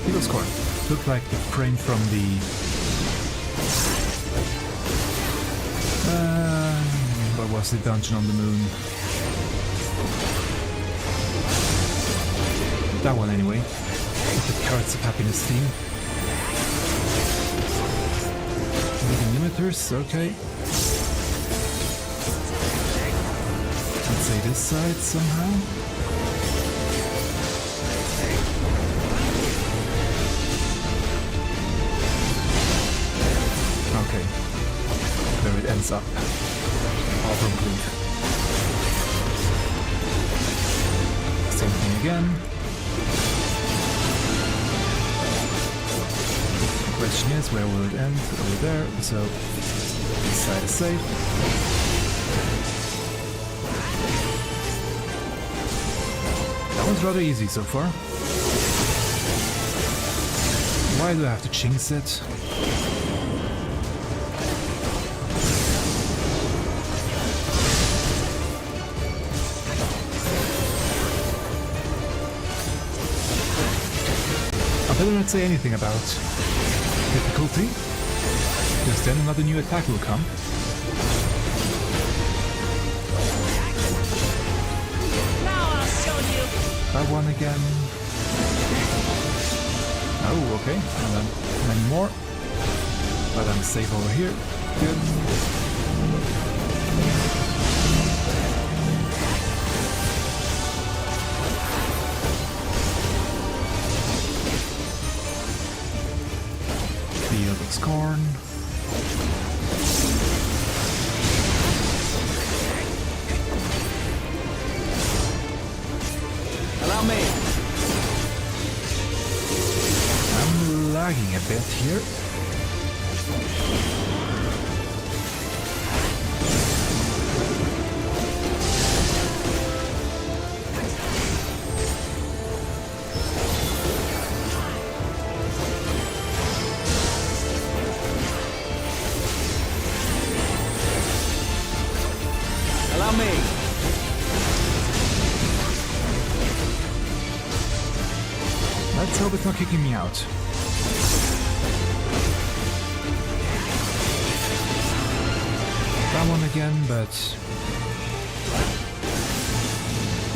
Eagle score. Looks like the frame from the... what was the dungeon on the moon? That one anyway. With the Carrots of Happiness theme. Moving limiters, okay. Let's say this side somehow. Okay. There it ends up. Auburn blue. Same thing again. The question is, where will it end? Over there, so this side is safe. That one's rather easy so far. Why do I have to jinx it? I better not say anything about difficulty, because then another new attack will come. Now I'll show you. That one again. Oh, okay. And then many more. But I'm safe over here. Good. Field of Scorn. Allow me. I'm lagging a bit here. Allow me. Let's hope it's not kicking me out. That one again, but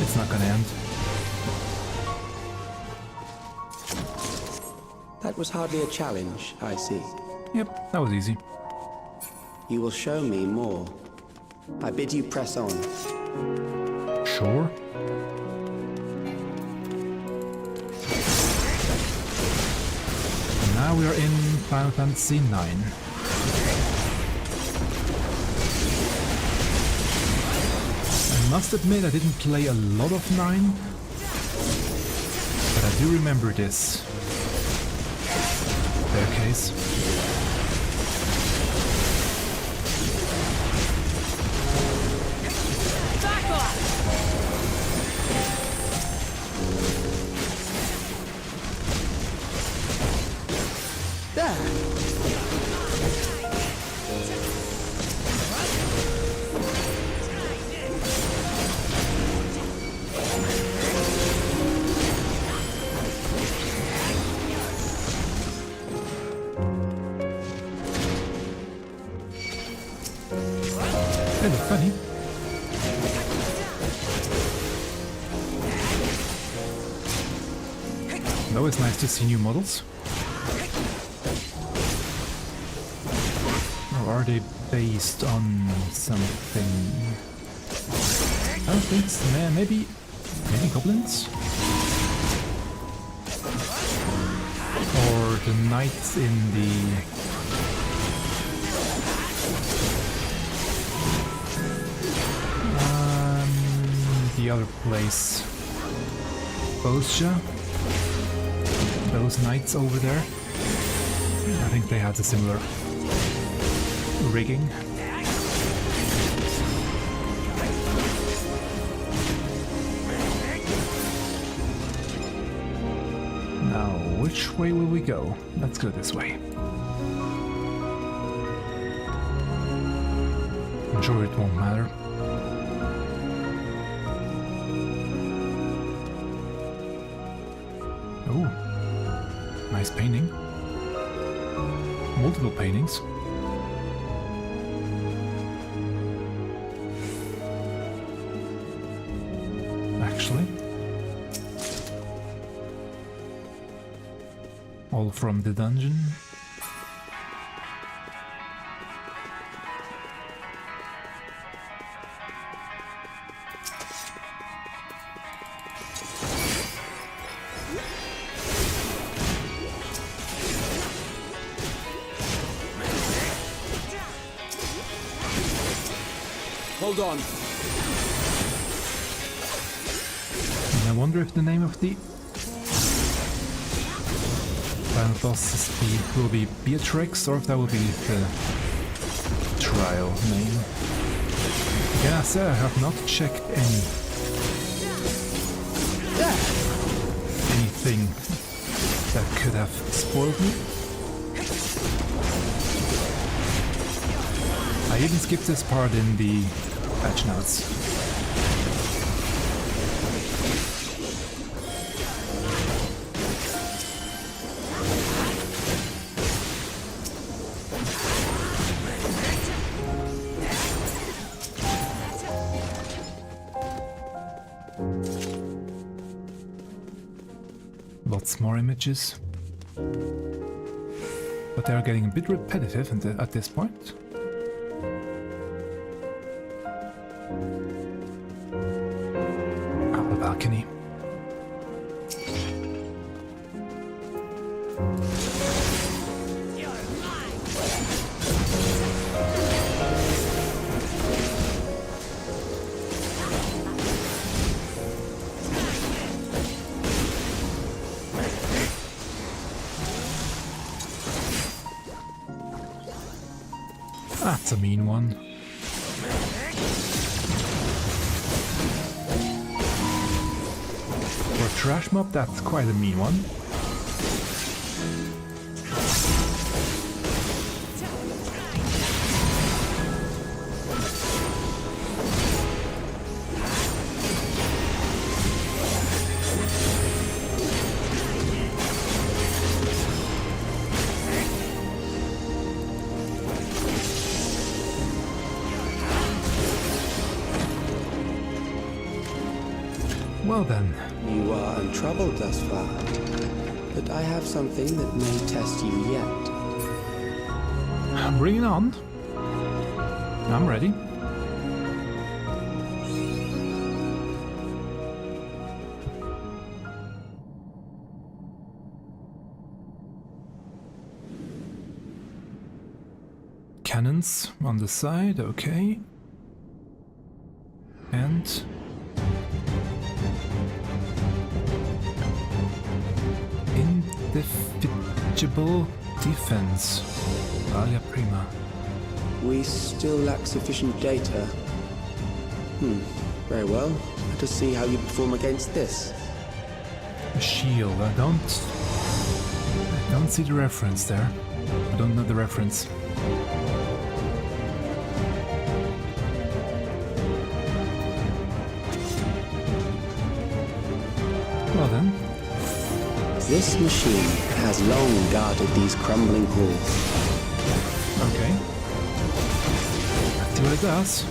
it's not gonna end. That was hardly a challenge, I see. Yep, that was easy. You will show me more. I bid you press on. Sure. And now we are in Final Fantasy IX. I must admit I didn't play a lot of 9, but I do remember this staircase. They look funny. Always nice to see new models. Or are they based on something? I don't think so. Maybe goblins? Or the knights in the other place. Bosja? Those knights over there? I think they had a similar rigging. Now, which way will we go? Let's go this way. I'm sure it won't matter. Oh, nice painting. Multiple paintings. Actually. All from the dungeon. Hold on. And I wonder if the name of the final boss will be Beatrix, or if that will be the trial name. Again, I said I have not checked anything that could have spoiled me. I even skipped this part in the patch notes. Lots more images. But they are getting a bit repetitive at this point. Up the balcony. That's a mean one. For a trash mob, that's quite a mean one. Well then. You are untroubled thus far, but I have something that may test you yet. Bring it on. I'm ready. Cannons on the side, okay. And indefatigable defense. Valia prima. We still lack sufficient data. Very well. Let us see how you perform against this. A shield. I don't see the reference there. I don't know the reference. Well then. This machine has long guarded these crumbling halls. Okay. Let's see what it does.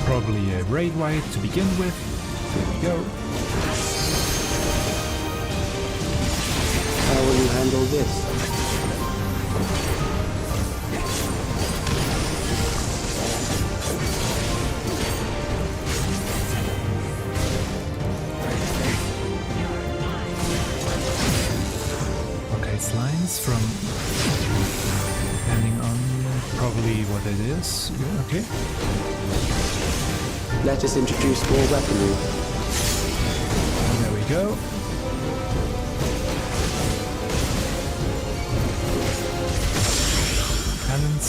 Probably a raid wide to begin with. There we go. How will you handle this? Lines from depending on probably what it is. Yeah, okay. Let us introduce more weaponry. There we go. Cannons.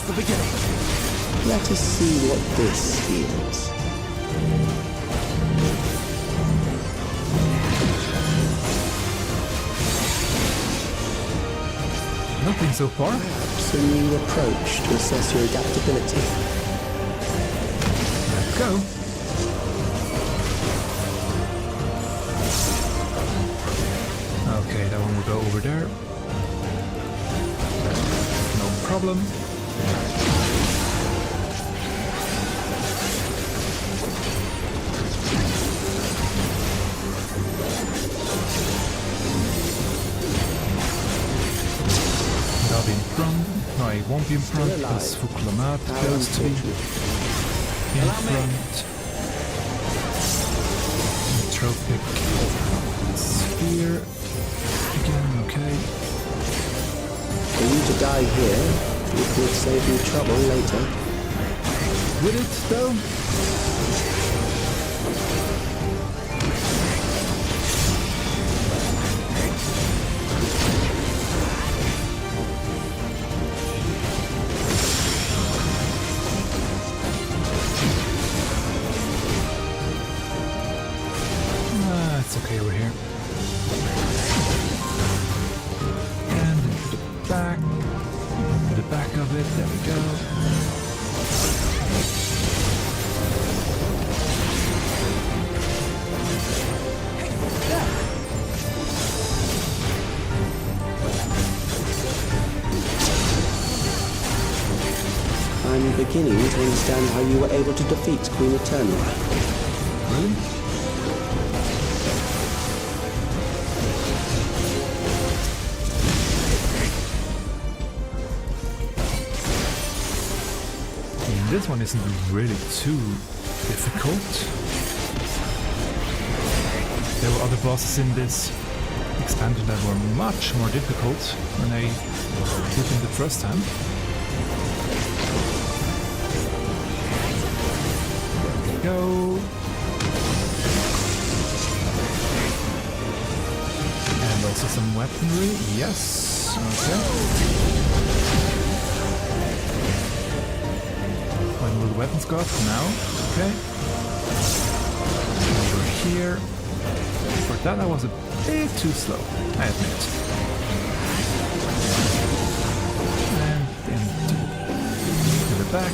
the beginning. Let us see what this yields. Nothing so far. Perhaps a new approach to assess your adaptability. Let's go. Okay, that one will go over there. No problem. I'll be in front. No, I won't be in front because Fuklamat goes to be in front. Tropic sphere. Again, okay. For you to die here, it would save you trouble later. Would it, though? It's okay over here. And into the back. Into the back of it. There we go. I'm beginning to understand how you were able to defeat Queen Eternal. Really? This one isn't really too difficult. There were other bosses in this expansion that were much more difficult than I did in the first time. There we go. And also some weaponry. Yes. Okay. When will the weapons go up? Now. Okay. Over here. For that I was a bit too slow, I admit. And into the back.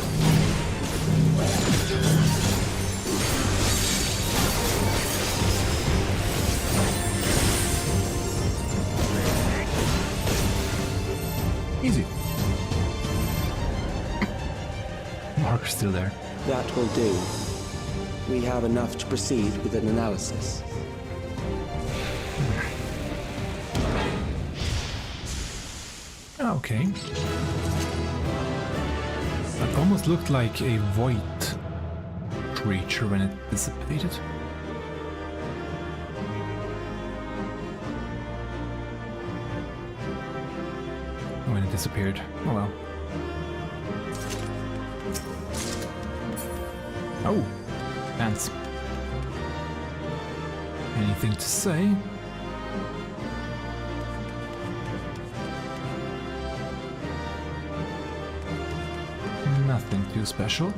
Easy. Marker's still there. That will do. We have enough to proceed with an analysis. Okay. That almost looked like a void creature when it dissipated. When it disappeared. Oh well. Oh, pants. Anything to say? Nothing too special.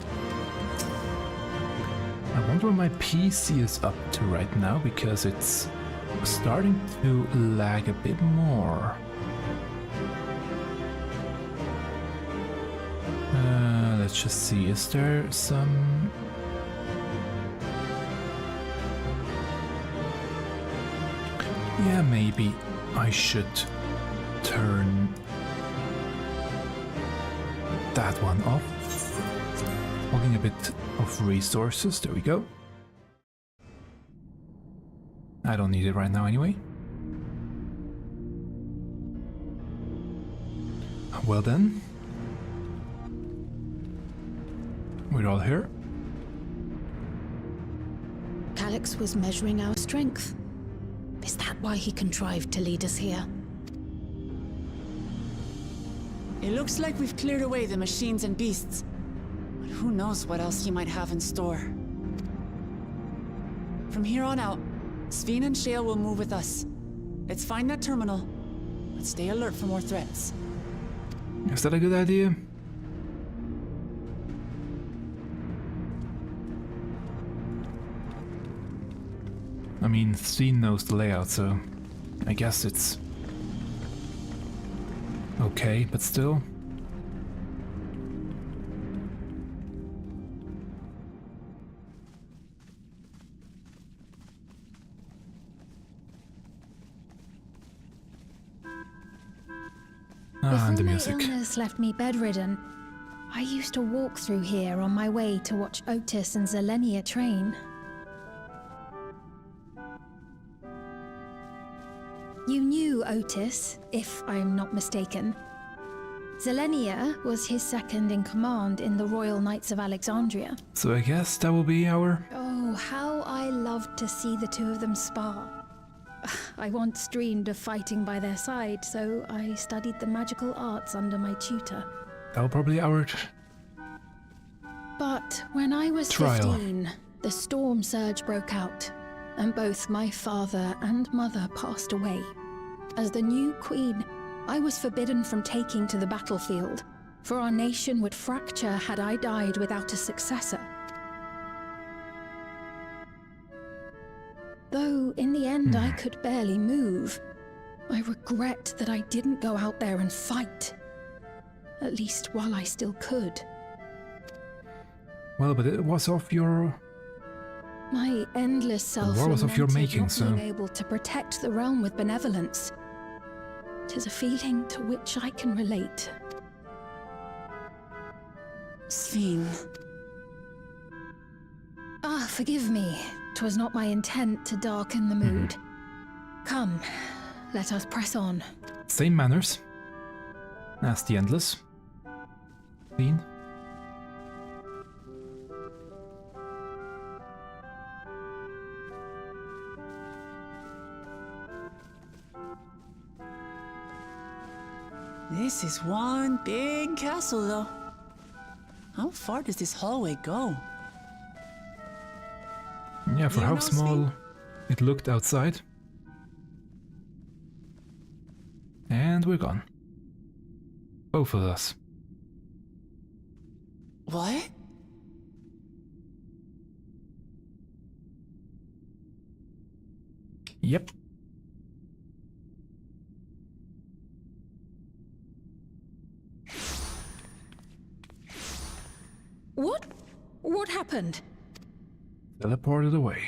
I wonder what my PC is up to right now, because it's starting to lag a bit more. Let's just see, is there some... Yeah, maybe I should turn that one off. Holding a bit of resources, there we go. I don't need it right now anyway. Well then. We're all here. Calyx was measuring our strength. Is that why he contrived to lead us here? It looks like we've cleared away the machines and beasts. But who knows what else he might have in store. From here on out, Sveen and Shale will move with us. Let's find that terminal, but stay alert for more threats. Is that a good idea? I mean, Thien knows the layout, so I guess it's okay, but still. Ah, and the music. Before my illness left me bedridden, I used to walk through here on my way to watch Otis and Elene'shpya train. You knew Otis, if I'm not mistaken. Elene'shpya was his second in command in the Royal Knights of Alexandria. So I guess that will be our... Oh, how I loved to see the two of them spar. I once dreamed of fighting by their side, so I studied the magical arts under my tutor. That will probably our... But when I was trial. 15, the storm surge broke out, and both my father and mother passed away. As the new queen, I was forbidden from taking to the battlefield, for our nation would fracture had I died without a successor. Though in the end I could barely move, I regret that I didn't go out there and fight. At least while I still could. Well, but it was of your... My endless The war was of your self-lamented making, not so... being able to protect the realm with benevolence. 'Tis a feeling to which I can relate. Thien. Ah, forgive me. 'Twas not my intent to darken the mood. Come, let us press on. Same manners as the Endless. Thien. This is one big castle, though. How far does this hallway go? Yeah, for You how know, small it looked outside. And we're gone. Both of us. What? Yep. What happened? Teleported away.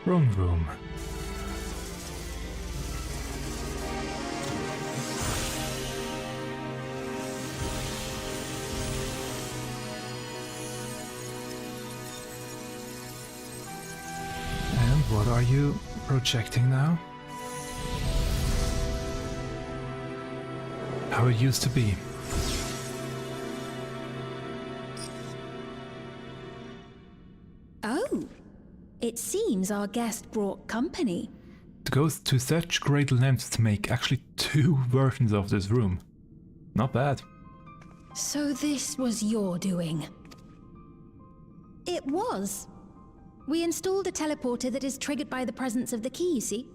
Wrong room. And what are you projecting now? How it used to be. Oh, it seems our guest brought company. It goes to such great lengths to make actually 2 versions of this room. Not bad. So this was your doing? It was. We installed a teleporter that is triggered by the presence of the key, you see?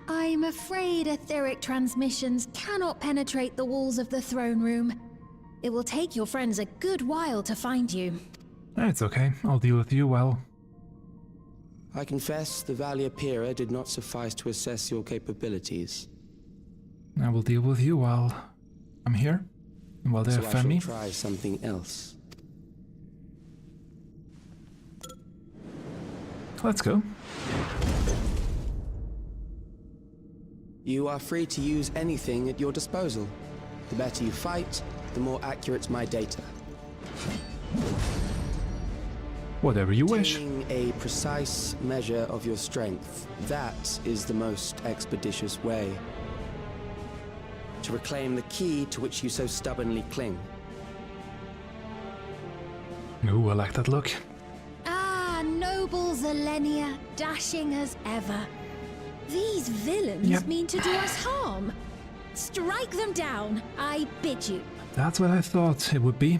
I'm afraid etheric transmissions cannot penetrate the walls of the throne room. It will take your friends a good while to find you. It's okay, I'll deal with you well. I confess the Elene'shpya did not suffice to assess your capabilities. I will deal with you while I'm here, and while they So defend I me. shall try something else. Let's go. You are free to use anything at your disposal. The better you fight, the more accurate my data. Whatever you wish. Obtaining a precise measure of your strength, that is the most expeditious way to reclaim the key to which you so stubbornly cling. Ooh, I like that look. Ah, noble Elene'shpya, dashing as ever. These villains mean to do us harm. Strike them down, I bid you. That's what I thought it would be.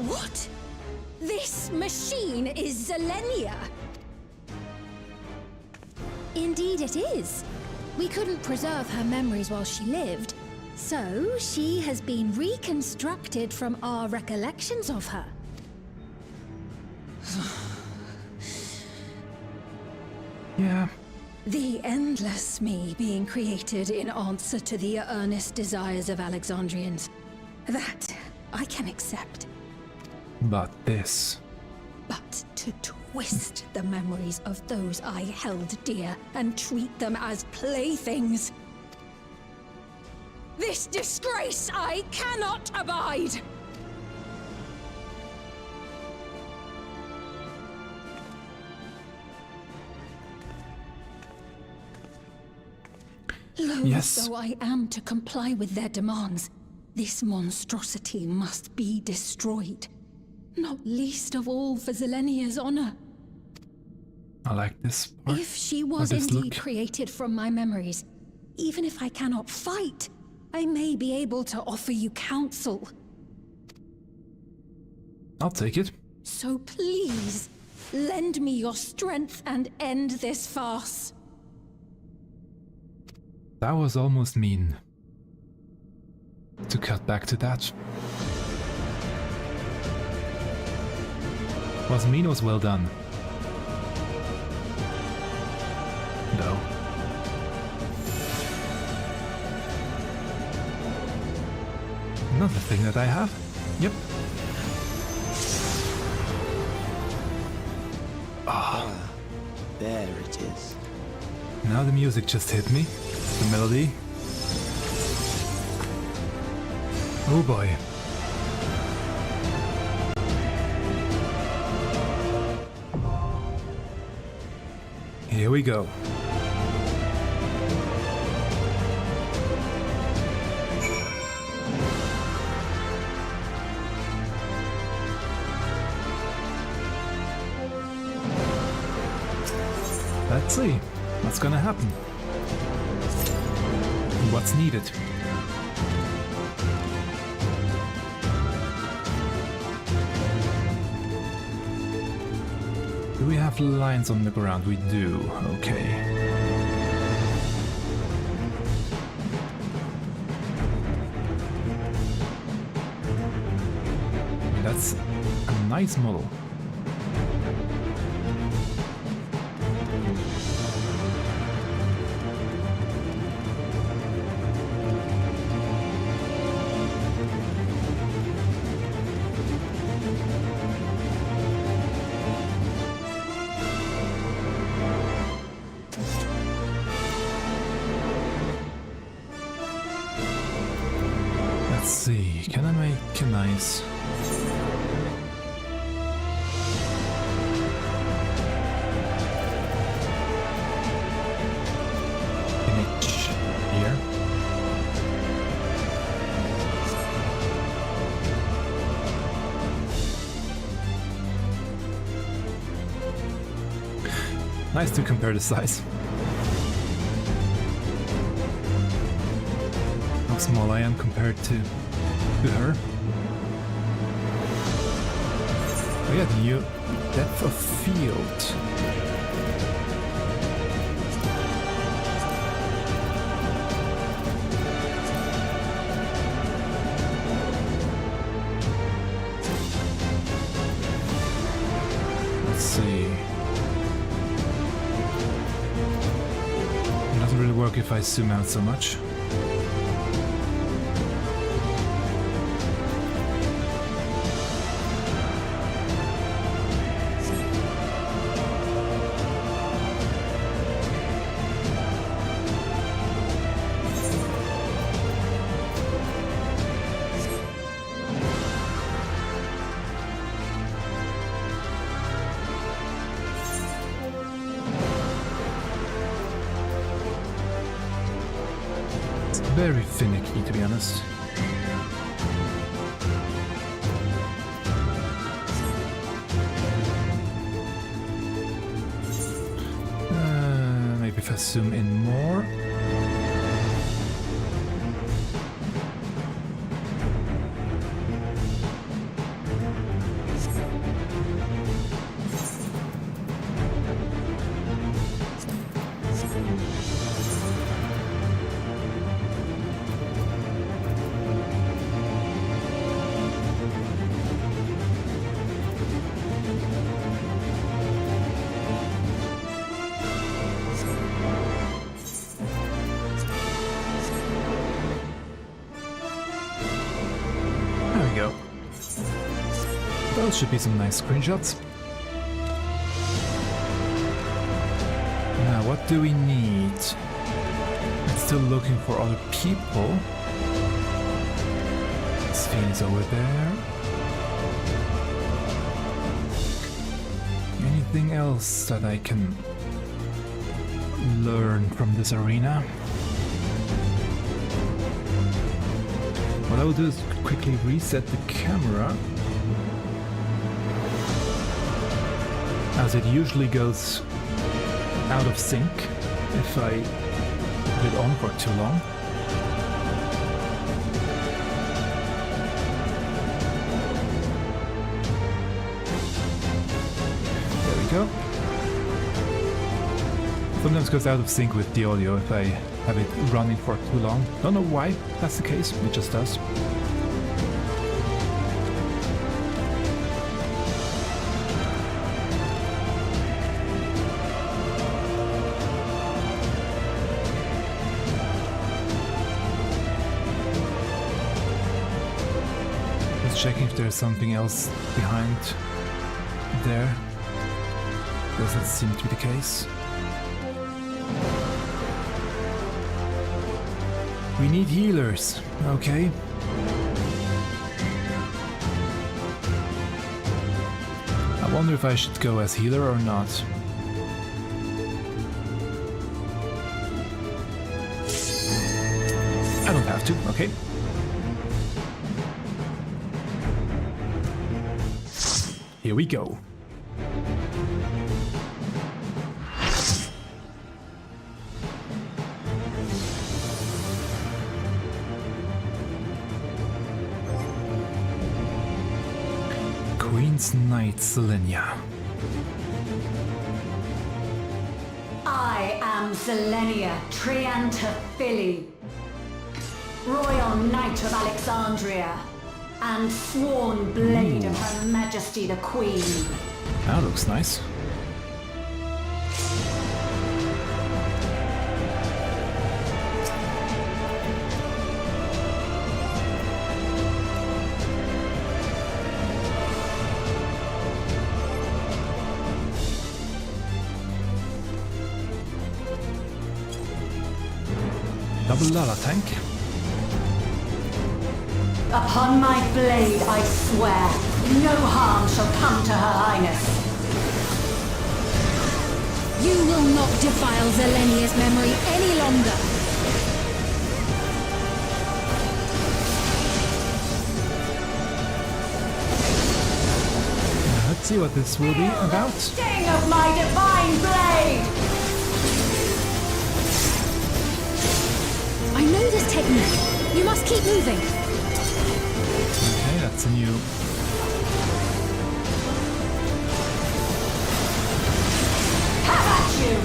What? This machine is Elene'shpya. Indeed it is. We couldn't preserve her memories while she lived, so she has been reconstructed from our recollections of her. Yeah. The endless me being created in answer to the earnest desires of Alexandrians. That I can accept. But this... But to twist the memories of those I held dear and treat them as playthings. This disgrace I cannot abide! Loath Yes. though I am to comply with their demands, this monstrosity must be destroyed. Not least of all for Zelenia's honor. I like this part. If she was this indeed look. created from my memories, even if I cannot fight, I may be able to offer you counsel. I'll take it. So please, lend me your strength and end this farce. That was almost mean. To cut back to that. Was mean, was well done. Though. Another thing that I have. Yep. There it is. Now the music just hit me. The melody. Oh boy. Here we go. Let's see what's gonna happen. What's needed. Do we have lines on the ground? We do. Okay. That's a nice model. Let's see, can I make a nice... image here? Nice to compare the size. How small I am compared to her. Oh yeah, the new depth of field. Let's see. It doesn't really work if I zoom out so much. Very finicky, to be honest. Maybe if I zoom in more. Those should be some nice screenshots. Now, what do we need? I'm still looking for other people. This field is over there. Anything else that I can learn from this arena? What I will do is quickly reset the camera, as it usually goes out of sync if I put it on for too long. There we go. Sometimes goes out of sync with the audio if I have it running for too long. Don't know why that's the case, it just does. Just checking if there's something else behind there. Doesn't seem to be the case. We need healers, okay? I wonder if I should go as healer or not. I don't have to, okay. Here we go. Queen's Knight Elene'shpya. I am Elene'shpya Triantaphili, Royal Knight of Alexandria, and sworn blade of Her Majesty the Queen. That looks nice. Double lava tank. Upon my blade I swear, no harm shall come to Her Highness. You will not defile Elene'shpya's memory any longer. Let's see what this will be about. Sting of my divine blade! I know this technique. You must keep moving. Okay, that's a new... Have at you!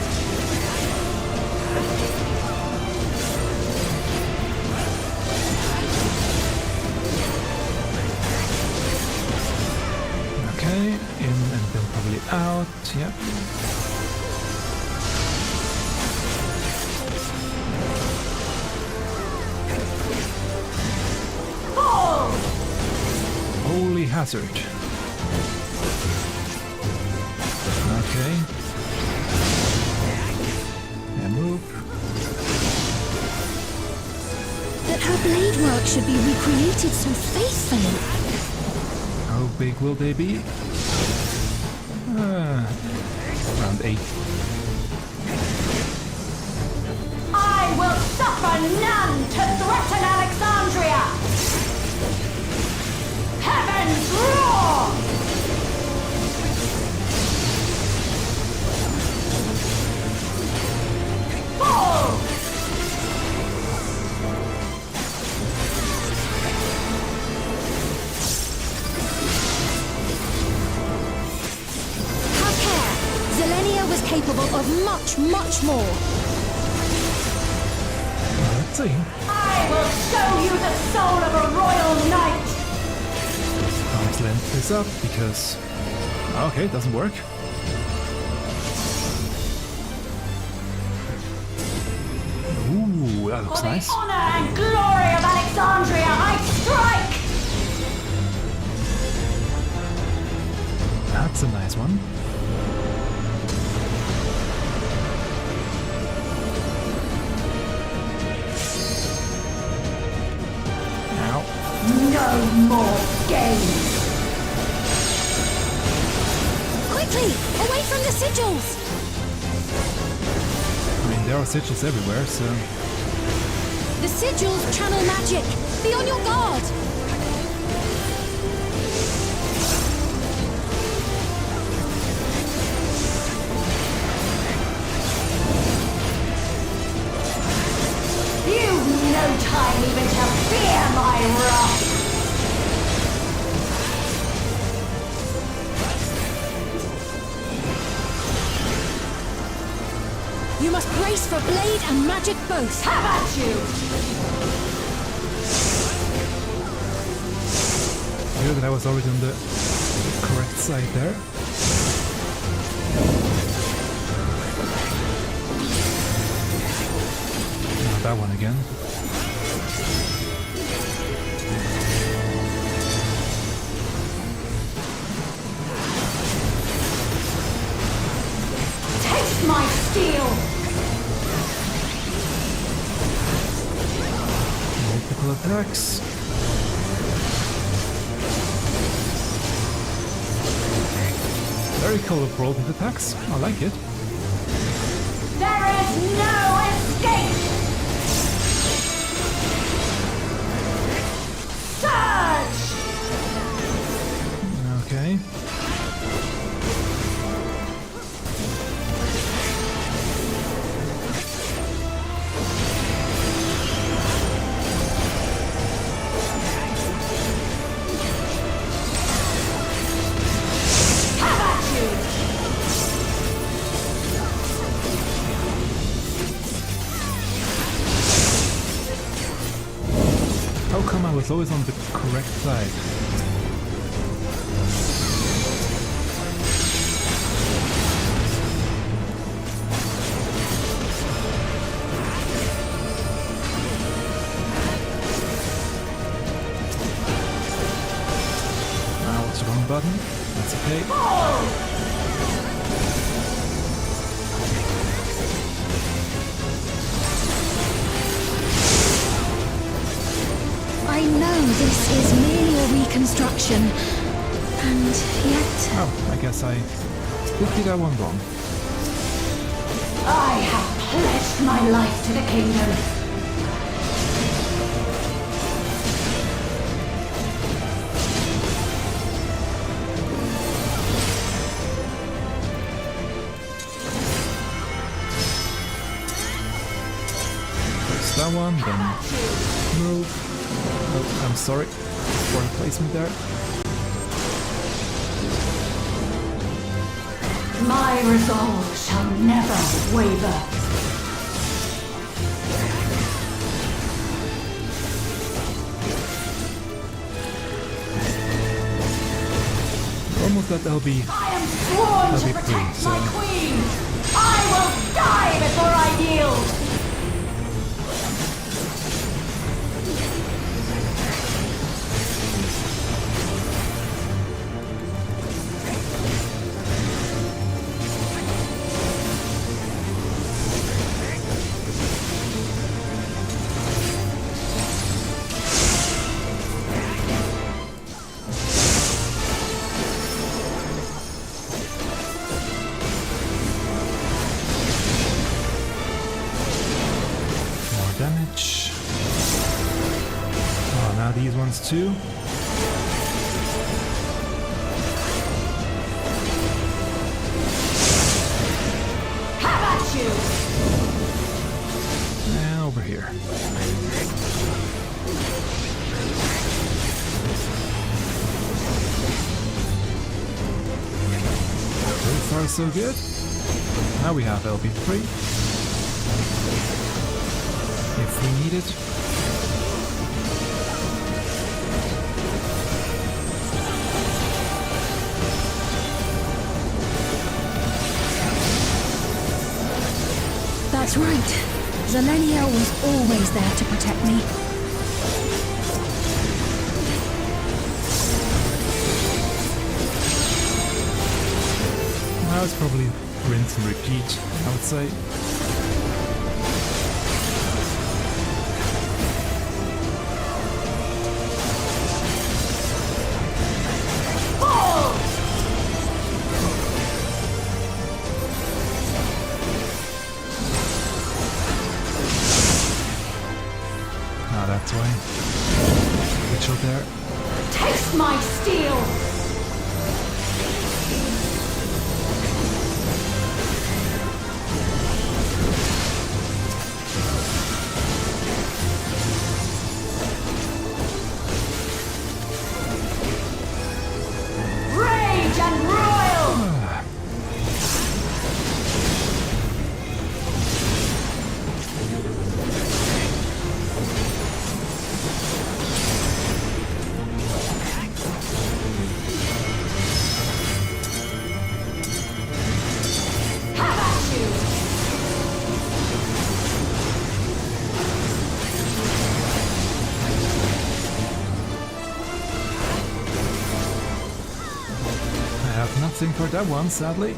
Okay, in and then probably out, yep. Holy hazard. Okay. And move. That her blade work should be recreated so faithfully. How big will they be? Around 8. I will suffer none to threaten Alexandria! Heavens roar! Fall! Have care. Elene'shpya was capable of much, much more. Let's see. I will show you the soul of a royal knight! Arm's length this up because... Okay, it doesn't work. Ooh, that looks For the nice. honor and glory of Alexandria, I strike! Nice one. Ow. No more games! Quickly! Away from the sigils! I mean, there are sigils everywhere, so... The sigils channel magic! Be on your guard! You've no time even to fear my wrath! You must brace for blade and magic both! Have at you! Good that I was already on the correct side there. Now that one again. Taste my steel! Multiple attacks. Very colorful with attacks. I like it. There is no escape! Surge! Okay. How come I was always on the correct side? Now it's the wrong button. That's okay. I know this is merely a reconstruction, and yet... Oh, I guess I did that one wrong. I have pledged my life to the kingdom. Press that one, then move. Oh, I'm sorry for the placement there. My resolve shall never waver. Almost at LB. I am sworn to protect my queen! I will die before I yield! Damage. Oh, now these ones too. Have at you! And over here. So far so good. Now we have LB3. If we need it. That's right. Zelenia was always there to protect me. Now it's probably rinse and repeat, I would say. Ah, that's why. Ritual there. Taste my steel! Rage and royal! I have nothing for that one, sadly.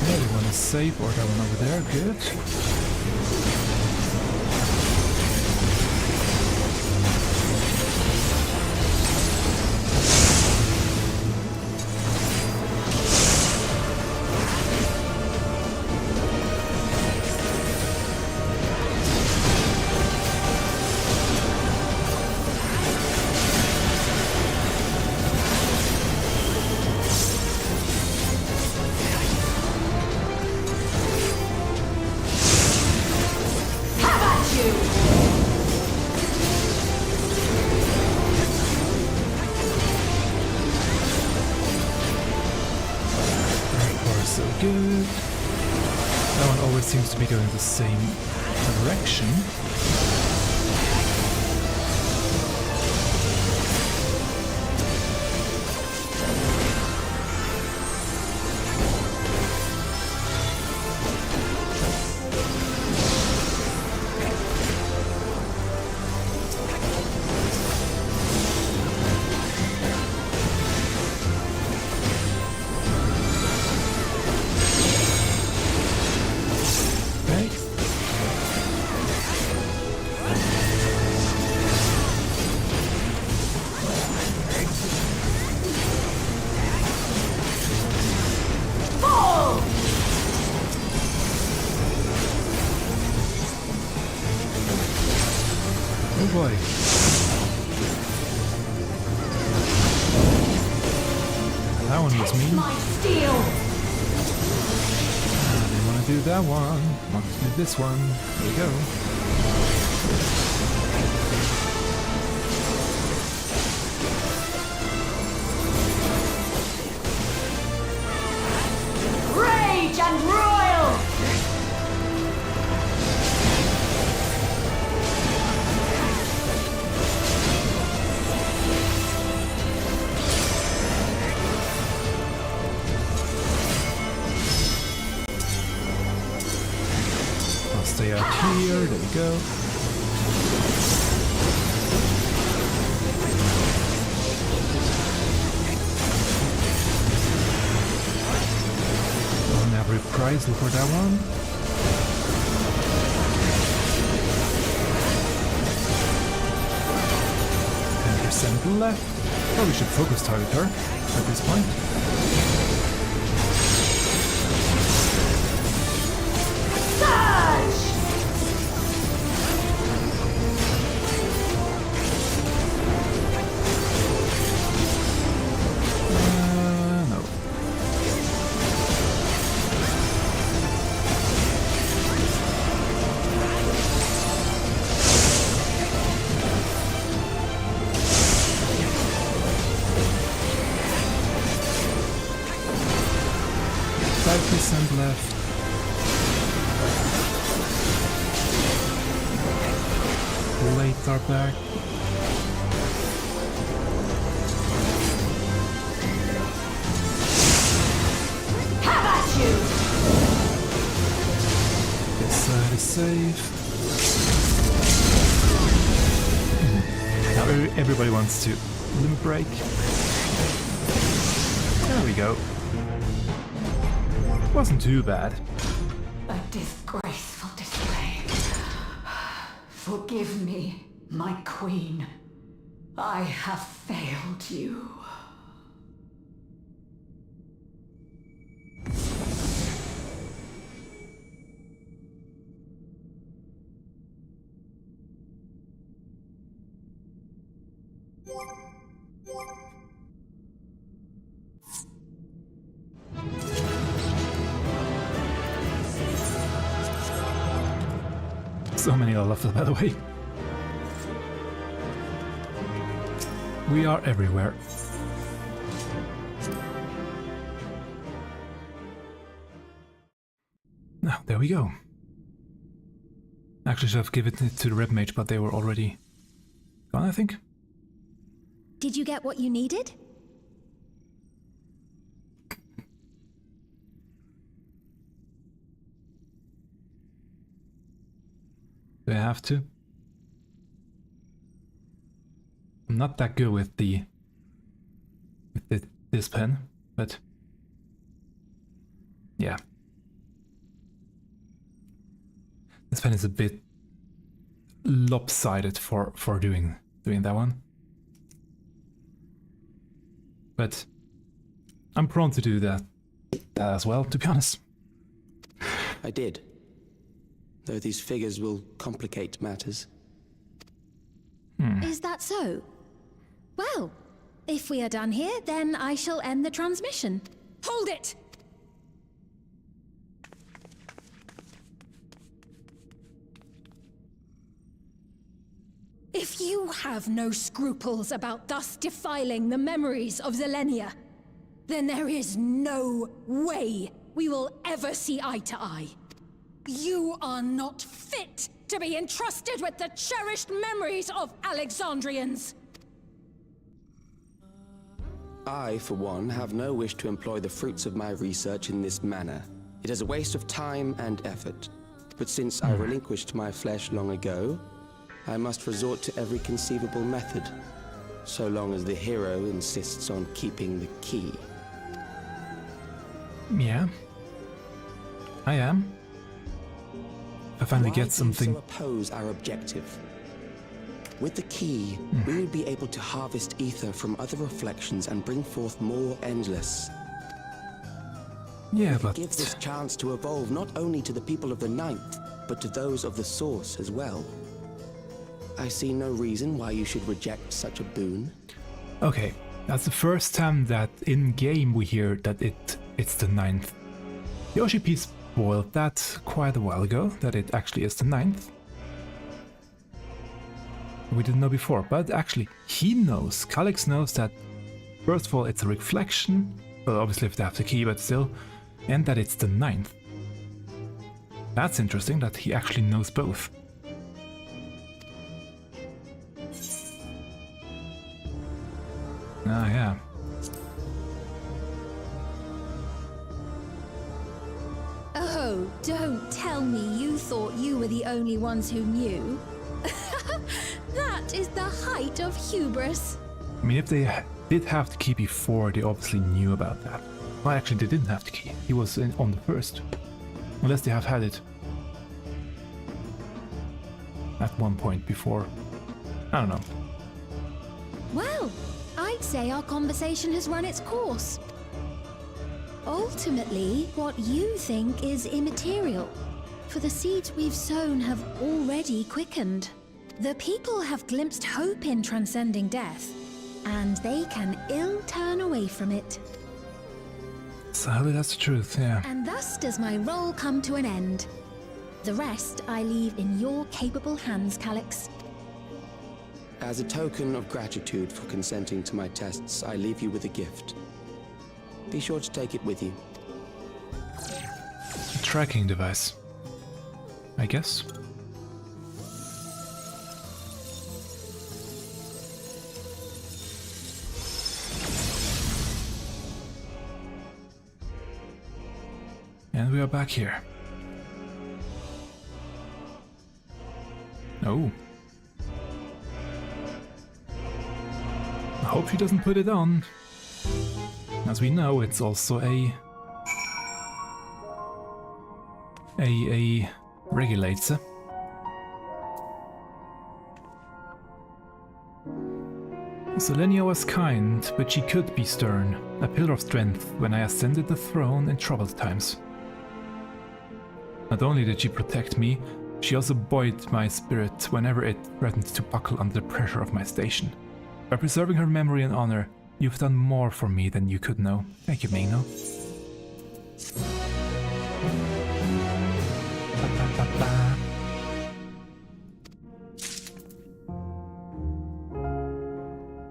Okay, we want to save or that one over there, good. So good. That one always seems to be going the same direction. Oh boy. That one was mean. My steel! I didn't want to do that one. Want to do this one. There we go. Rage and royal! I'll stay out here. There we go. Don't have reprisal for that one. 10% left. Probably should focus target her at this point. No. % left. blades are back. Have at you! This side is safe. Now everybody wants to limit break. There we go. Wasn't too bad. A disgraceful display. Forgive me, my queen. I have failed you. So many are left, by the way. We are everywhere. Now, there we go. Actually, should have given it to the Red Mage, but they were already gone, I think. Did you get what you needed? Do I have to? I'm not that good with this pen, but yeah. This pen is a bit lopsided for doing that one. But I'm prone to do that as well, to be honest. I did. Though these figures will complicate matters. Is that so? Well, if we are done here, then I shall end the transmission. Hold it! If you have no scruples about thus defiling the memories of Elene'shpya, then there is no way we will ever see eye to eye. You are not fit to be entrusted with the cherished memories of Alexandrians. I, for one, have no wish to employ the fruits of my research in this manner. It is a waste of time and effort. But since I relinquished my flesh long ago, I must resort to every conceivable method, so long as the hero insists on keeping the key. Yeah, I am. I finally get something. Why do you so oppose our objective? With the key, we would be able to harvest ether from other reflections and bring forth more endless. Yeah, It but gives this chance to evolve not only to the people of the Ninth, but to those of the Source as well. I see no reason why you should reject such a boon. okay, that's the first time that in game we hear that it's the 9th. The OGP spoiled that quite a while ago, that it actually is the 9th. We didn't know before, but actually he knows, Calyx knows that first of all it's a reflection, well obviously if they have the key, but still, and that it's the 9th. That's interesting that he actually knows both. Ah, yeah. Oh, don't tell me you thought you were the only ones who knew. That is the height of hubris. I mean, if they did have the key before, they obviously knew about that. Well, actually, they didn't have the key. He was on the first. Unless they have had it at one point before. I don't know. Well, I'd say our conversation has run its course. Ultimately, what you think is immaterial, for the seeds we've sown have already quickened. The people have glimpsed hope in transcending death, and they can ill turn away from it. Sadly, that's the truth, yeah. And thus does my role come to an end. The rest I leave in your capable hands, Calyx. As a token of gratitude for consenting to my tests, I leave you with a gift. Be sure to take it with you. A tracking device, I guess. And we are back here. Oh. I hope she doesn't put it on. As we know, it's also a regulator. Selenia was kind, but she could be stern, a pillar of strength when I ascended the throne in troubled times. Not only did she protect me, she also buoyed my spirit whenever it threatened to buckle under the pressure of my station. By preserving her memory and honor, you've done more for me than you could know. Thank you, Mino.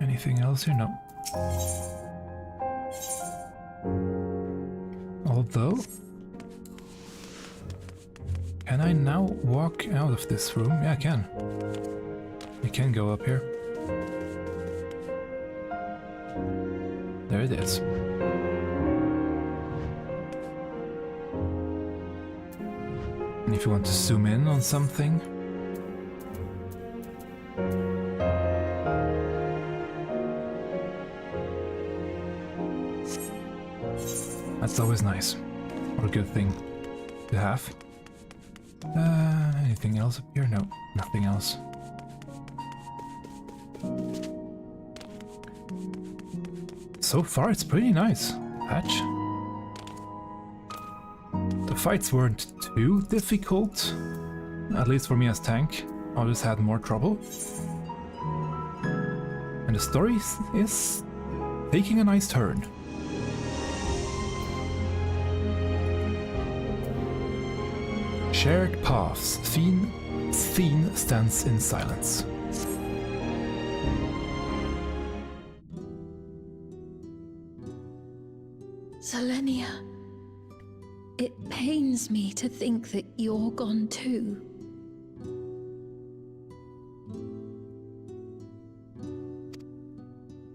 Anything else here? No. Although, can I now walk out of this room? Yeah, I can. I can go up here. There it is. And if you want to zoom in on something, that's always nice, or a good thing to have. Anything else up here? No, nothing else. So far it's pretty nice, patch. The fights weren't too difficult, at least for me as tank. I just had more trouble. And the story is taking a nice turn. Shared paths. Thien stands in silence. Selenia, it pains me to think that you're gone too.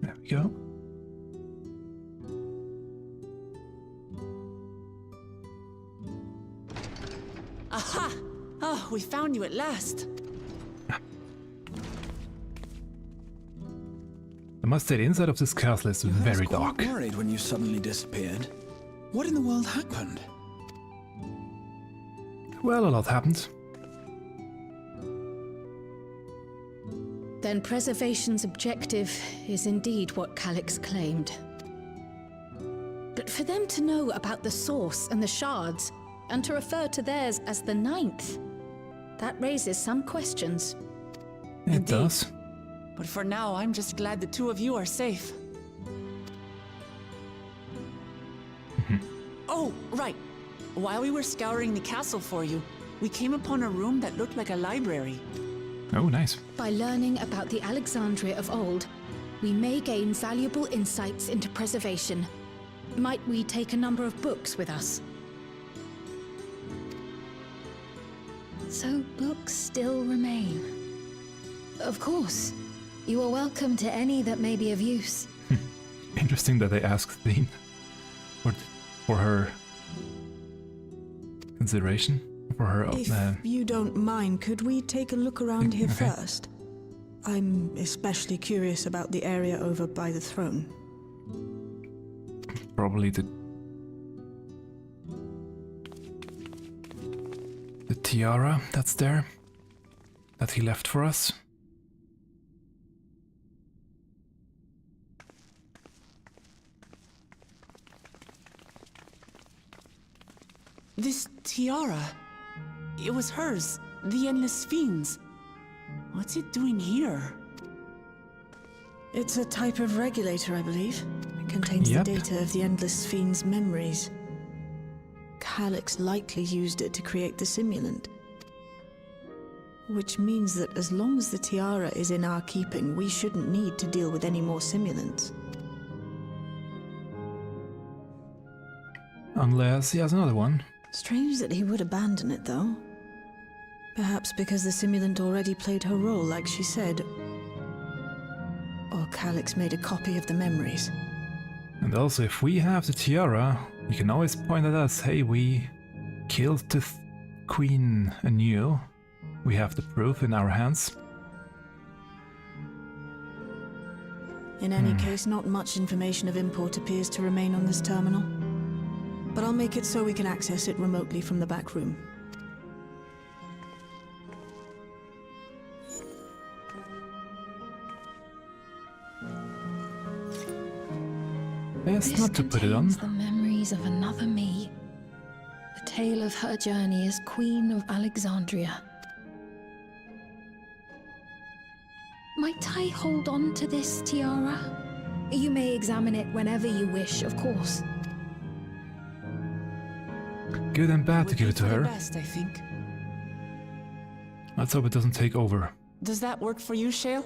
There we go. Aha! Oh, we found you at last. I must say the inside of this castle is very dark. I was worried when you suddenly disappeared. What in the world happened? Well, a lot happened. Then preservation's objective is indeed what Calyx claimed. But for them to know about the source and the shards, and to refer to theirs as the 9th, that raises some questions. It does. But for now, I'm just glad the two of you are safe. Oh, right. While we were scouring the castle for you, we came upon a room that looked like a library. Oh, nice. By learning about the Alexandria of old, we may gain valuable insights into preservation. Might we take a number of books with us? So books still remain. Of course. You are welcome to any that may be of use. Interesting that they asked Thien for her consideration. For her. If you don't mind, could we take a look around here first? I'm especially curious about the area over by the throne. Probably the tiara that's there, that he left for us. This tiara, it was hers, the Endless Fiend's. What's it doing here? It's a type of regulator, I believe. It contains the data of the Endless Fiend's memories. Calyx likely used it to create the simulant. Which means that as long as the tiara is in our keeping, we shouldn't need to deal with any more simulants. Unless he has another one. Strange that he would abandon it, though. Perhaps because the simulant already played her role, like she said. Or Calyx made a copy of the memories. And also, if we have the tiara, we can always point at us, hey, we killed the Queen anew. We have the proof in our hands. In any case, not much information of import appears to remain on this terminal. But I'll make it so we can access it remotely from the back room. Best This not to put it on. contains the memories of another me. The tale of her journey as Queen of Alexandria. Might I hold on to this tiara? You may examine it whenever you wish, of course. Good and bad to give it to her. Best, I think. Let's hope it doesn't take over. Does that work for you, Shale?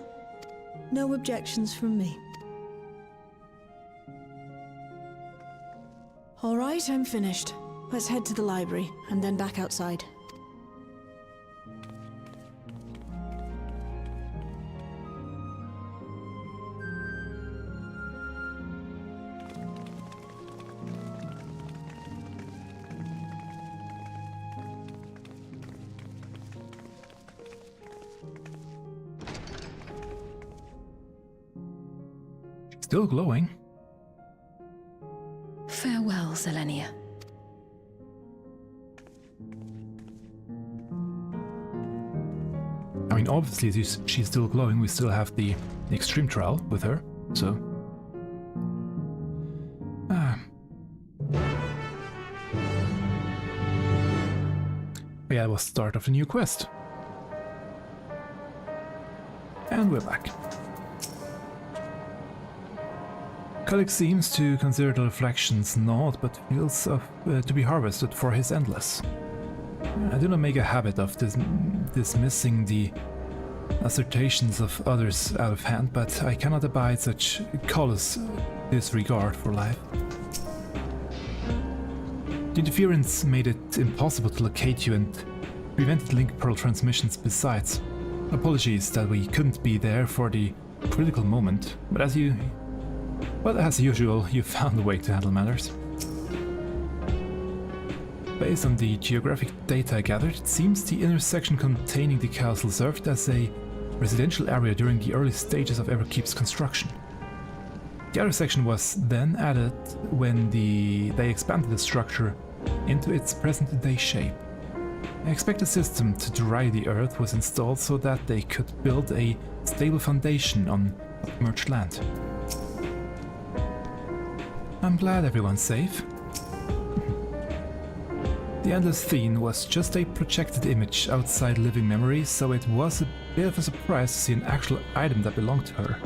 No objections from me. All right, I'm finished. Let's head to the library, and then back outside. Still glowing. Farewell, Elene'shpya. I mean, obviously, she's still glowing. We still have the extreme trial with her, so. Yeah, it was the start of the new quest. And we're back. Calyx seems to consider the reflections naught but feels to be harvested for his endless. I do not make a habit of dismissing the assertions of others out of hand, but I cannot abide such callous disregard for life. The interference made it impossible to locate you and prevented link pearl transmissions besides. Apologies that we couldn't be there for the critical moment, but as usual, you found a way to handle matters. Based on the geographic data I gathered, it seems the intersection containing the castle served as a residential area during the early stages of Underkeep's construction. The other section was then added when they expanded the structure into its present-day shape. I expect a system to dry the earth was installed so that they could build a stable foundation on submerged land. I'm glad everyone's safe. The Endless Theme was just a projected image outside living memory, so it was a bit of a surprise to see an actual item that belonged to her.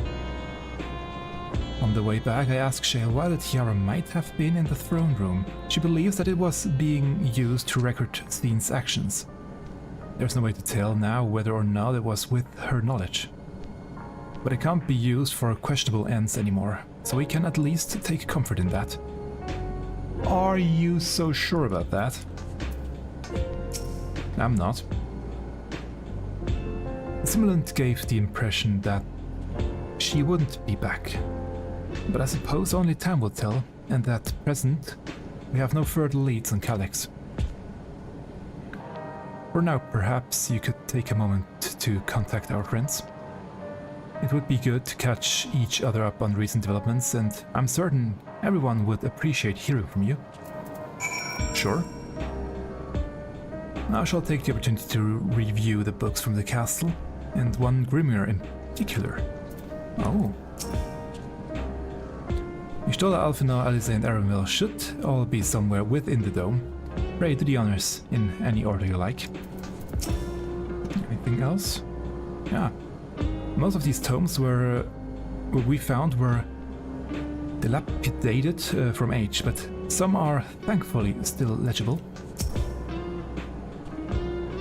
On the way back, I asked Shale why the tiara might have been in the throne room. She believes that it was being used to record Thene's actions. There's no way to tell now whether or not it was with her knowledge. But it can't be used for questionable ends anymore, so we can at least take comfort in that. Are you so sure about that? I'm not. The simulant gave the impression that she wouldn't be back. But I suppose only time will tell, and at present, we have no further leads on Calyx. For now, perhaps you could take a moment to contact our friends. It would be good to catch each other up on recent developments, and I'm certain everyone would appreciate hearing from you. Sure. I shall take the opportunity to review the books from the castle, and one grimoire in particular. Oh. Ishtola, Alfina, Alice and Arenville should all be somewhere within the dome. Pray to the honors in any order you like. Anything else? Yeah. Most of these tomes we found were dilapidated from age, but some are thankfully still legible.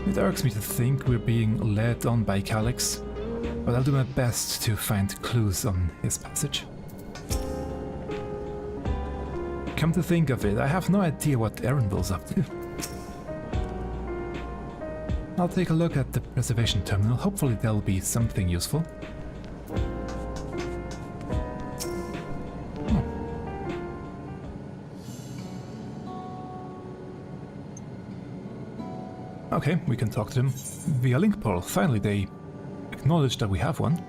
It irks me to think we're being led on by Calyx, but I'll do my best to find clues on his passage. Come to think of it, I have no idea what Arenville's up to. I'll take a look at the preservation terminal, hopefully there'll be something useful. Okay, we can talk to them via link portal. Finally, they acknowledge that we have one.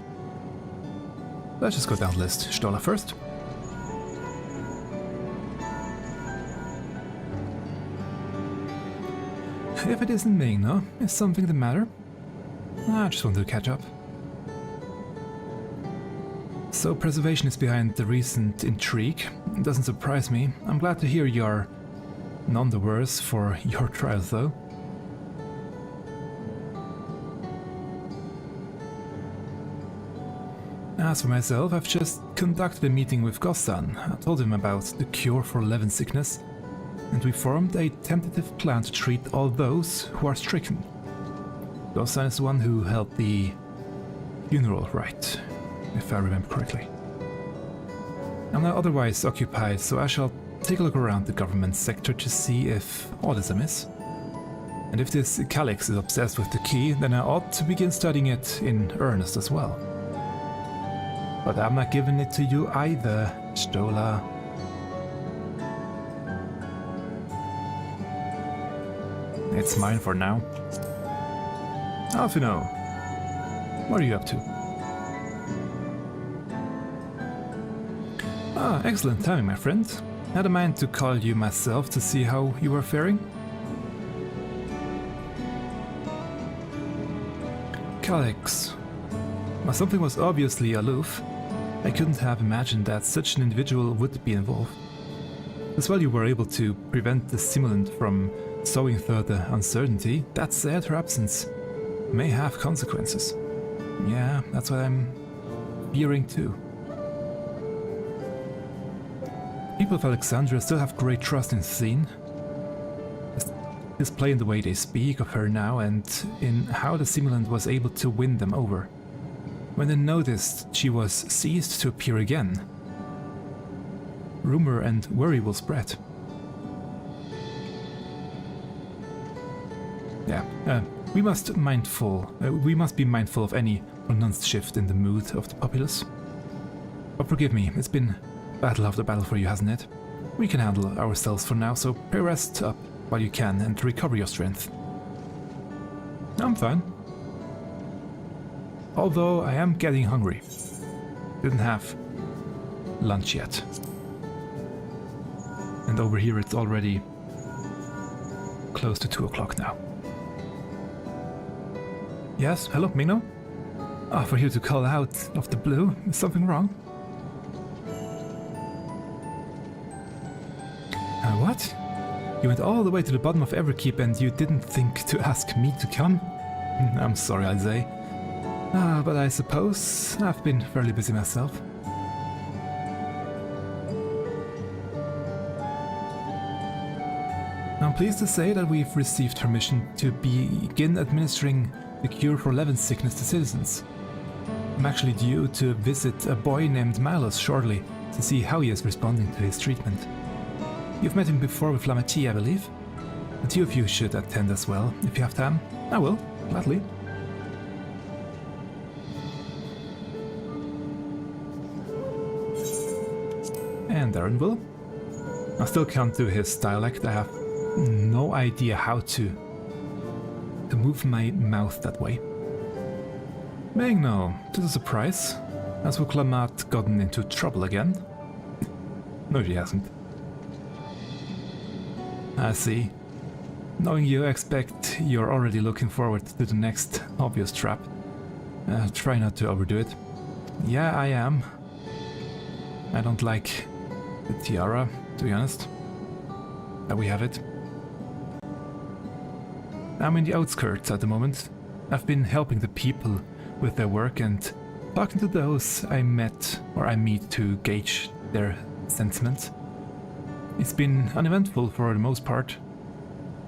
Let's just go down the list. Stola first. If it isn't Mingno, is something the matter? I just wanted to catch up. So preservation is behind the recent intrigue. It doesn't surprise me. I'm glad to hear you're none the worse for your trials, though. As for myself, I've just conducted a meeting with Gossan. I told him about the cure for Levin sickness, and we formed a tentative plan to treat all those who are stricken. Gossan is the one who held the funeral rite, if I remember correctly. I'm now otherwise occupied, so I shall take a look around the government sector to see if all is amiss. And if this Calyx is obsessed with the key, then I ought to begin studying it in earnest as well. But I'm not giving it to you either, Stola. It's mine for now. Alfino, what are you up to? Ah, excellent timing, my friend. Had a mind to call you myself to see how you were faring. Calyx. While something was obviously aloof, I couldn't have imagined that such an individual would be involved. As well, you were able to prevent the simulant from sowing further uncertainty. That said, her absence may have consequences. Yeah, that's what I'm fearing too. People of Alexandria still have great trust in Thene. Displayed in the way they speak of her now and in how the simulant was able to win them over. When they noticed she was ceased to appear again, rumor and worry will spread. Yeah, we must be mindful of any pronounced shift in the mood of the populace. But forgive me, it's been battle after battle for you, hasn't it? We can handle ourselves for now, so pray rest up while you can and recover your strength. I'm fine. Although I am getting hungry. Didn't have lunch yet. And over here it's already close to 2 o'clock now. Yes, hello, Mingno? Ah, for you to call out of the blue, is something wrong? What? You went all the way to the bottom of Everkeep and you didn't think to ask me to come? I'm sorry, I'd say. But I suppose I've been fairly busy myself. I'm pleased to say that we've received permission to begin administering the cure for Levin sickness to citizens. I'm actually due to visit a boy named Milos shortly to see how he is responding to his treatment. You've met him before with Lameti, I believe. The two of you should attend as well, if you have time. I will, gladly. And Darren will. I still can't do his dialect. I have no idea how to move my mouth that way. Mingno, to the surprise, has Vuklamat gotten into trouble again? No, she hasn't. I see. Knowing you, I expect you're already looking forward to the next obvious trap. Try not to overdo it. Yeah, I am. I don't like the tiara, to be honest. We have it. I'm in the outskirts at the moment. I've been helping the people with their work and talking to those I meet to gauge their sentiment. It's been uneventful for the most part,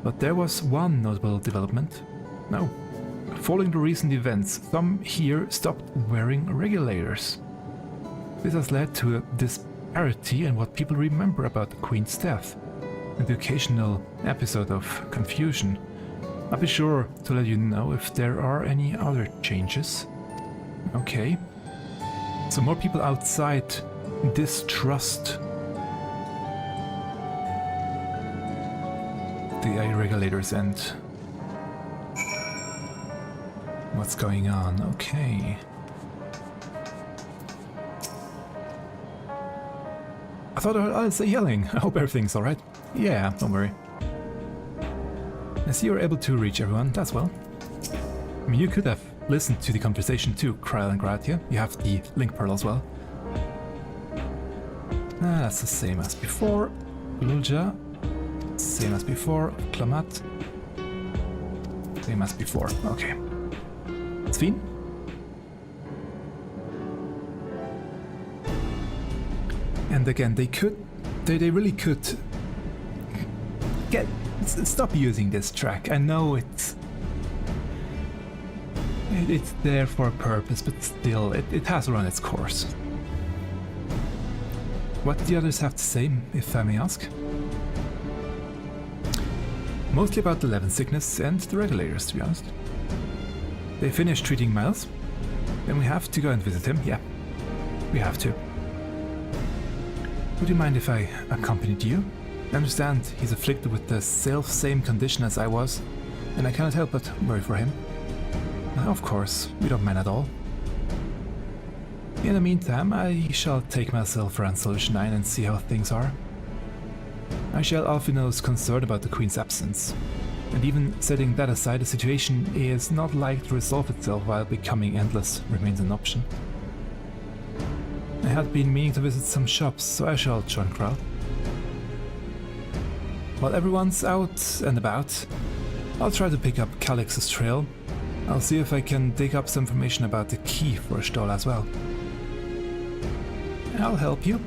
but there was one notable development. No, following the recent events, some here stopped wearing regulators. This has led to a disparity in what people remember about the Queen's death, and the occasional episode of confusion. I'll be sure to let you know if there are any other changes. Okay. So more people outside distrust the regulators and What's going on? Okay. I thought I was yelling. I hope everything's alright. Yeah, don't worry. I see you're able to reach everyone. That's well. I mean, you could have listened to the conversation too, Kryl and Gratia. You have the link pearl as well. That's the same as before. Glulja. Same as before. Klamat. Same as before. Okay. Sven? And again, they really could stop using this track. I know it's there for a purpose, but still, it has run its course. What do the others have to say, if I may ask? Mostly about the Levin sickness and the regulators, to be honest. They finished treating Miles. Then we have to go and visit him. Yeah, we have to. Would you mind if I accompanied you? I understand he's afflicted with the same condition as I was, and I cannot help but worry for him. Of course, we don't mind at all. In the meantime, I shall take myself around Solution 9 and see how things are. I shall Alfino's concerned about the Queen's absence, and even setting that aside, the situation is not likely to resolve itself while becoming endless remains an option. I had been meaning to visit some shops, so I shall join Kryl. While everyone's out and about, I'll try to pick up Calix's trail. I'll see if I can dig up some information about the key for Stoll as well. I'll help you.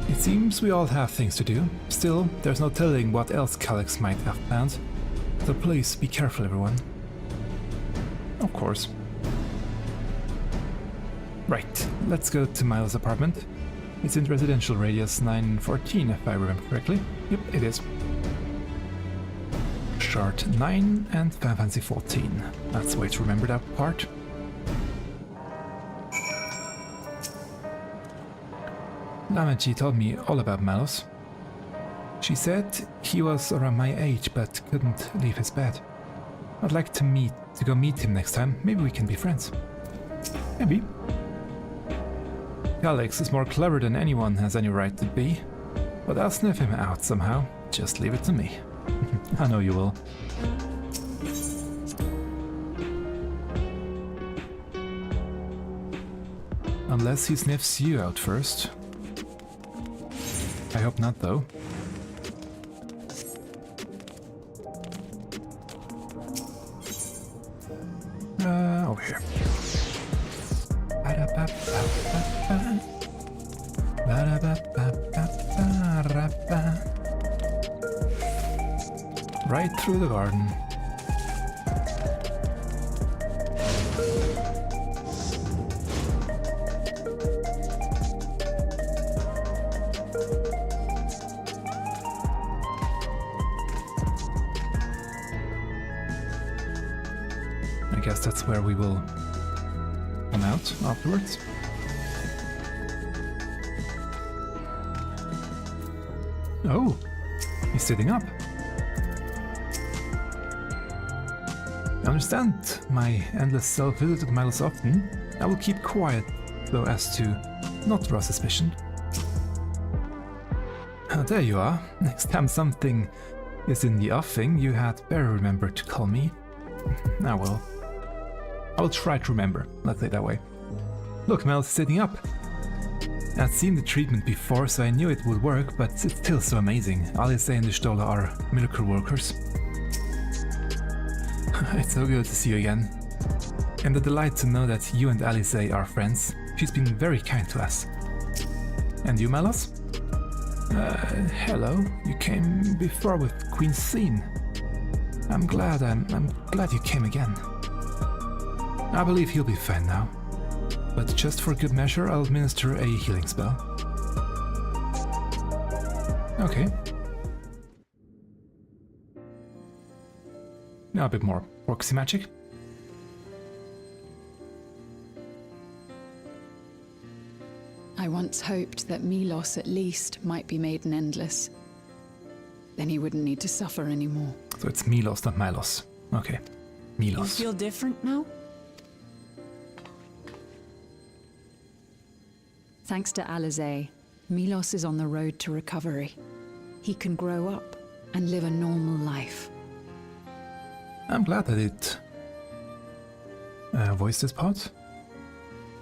It seems we all have things to do. Still, there's no telling what else Calix might have planned. So please be careful, everyone. Of course. Right, let's go to Miles' apartment. It's in residential radius 914, if I remember correctly. Yep, it is. Shard 9 and Final Fantasy 14. That's the way to remember that part. Lamaji told me all about Malos. She said he was around my age but couldn't leave his bed. I'd like to go meet him next time. Maybe we can be friends. Maybe. Calix is more clever than anyone has any right to be, but I'll sniff him out somehow. Just leave it to me. I know you will. Unless he sniffs you out first. I hope not, though. Over here. Right through the garden. I guess that's where we will come out afterwards. Oh, he's sitting up. I understand my endless self-visit at Miles often. I will keep quiet, though, as to not draw suspicion. There you are. Next time something is in the offing, you had better remember to call me. Ah well. I will try to remember, let's say it that way. Look, Mel's sitting up. I'd seen the treatment before, so I knew it would work, but it's still so amazing. Alice and the Stola are miracle workers. It's so good to see you again. And a delight to know that you and Alice are friends. She's been very kind to us. And you, Malos? Hello. You came before with Queen Scene. I'm glad you came again. I believe he'll be fine now. But just for good measure, I'll administer a healing spell. Okay. Now a bit more proxy magic. I once hoped that Milos at least might be made an endless. Then he wouldn't need to suffer anymore. So it's Milos, not Milos. Okay. You Milos. feel different now? Thanks to Alizé, Milos is on the road to recovery. He can grow up and live a normal life. I'm glad that it voiced this part.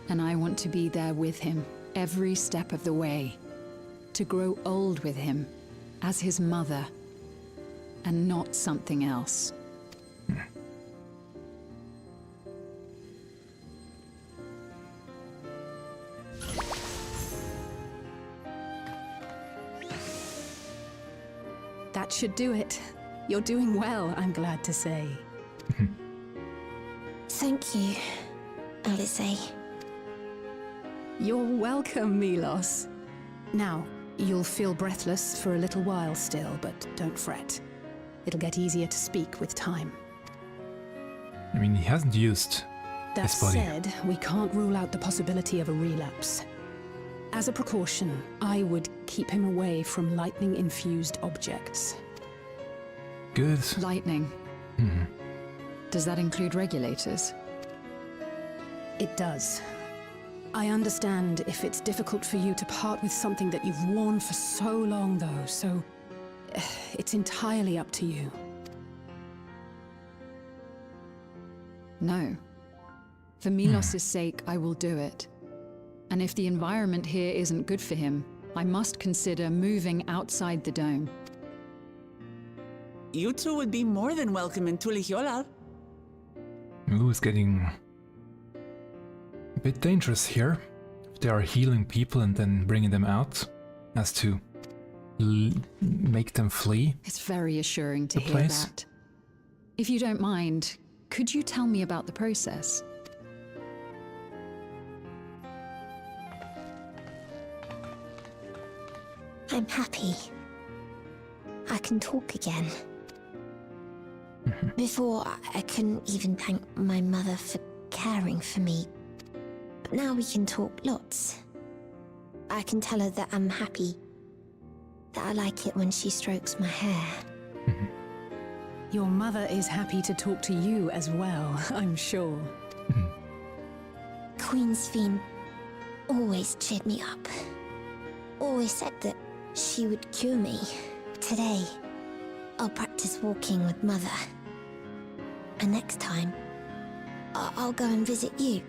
And I want to be there with him every step of the way. To grow old with him as his mother and not something else. That should do it. You're doing well, I'm glad to say. Thank you, Alizé. You're welcome, Milos. Now, you'll feel breathless for a little while still, but don't fret. It'll get easier to speak with time. I mean, he hasn't used That his body. said, we can't rule out the possibility of a relapse. As a precaution, I would keep him away from lightning-infused objects. Good. Lightning. Does that include regulators? It does. I understand if it's difficult for you to part with something that you've worn for so long, though, so it's entirely up to you. No. For Milos's sake, I will do it. And if the environment here isn't good for him, I must consider moving outside the dome. You two would be more than welcome in Tulihiolar. Ooh, it's getting a bit dangerous here. If they are healing people and then bringing them out as to make them flee. It's very assuring to The hear place? that. If you don't mind, could you tell me about the process? I'm happy. I can talk again. Before, I couldn't even thank my mother for caring for me. But now we can talk lots. I can tell her that I'm happy. That I like it when she strokes my hair. Your mother is happy to talk to you as well, I'm sure. Queen Sphene always cheered me up. Always said that she would cure me. Today, I'll practice walking with Mother. And next time, I'll go and visit you.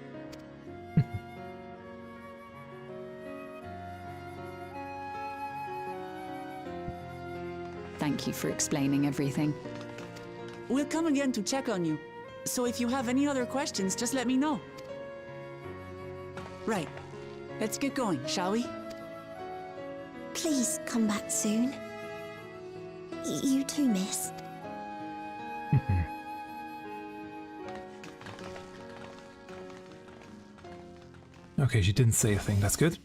Thank you for explaining everything. We'll come again to check on you. So if you have any other questions, just let me know. Right. Let's get going, shall we? Please come back soon. You too, miss. Okay, she didn't say a thing, that's good.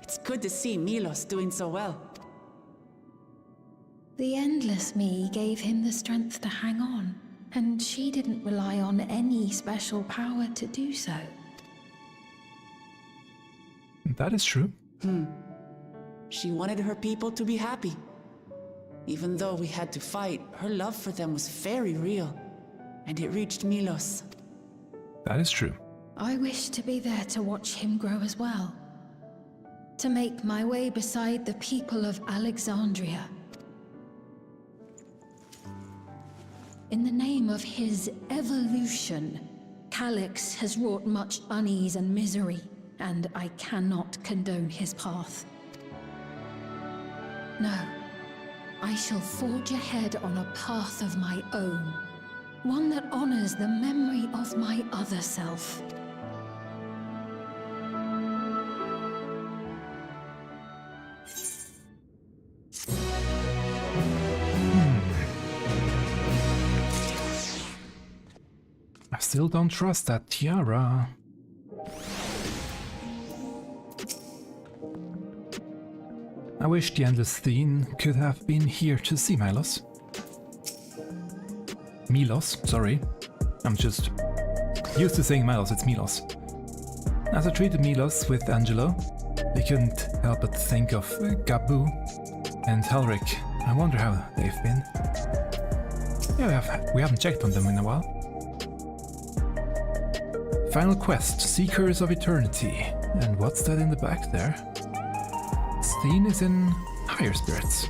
It's good to see Milos doing so well. The endless me gave him the strength to hang on, and she didn't rely on any special power to do so. That is true. She wanted her people to be happy. Even though we had to fight, her love for them was very real. And it reached Milos. That is true. I wish to be there to watch him grow as well. To make my way beside the people of Alexandria. In the name of his evolution, Calyx has wrought much unease and misery, and I cannot condone his path. No, I shall forge ahead on a path of my own, one that honors the memory of my other self. I still don't trust that tiara. I wish the Endless Sphene could have been here to see Milos. Sorry. I'm just used to saying Milos, it's Milos. As I treated Milos with Angelo, I couldn't help but think of Gabu and Helric I wonder how they've been. Yeah, we haven't checked on them in a while. Final quest, Seekers of Eternity. And what's that in the back there? Steen is in higher spirits.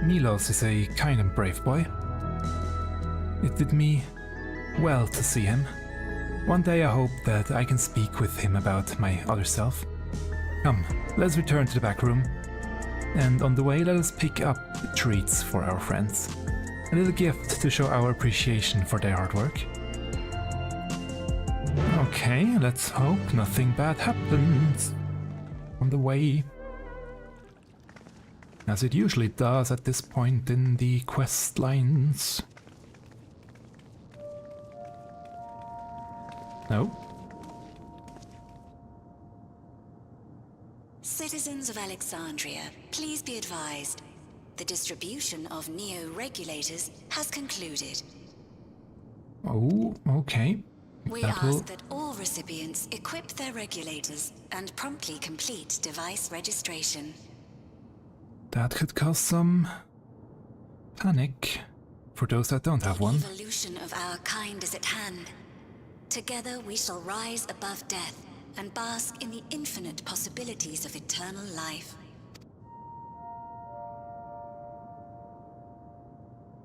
Milos is a kind and brave boy. It did me well to see him. One day I hope that I can speak with him about my other self. Come, let's return to the back room. And on the way, let us pick up treats for our friends. A little gift to show our appreciation for their hard work. Okay, let's hope nothing bad happens on the way. As it usually does at this point in the quest lines. No? Citizens of Alexandria, please be advised. The distribution of neo-regulators has concluded. Oh, okay. We ask that all recipients equip their regulators and promptly complete device registration. That could cause some panic for those that don't have one. The evolution of our kind is at hand. Together we shall rise above death and bask in the infinite possibilities of eternal life.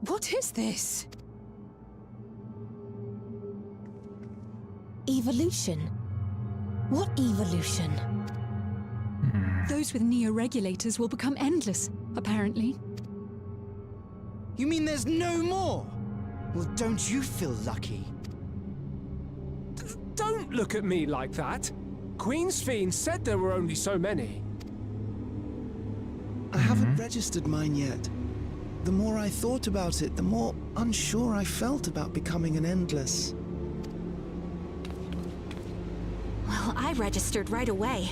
What is this? Evolution? What evolution? Those with neo-regulators will become endless, apparently. You mean there's no more? Well, don't you feel lucky? Don't look at me like that. Queen's Fiend said there were only so many. I haven't registered mine yet. The more I thought about it, the more unsure I felt about becoming an Endless. Well, I registered right away.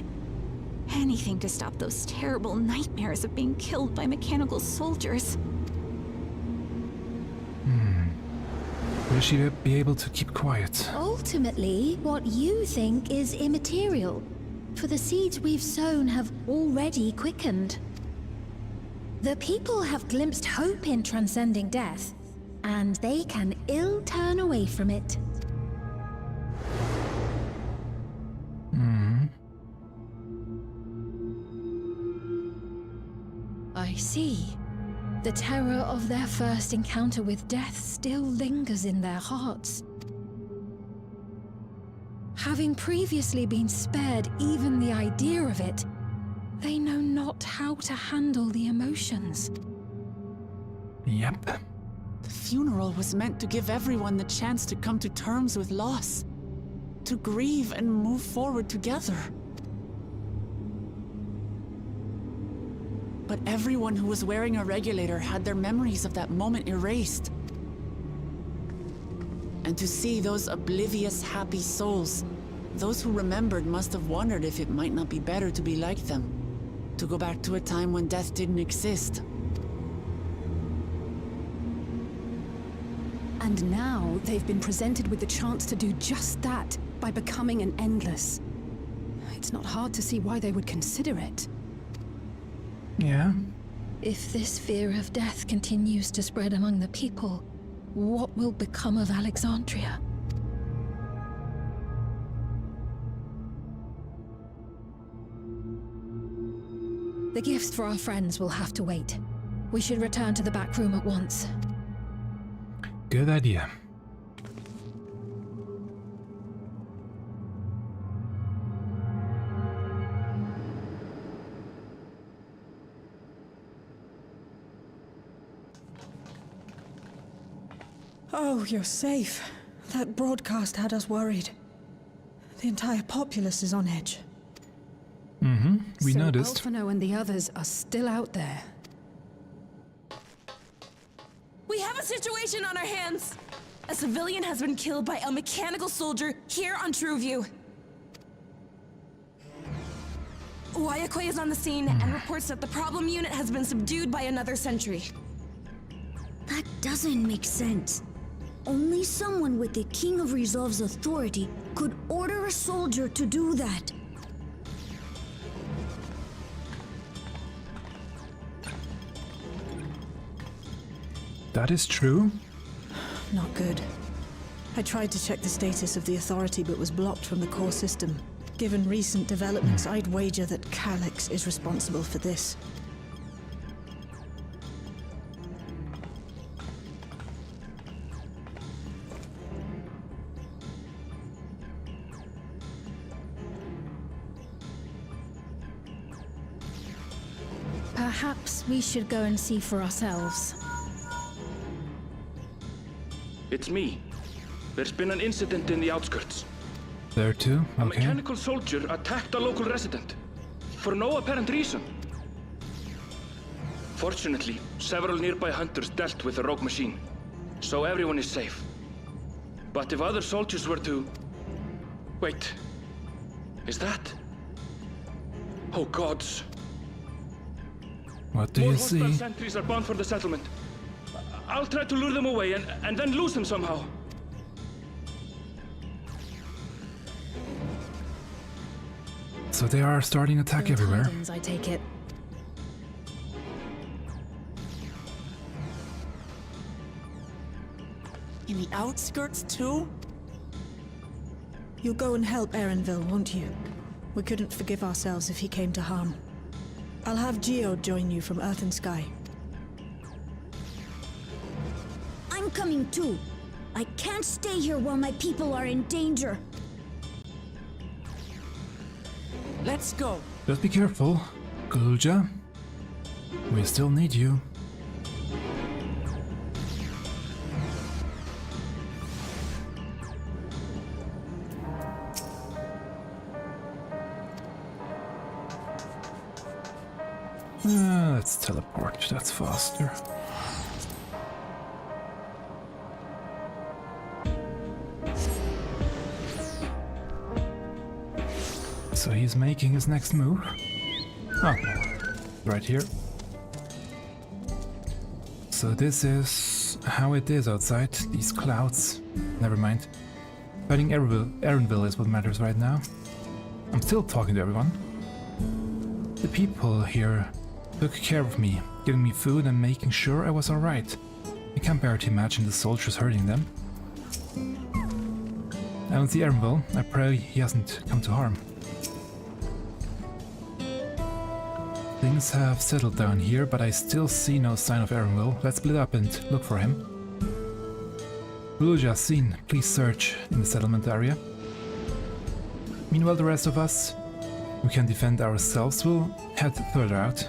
Anything to stop those terrible nightmares of being killed by mechanical soldiers. Will she be able to keep quiet? Ultimately, what you think is immaterial, for the seeds we've sown have already quickened. The people have glimpsed hope in transcending death, and they can ill turn away from it. I see. The terror of their first encounter with death still lingers in their hearts. Having previously been spared even the idea of it, they know not how to handle the emotions. Yep. The funeral was meant to give everyone the chance to come to terms with loss, to grieve and move forward together. But everyone who was wearing a regulator had their memories of that moment erased. And to see those oblivious, happy souls, those who remembered must have wondered if it might not be better to be like them, to go back to a time when death didn't exist. And now they've been presented with the chance to do just that by becoming an Endless. It's not hard to see why they would consider it. Yeah. If this fear of death continues to spread among the people, what will become of Alexandria? The gifts for our friends will have to wait. We should return to the back room at once. Good idea. Oh, you're safe. That broadcast had us worried. The entire populace is on edge. We so noticed. Alphino and the others are still out there. We have a situation on our hands! A civilian has been killed by a mechanical soldier here on Trueview. Wayakoi is on the scene and reports that the problem unit has been subdued by another sentry. That doesn't make sense. Only someone with the King of Resolve's authority could order a soldier to do that. That is true. Not good. I tried to check the status of the Authority but was blocked from the core system. Given recent developments, I'd wager that Calyx is responsible for this. Perhaps we should go and see for ourselves. It's me. There's been an incident in the outskirts. There too? A Okay. mechanical soldier attacked a local resident. For no apparent reason. Fortunately, several nearby hunters dealt with the rogue machine. So everyone is safe. But if other soldiers were to... Wait. Is that... Oh gods. What do More you hostile see? sentries are bound for the settlement. I'll try to lure them away and then lose them somehow. So they are starting attack Ill everywhere. tidings, I take it. In the outskirts too? You'll go and help Erenville, won't you? We couldn't forgive ourselves if he came to harm. I'll have Geode join you from Earth and Sky. I'm coming too. I can't stay here while my people are in danger. Let's go. Just be careful, Gulja. We still need you. Let's teleport, that's faster. So he's making his next move. Oh, right here. So this is how it is outside, these clouds. Never mind. Fighting Erenville is what matters right now. I'm still talking to everyone. The people here took care of me, giving me food and making sure I was alright. I can't bear to imagine the soldiers hurting them. I don't see Erenville. I pray he hasn't come to harm. Things have settled down here, but I still see no sign of Erenville. Let's split up and look for him. Gulja seen, please search in the settlement area. Meanwhile, the rest of us, who can defend ourselves, will head further out.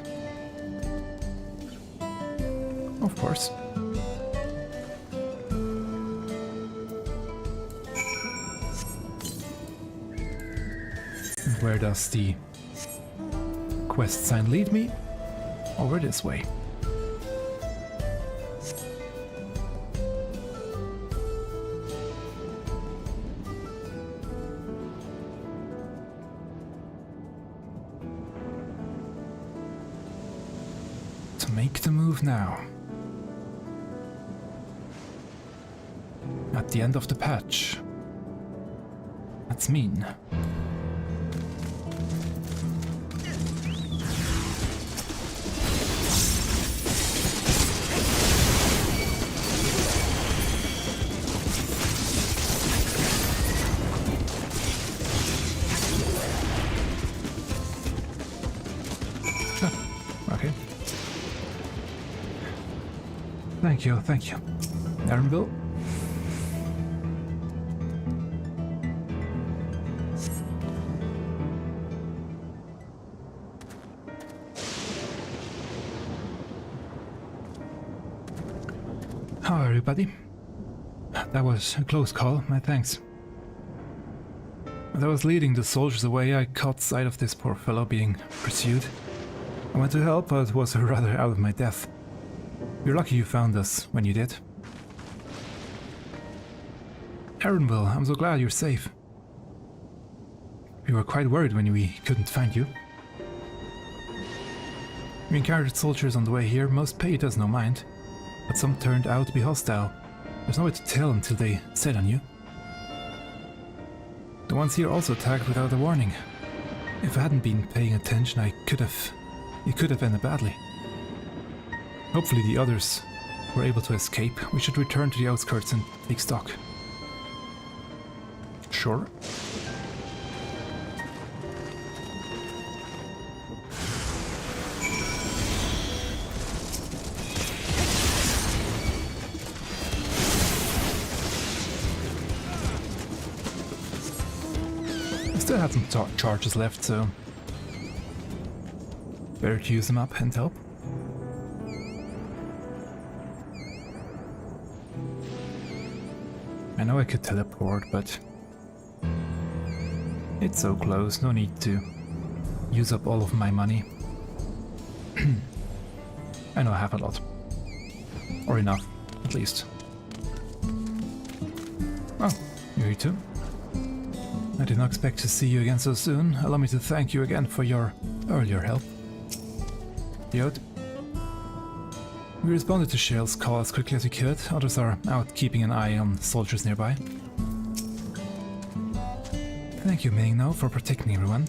Of course. Where does the quest sign lead me? Over this way. To make the move now. At the end of the patch. That's mean. Okay. Thank you. Erenville? How are everybody? That was a close call, my thanks. As I was leading the soldiers away, I caught sight of this poor fellow being pursued. I went to help, but was rather out of my depth. You're lucky you found us when you did. Erenville, I'm so glad you're safe. We were quite worried when we couldn't find you. We encountered soldiers on the way here, most paid us no mind, but some turned out to be hostile. There's no way to tell until they set on you. The ones here also attacked without a warning. If I hadn't been paying attention, it could have ended badly. Hopefully the others we're able to escape, we should return to the outskirts and take stock. Sure. Still had some charges left, so better to use them up and help. I know I could teleport, but it's so close, no need to use up all of my money. I know I have a lot. Or enough, at least. Oh, you're here too. I did not expect to see you again so soon. Allow me to thank you again for your earlier help. Yod. We responded to Shale's call as quickly as we could. Others are out keeping an eye on soldiers nearby. Thank you, Ming-No, for protecting everyone.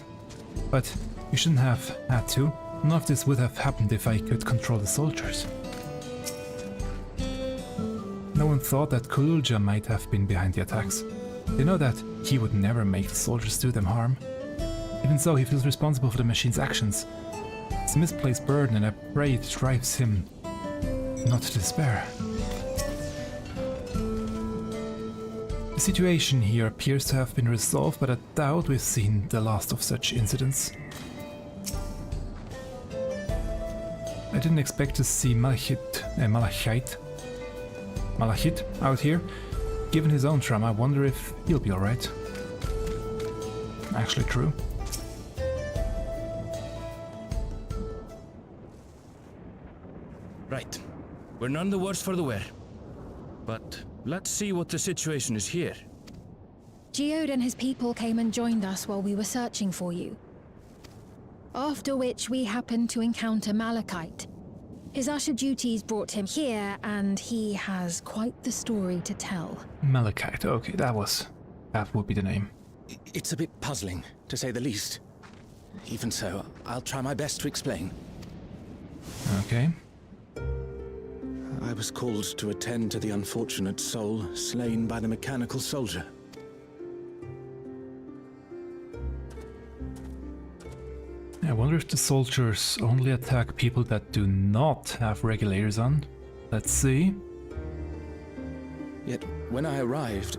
But you shouldn't have had to. None of this would have happened if I could control the soldiers. No one thought that Kululja might have been behind the attacks. They know that he would never make the soldiers do them harm. Even so, he feels responsible for the machine's actions. It's a misplaced burden, and I pray it drives him not to despair. The situation here appears to have been resolved, but I doubt we've seen the last of such incidents. I didn't expect to see Malachit out here. Given his own trauma, I wonder if he'll be alright. Actually true. Right. We're none the worse for the wear. But let's see what the situation is here. Geode and his people came and joined us while we were searching for you. After which we happened to encounter Malachite. His usher duties brought him here, and he has quite the story to tell. Malachite, okay, that would be the name. It's a bit puzzling, to say the least. Even so, I'll try my best to explain. Okay. I was called to attend to the unfortunate soul slain by the mechanical soldier. I wonder if the soldiers only attack people that do not have regulators on. Let's see. Yet, when I arrived,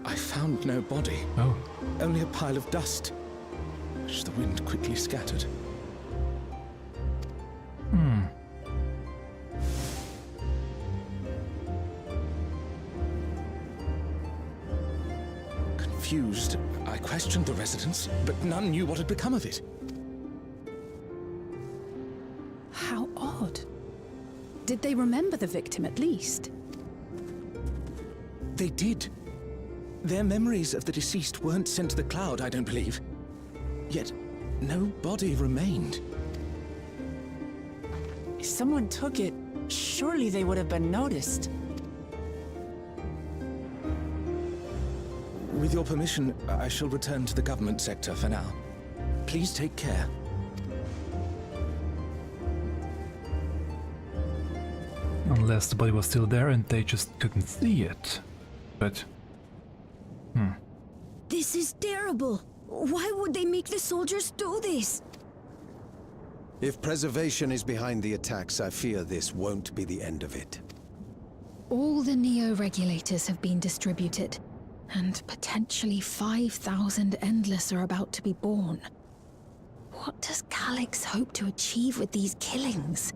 I found no body. Oh. Only a pile of dust, which the wind quickly scattered. Confused, I questioned the residents, but none knew what had become of it. How odd. Did they remember the victim at least? They did. Their memories of the deceased weren't sent to the cloud, I don't believe. Yet, no body remained. If someone took it, surely they would have been noticed. With your permission, I shall return to the government sector for now. Please take care. Unless the body was still there and they just couldn't see it. But... This is terrible. Why would they make the soldiers do this? If preservation is behind the attacks, I fear this won't be the end of it. All the Neo-regulators have been distributed, and potentially 5,000 Endless are about to be born. What does Calyx hope to achieve with these killings?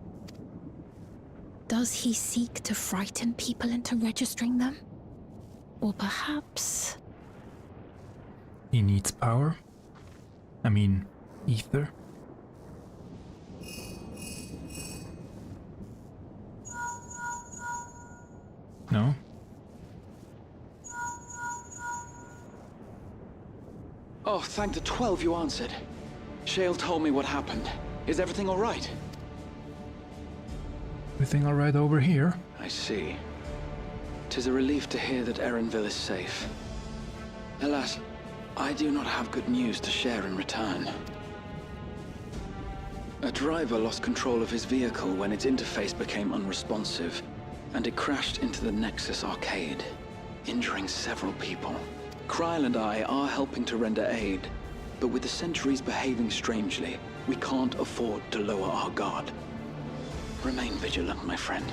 Does he seek to frighten people into registering them? Or perhaps... He needs power? I mean, ether? No? Oh, thank the 12 you answered. Shale told me what happened. Is everything all right? Everything all right over here? I see. 'Tis a relief to hear that Erenville is safe. Alas, I do not have good news to share in return. A driver lost control of his vehicle when its interface became unresponsive. and it crashed into the Nexus arcade, injuring several people. Kryl and I are helping to render aid, but with the sentries behaving strangely, we can't afford to lower our guard. Remain vigilant, my friend.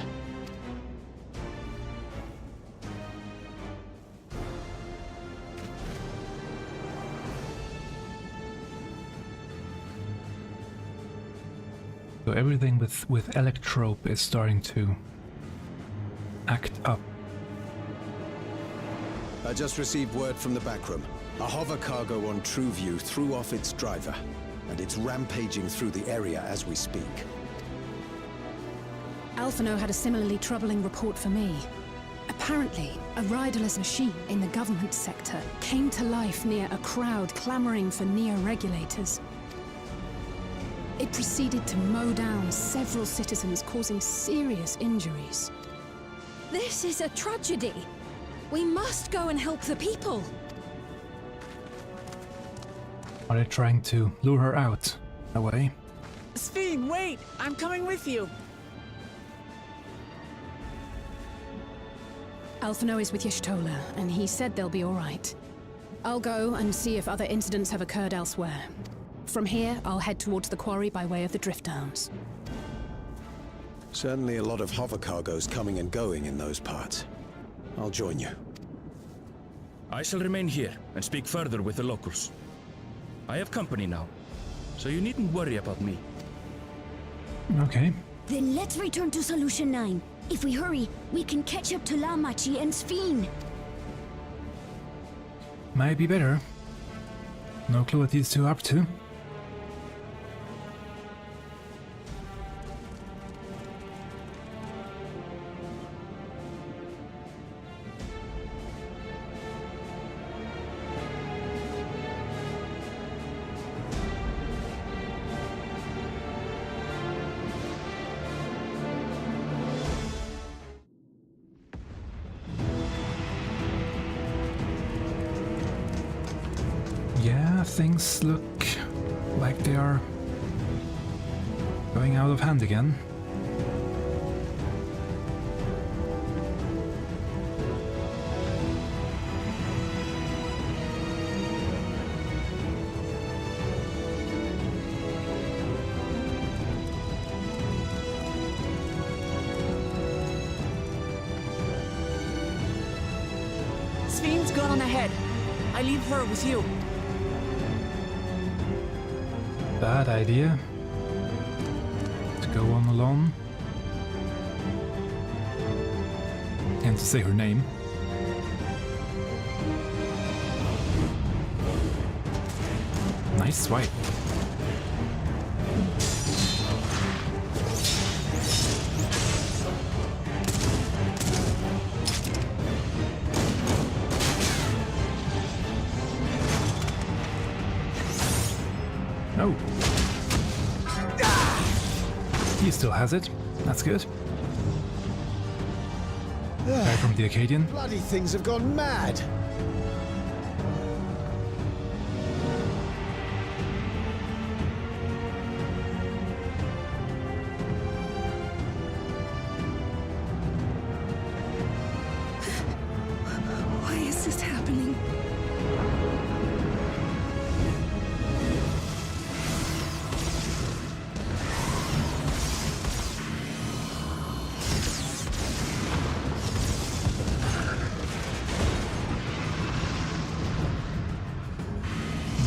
So everything with Electrope is starting to act up. I just received word from the backroom. A hover cargo on TrueView threw off its driver, and it's rampaging through the area as we speak. Alphino had a similarly troubling report for me. Apparently, a riderless machine in the government sector came to life near a crowd clamoring for neo-regulators. It proceeded to mow down several citizens, causing serious injuries. This is a tragedy. We must go and help the people. Are they trying to lure her out? Away? Sphene, wait! I'm coming with you! Alphino is with Y'shtola, and he said they'll be all right. I'll go and see if other incidents have occurred elsewhere. From here, I'll head towards the quarry by way of the Drift Downs. Certainly a lot of hover cargoes coming and going in those parts. I'll join you. I shall remain here and speak further with the locals. I have company now, so you needn't worry about me. Okay. Then let's return to Solution 9. If we hurry, we can catch up to Lamachi and Sphene. Might be better. No clue what these two are up to. Yeah, things look like they are going out of hand again. Sphene's gone ahead. I leave her with you. Bad idea to go on alone and to say her name. Nice swipe. No. He still has it. That's good. Back from the Acadian. Bloody things have gone mad! Why is this happening?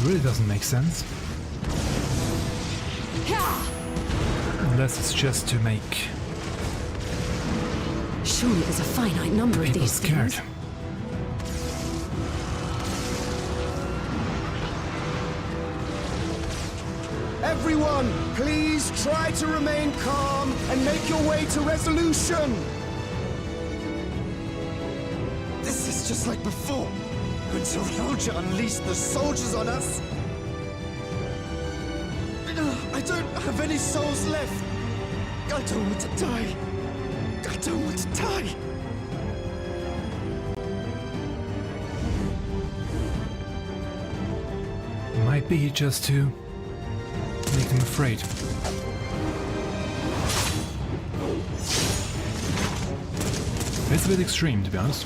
Really doesn't make sense. Unless it's just to make Surely there's a finite number of people these scared. things. Everyone, please try to remain calm and make your way to resolution! This is just like before, when Zoroja unleashed the soldiers on us. I don't have any souls left. I don't want to die. I don't want to die. Might be just to make them afraid. It's a bit extreme, to be honest.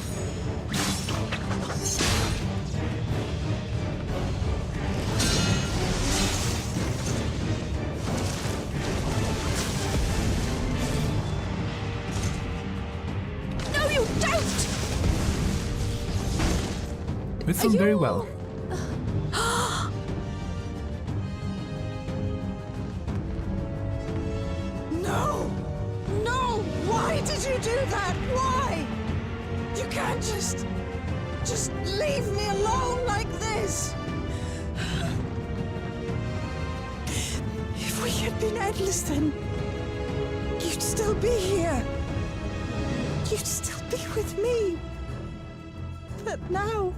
No, you don't! It's done very well. No! No! Why did you do that? Why? You can't just leave me alone like this. If we had been endless, then you'd still be here. You'd still be with me. But now...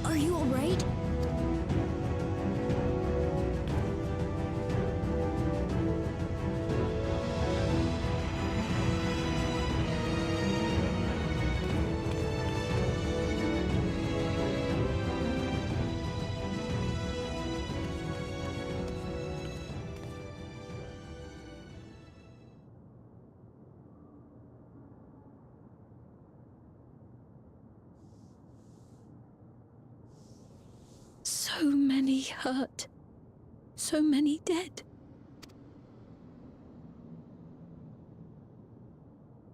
Are you all right? So many hurt. So many dead.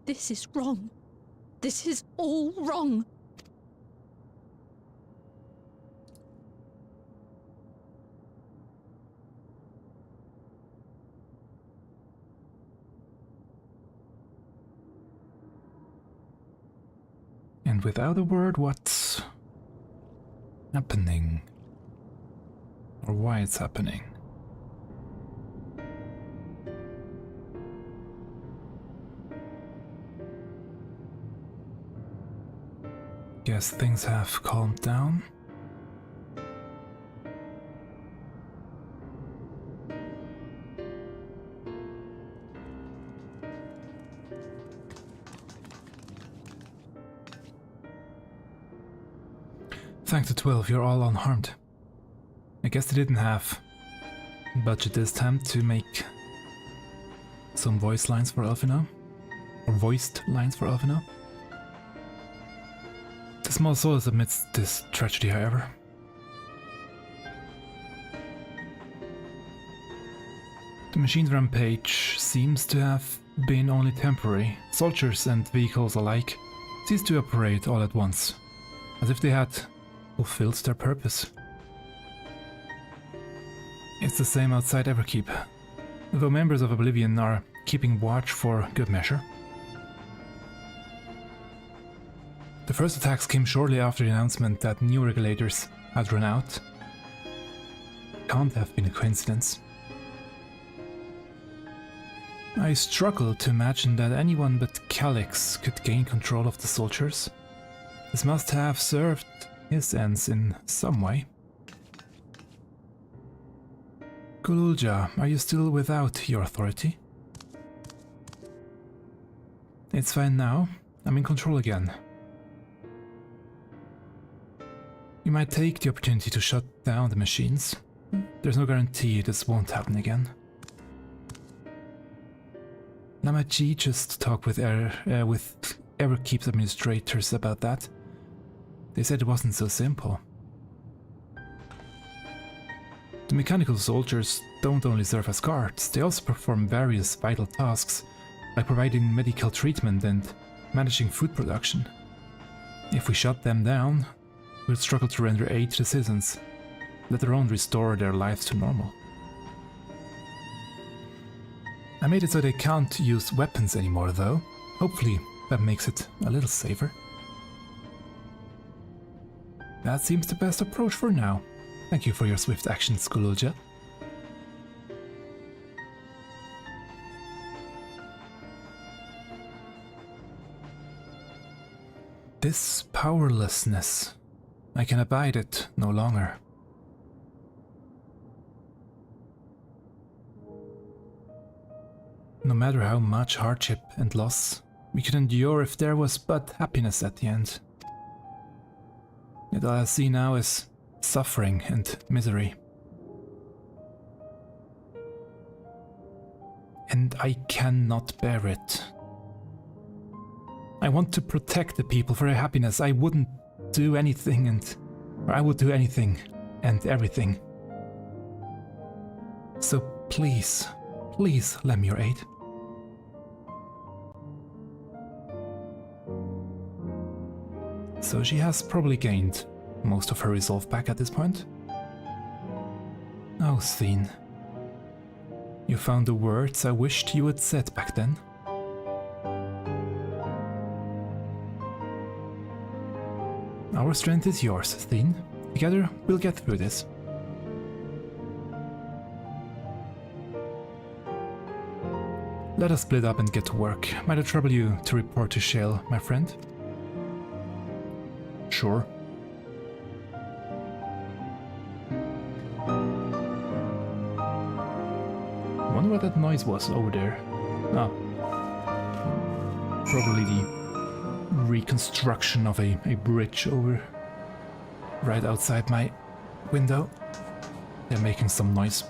This is wrong. This is all wrong. And without a word, what's happening? Or why it's happening? Guess things have calmed down. Thanks to 12, you're all unharmed. I guess they didn't have budget this time to make some voice lines for Elfino. Or voiced lines for Elfino. The small solace amidst this tragedy, however. The machine's rampage seems to have been only temporary. Soldiers and vehicles alike ceased to operate all at once, as if they had fulfilled their purpose. It's the same outside Everkeep, though members of Oblivion are keeping watch for good measure. The first attacks came shortly after the announcement that new regulators had run out. Can't have been a coincidence. I struggle to imagine that anyone but Calyx could gain control of the soldiers. This must have served his ends in some way. Gululja, are you still without your authority? It's fine now. I'm in control again. You might take the opportunity to shut down the machines. There's no guarantee this won't happen again. Namaji just talked with Everkeep's administrators about that. They said it wasn't so simple. The mechanical soldiers don't only serve as guards, they also perform various vital tasks, like providing medical treatment and managing food production. If we shut them down, we'll struggle to render aid to the citizens, let alone restore their lives to normal. I made it so they can't use weapons anymore though. Hopefully that makes it a little safer. That seems the best approach for now. Thank you for your swift actions, Gululja. This powerlessness, I can abide it no longer. No matter how much hardship and loss we could endure if there was but happiness at the end. Yet all I see now is suffering and misery. And I cannot bear it. I want to protect the people for their happiness. I wouldn't do anything I would do anything and everything. So please, please lend me your aid. So she has probably gained most of her resolve back at this point. Oh, Thene. You found the words I wished you had said back then. Our strength is yours, Thene. Together, we'll get through this. Let us split up and get to work. Might I trouble you to report to Shale, my friend? Sure. Wonder what that noise was over there. Ah. Probably the reconstruction of a bridge over right outside my window. They're making some noise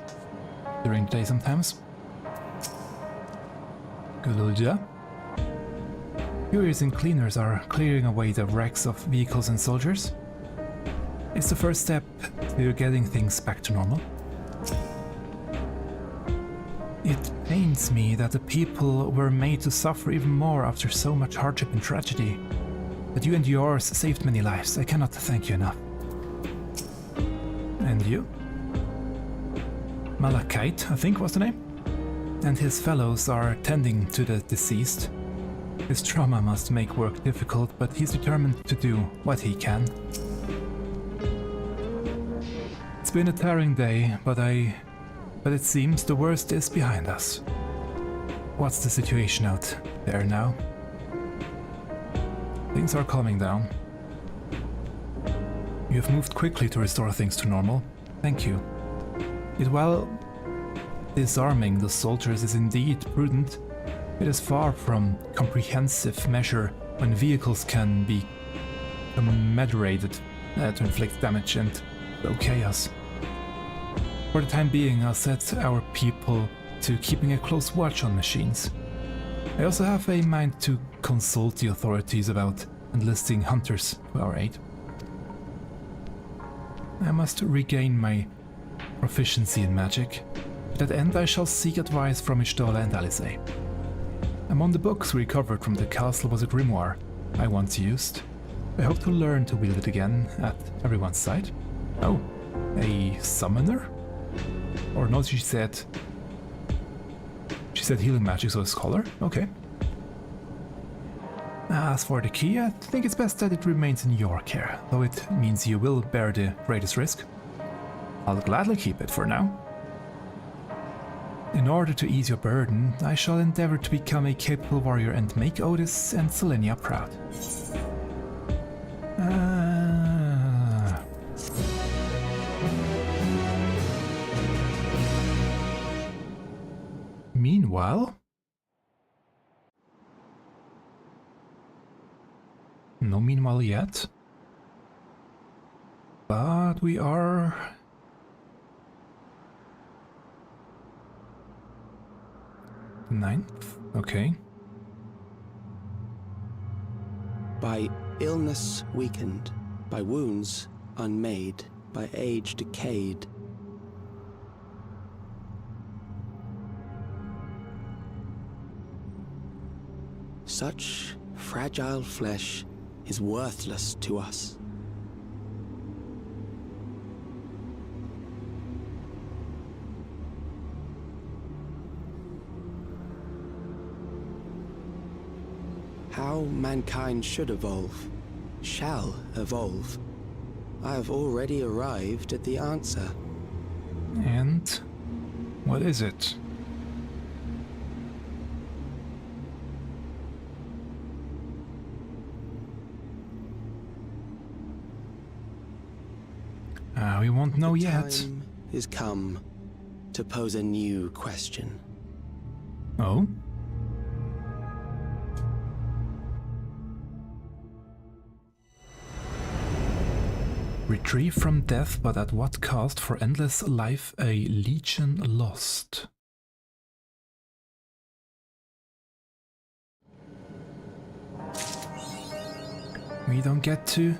during the day sometimes. Good little job. Couriers and cleaners are clearing away the wrecks of vehicles and soldiers. It's the first step to getting things back to normal. It pains me that the people were made to suffer even more after so much hardship and tragedy. But you and yours saved many lives. I cannot thank you enough. And you? Malachite, I think was the name? And his fellows are tending to the deceased. His trauma must make work difficult, but he's determined to do what he can. It's been a tiring day, but it seems the worst is behind us. What's the situation out there now? Things are calming down. You have moved quickly to restore things to normal. Thank you. Yet while disarming the soldiers is indeed prudent, it is far from comprehensive measure when vehicles can be moderated to inflict damage and sow chaos. For the time being, I'll set our people to keeping a close watch on machines. I also have a mind to consult the authorities about enlisting hunters to our aid. I must regain my proficiency in magic. To that end, I shall seek advice from Ishtola and Alizé. Among the books recovered from the castle was a grimoire I once used. I hope to learn to wield it again at everyone's side. Oh, a summoner? Or no, she said healing magic, so a scholar? Okay. As for the key, I think it's best that it remains in your care, though it means you will bear the greatest risk. I'll gladly keep it for now. In order to ease your burden, I shall endeavor to become a capable warrior and make Otis and Selenia proud. Meanwhile... No meanwhile yet. But we are... the 9th? Okay. By illness weakened, by wounds unmade, by age decayed. Such fragile flesh is worthless to us. How mankind should evolve, shall evolve. I have already arrived at the answer. And what is it? We won't know yet. The time is come to pose a new question. Oh? Retrieve from death, but at what cost? For endless life, a legion lost. We don't get to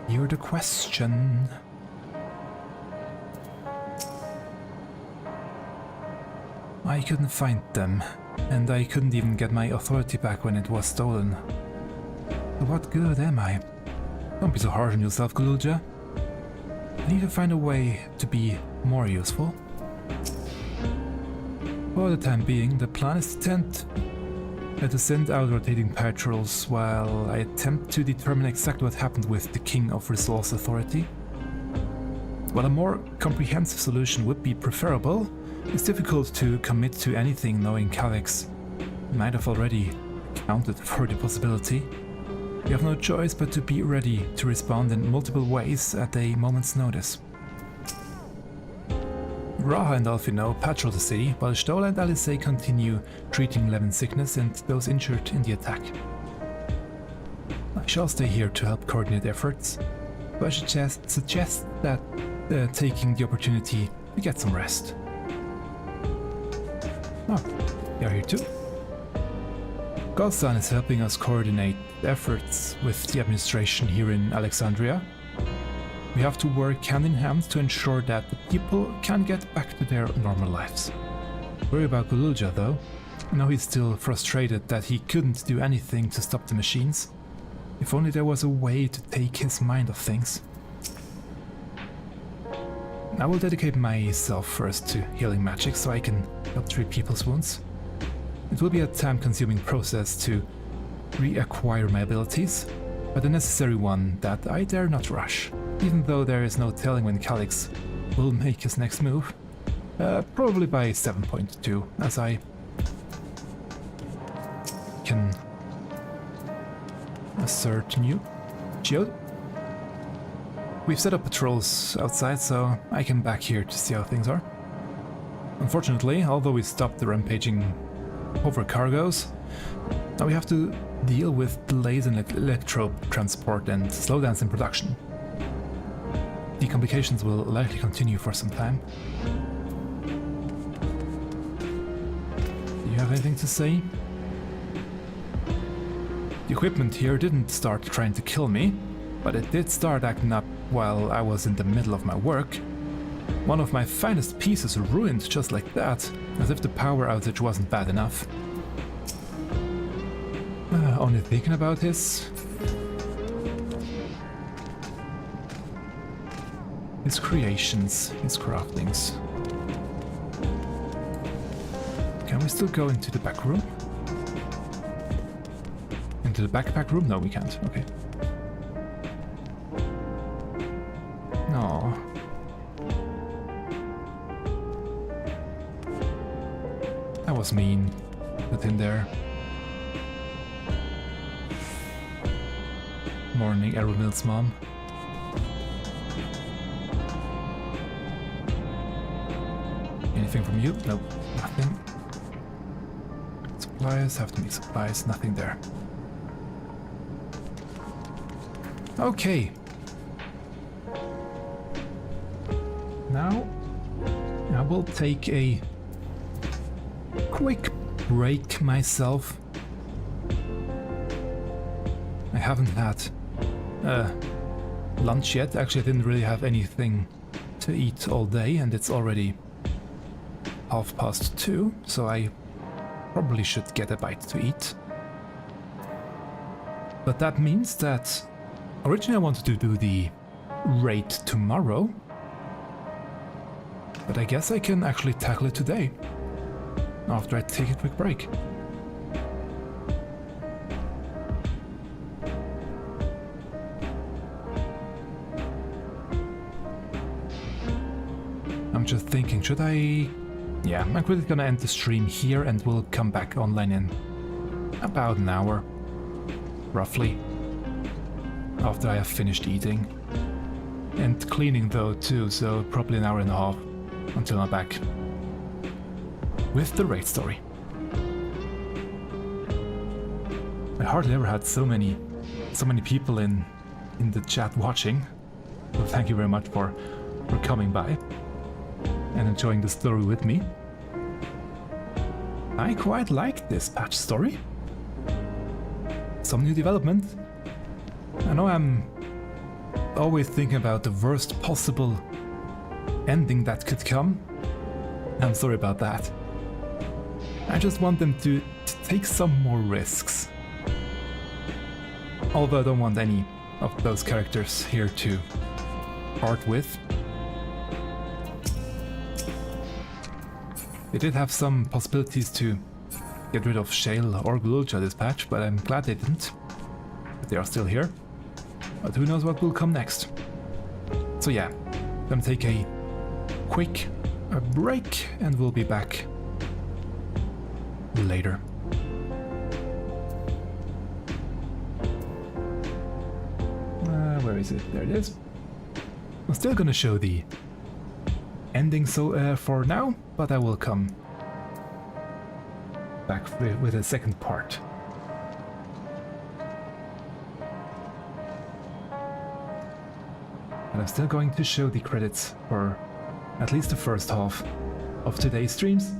hear the question. I couldn't find them, and I couldn't even get my authority back when it was stolen. So what good am I? Don't be so hard on yourself, Gululja. I need to find a way to be more useful. For the time being, the plan is to send out rotating patrols while I attempt to determine exactly what happened with the King of Resource Authority. While a more comprehensive solution would be preferable, it's difficult to commit to anything knowing Calyx might have already accounted for the possibility. We have no choice but to be ready to respond in multiple ways at a moment's notice. Raha and Alfino patrol the city, while Stola and Alisaie continue treating Levin's sickness and those injured in the attack. I shall stay here to help coordinate efforts, but I should suggest that taking the opportunity to get some rest. Oh, you're here too. Godson is helping us coordinate efforts with the administration here in Alexandria. We have to work hand in hand to ensure that the people can get back to their normal lives. Worry about Gululja though. I know he's still frustrated that he couldn't do anything to stop the machines. If only there was a way to take his mind off things. I will dedicate myself first to healing magic so I can help treat people's wounds. It will be a time-consuming process to reacquire my abilities, but a necessary one that I dare not rush, even though there is no telling when Calyx will make his next move. Probably by 7.2, as I can assert new shield. We've set up patrols outside, so I came back here to see how things are. Unfortunately, although we stopped the rampaging over cargoes, now we have to deal with delays in electro transport and slowdowns in production. The complications will likely continue for some time. Do you have anything to say? The equipment here didn't start trying to kill me, but it did start acting up while I was in the middle of my work. One of my finest pieces ruined just like that, as if the power outage wasn't bad enough. Only thinking about this. His creations, his craftings. Can we still go into the back room? Into the backpack room? No, we can't. Okay. No. That was mean. Put in there. Morning, Arrowmill's mom. Anything from you? Nope, nothing. Supplies, have to make supplies, nothing there. Okay. Now, I will take a quick break myself. I haven't had lunch yet. Actually, I didn't really have anything to eat all day, and it's already 2:30, so I probably should get a bite to eat. But that means that originally I wanted to do the raid tomorrow, but I guess I can actually tackle it today, after I take a quick break. I'm just thinking, should I... Yeah, I'm quickly gonna end the stream here and we'll come back online in about an hour, roughly, after I have finished eating. And cleaning though too, so probably an hour and a half until I'm back with the raid story. I hardly ever had so many people in in the chat watching. So thank you very much for coming by and enjoying the story with me. I quite like this patch story. Some new development. I know I'm always thinking about the worst possible ending that could come. I'm sorry about that. I just want them to take some more risks. Although I don't want any of those characters here to part with. They did have some possibilities to get rid of Shale or Glulcha this patch, but I'm glad they didn't. But they are still here. But who knows what will come next. So yeah, gonna take a quick break and we'll be back later. Where is it? There it is. I'm still gonna show the ending for now, but I will come back with a second part. And I'm still going to show the credits for at least the first half of today's streams.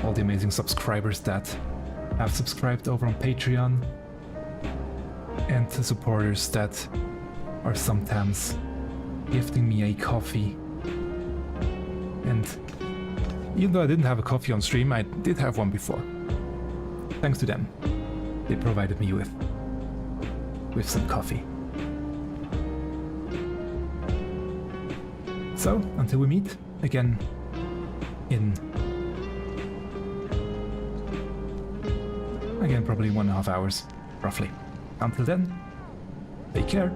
All the amazing subscribers that have subscribed over on Patreon, and the supporters that are sometimes gifting me a coffee. And even though I didn't have a coffee on stream, I did have one before. Thanks to them. They provided me with some coffee. So, until we meet again in probably 1.5 hours, roughly. Until then, take care.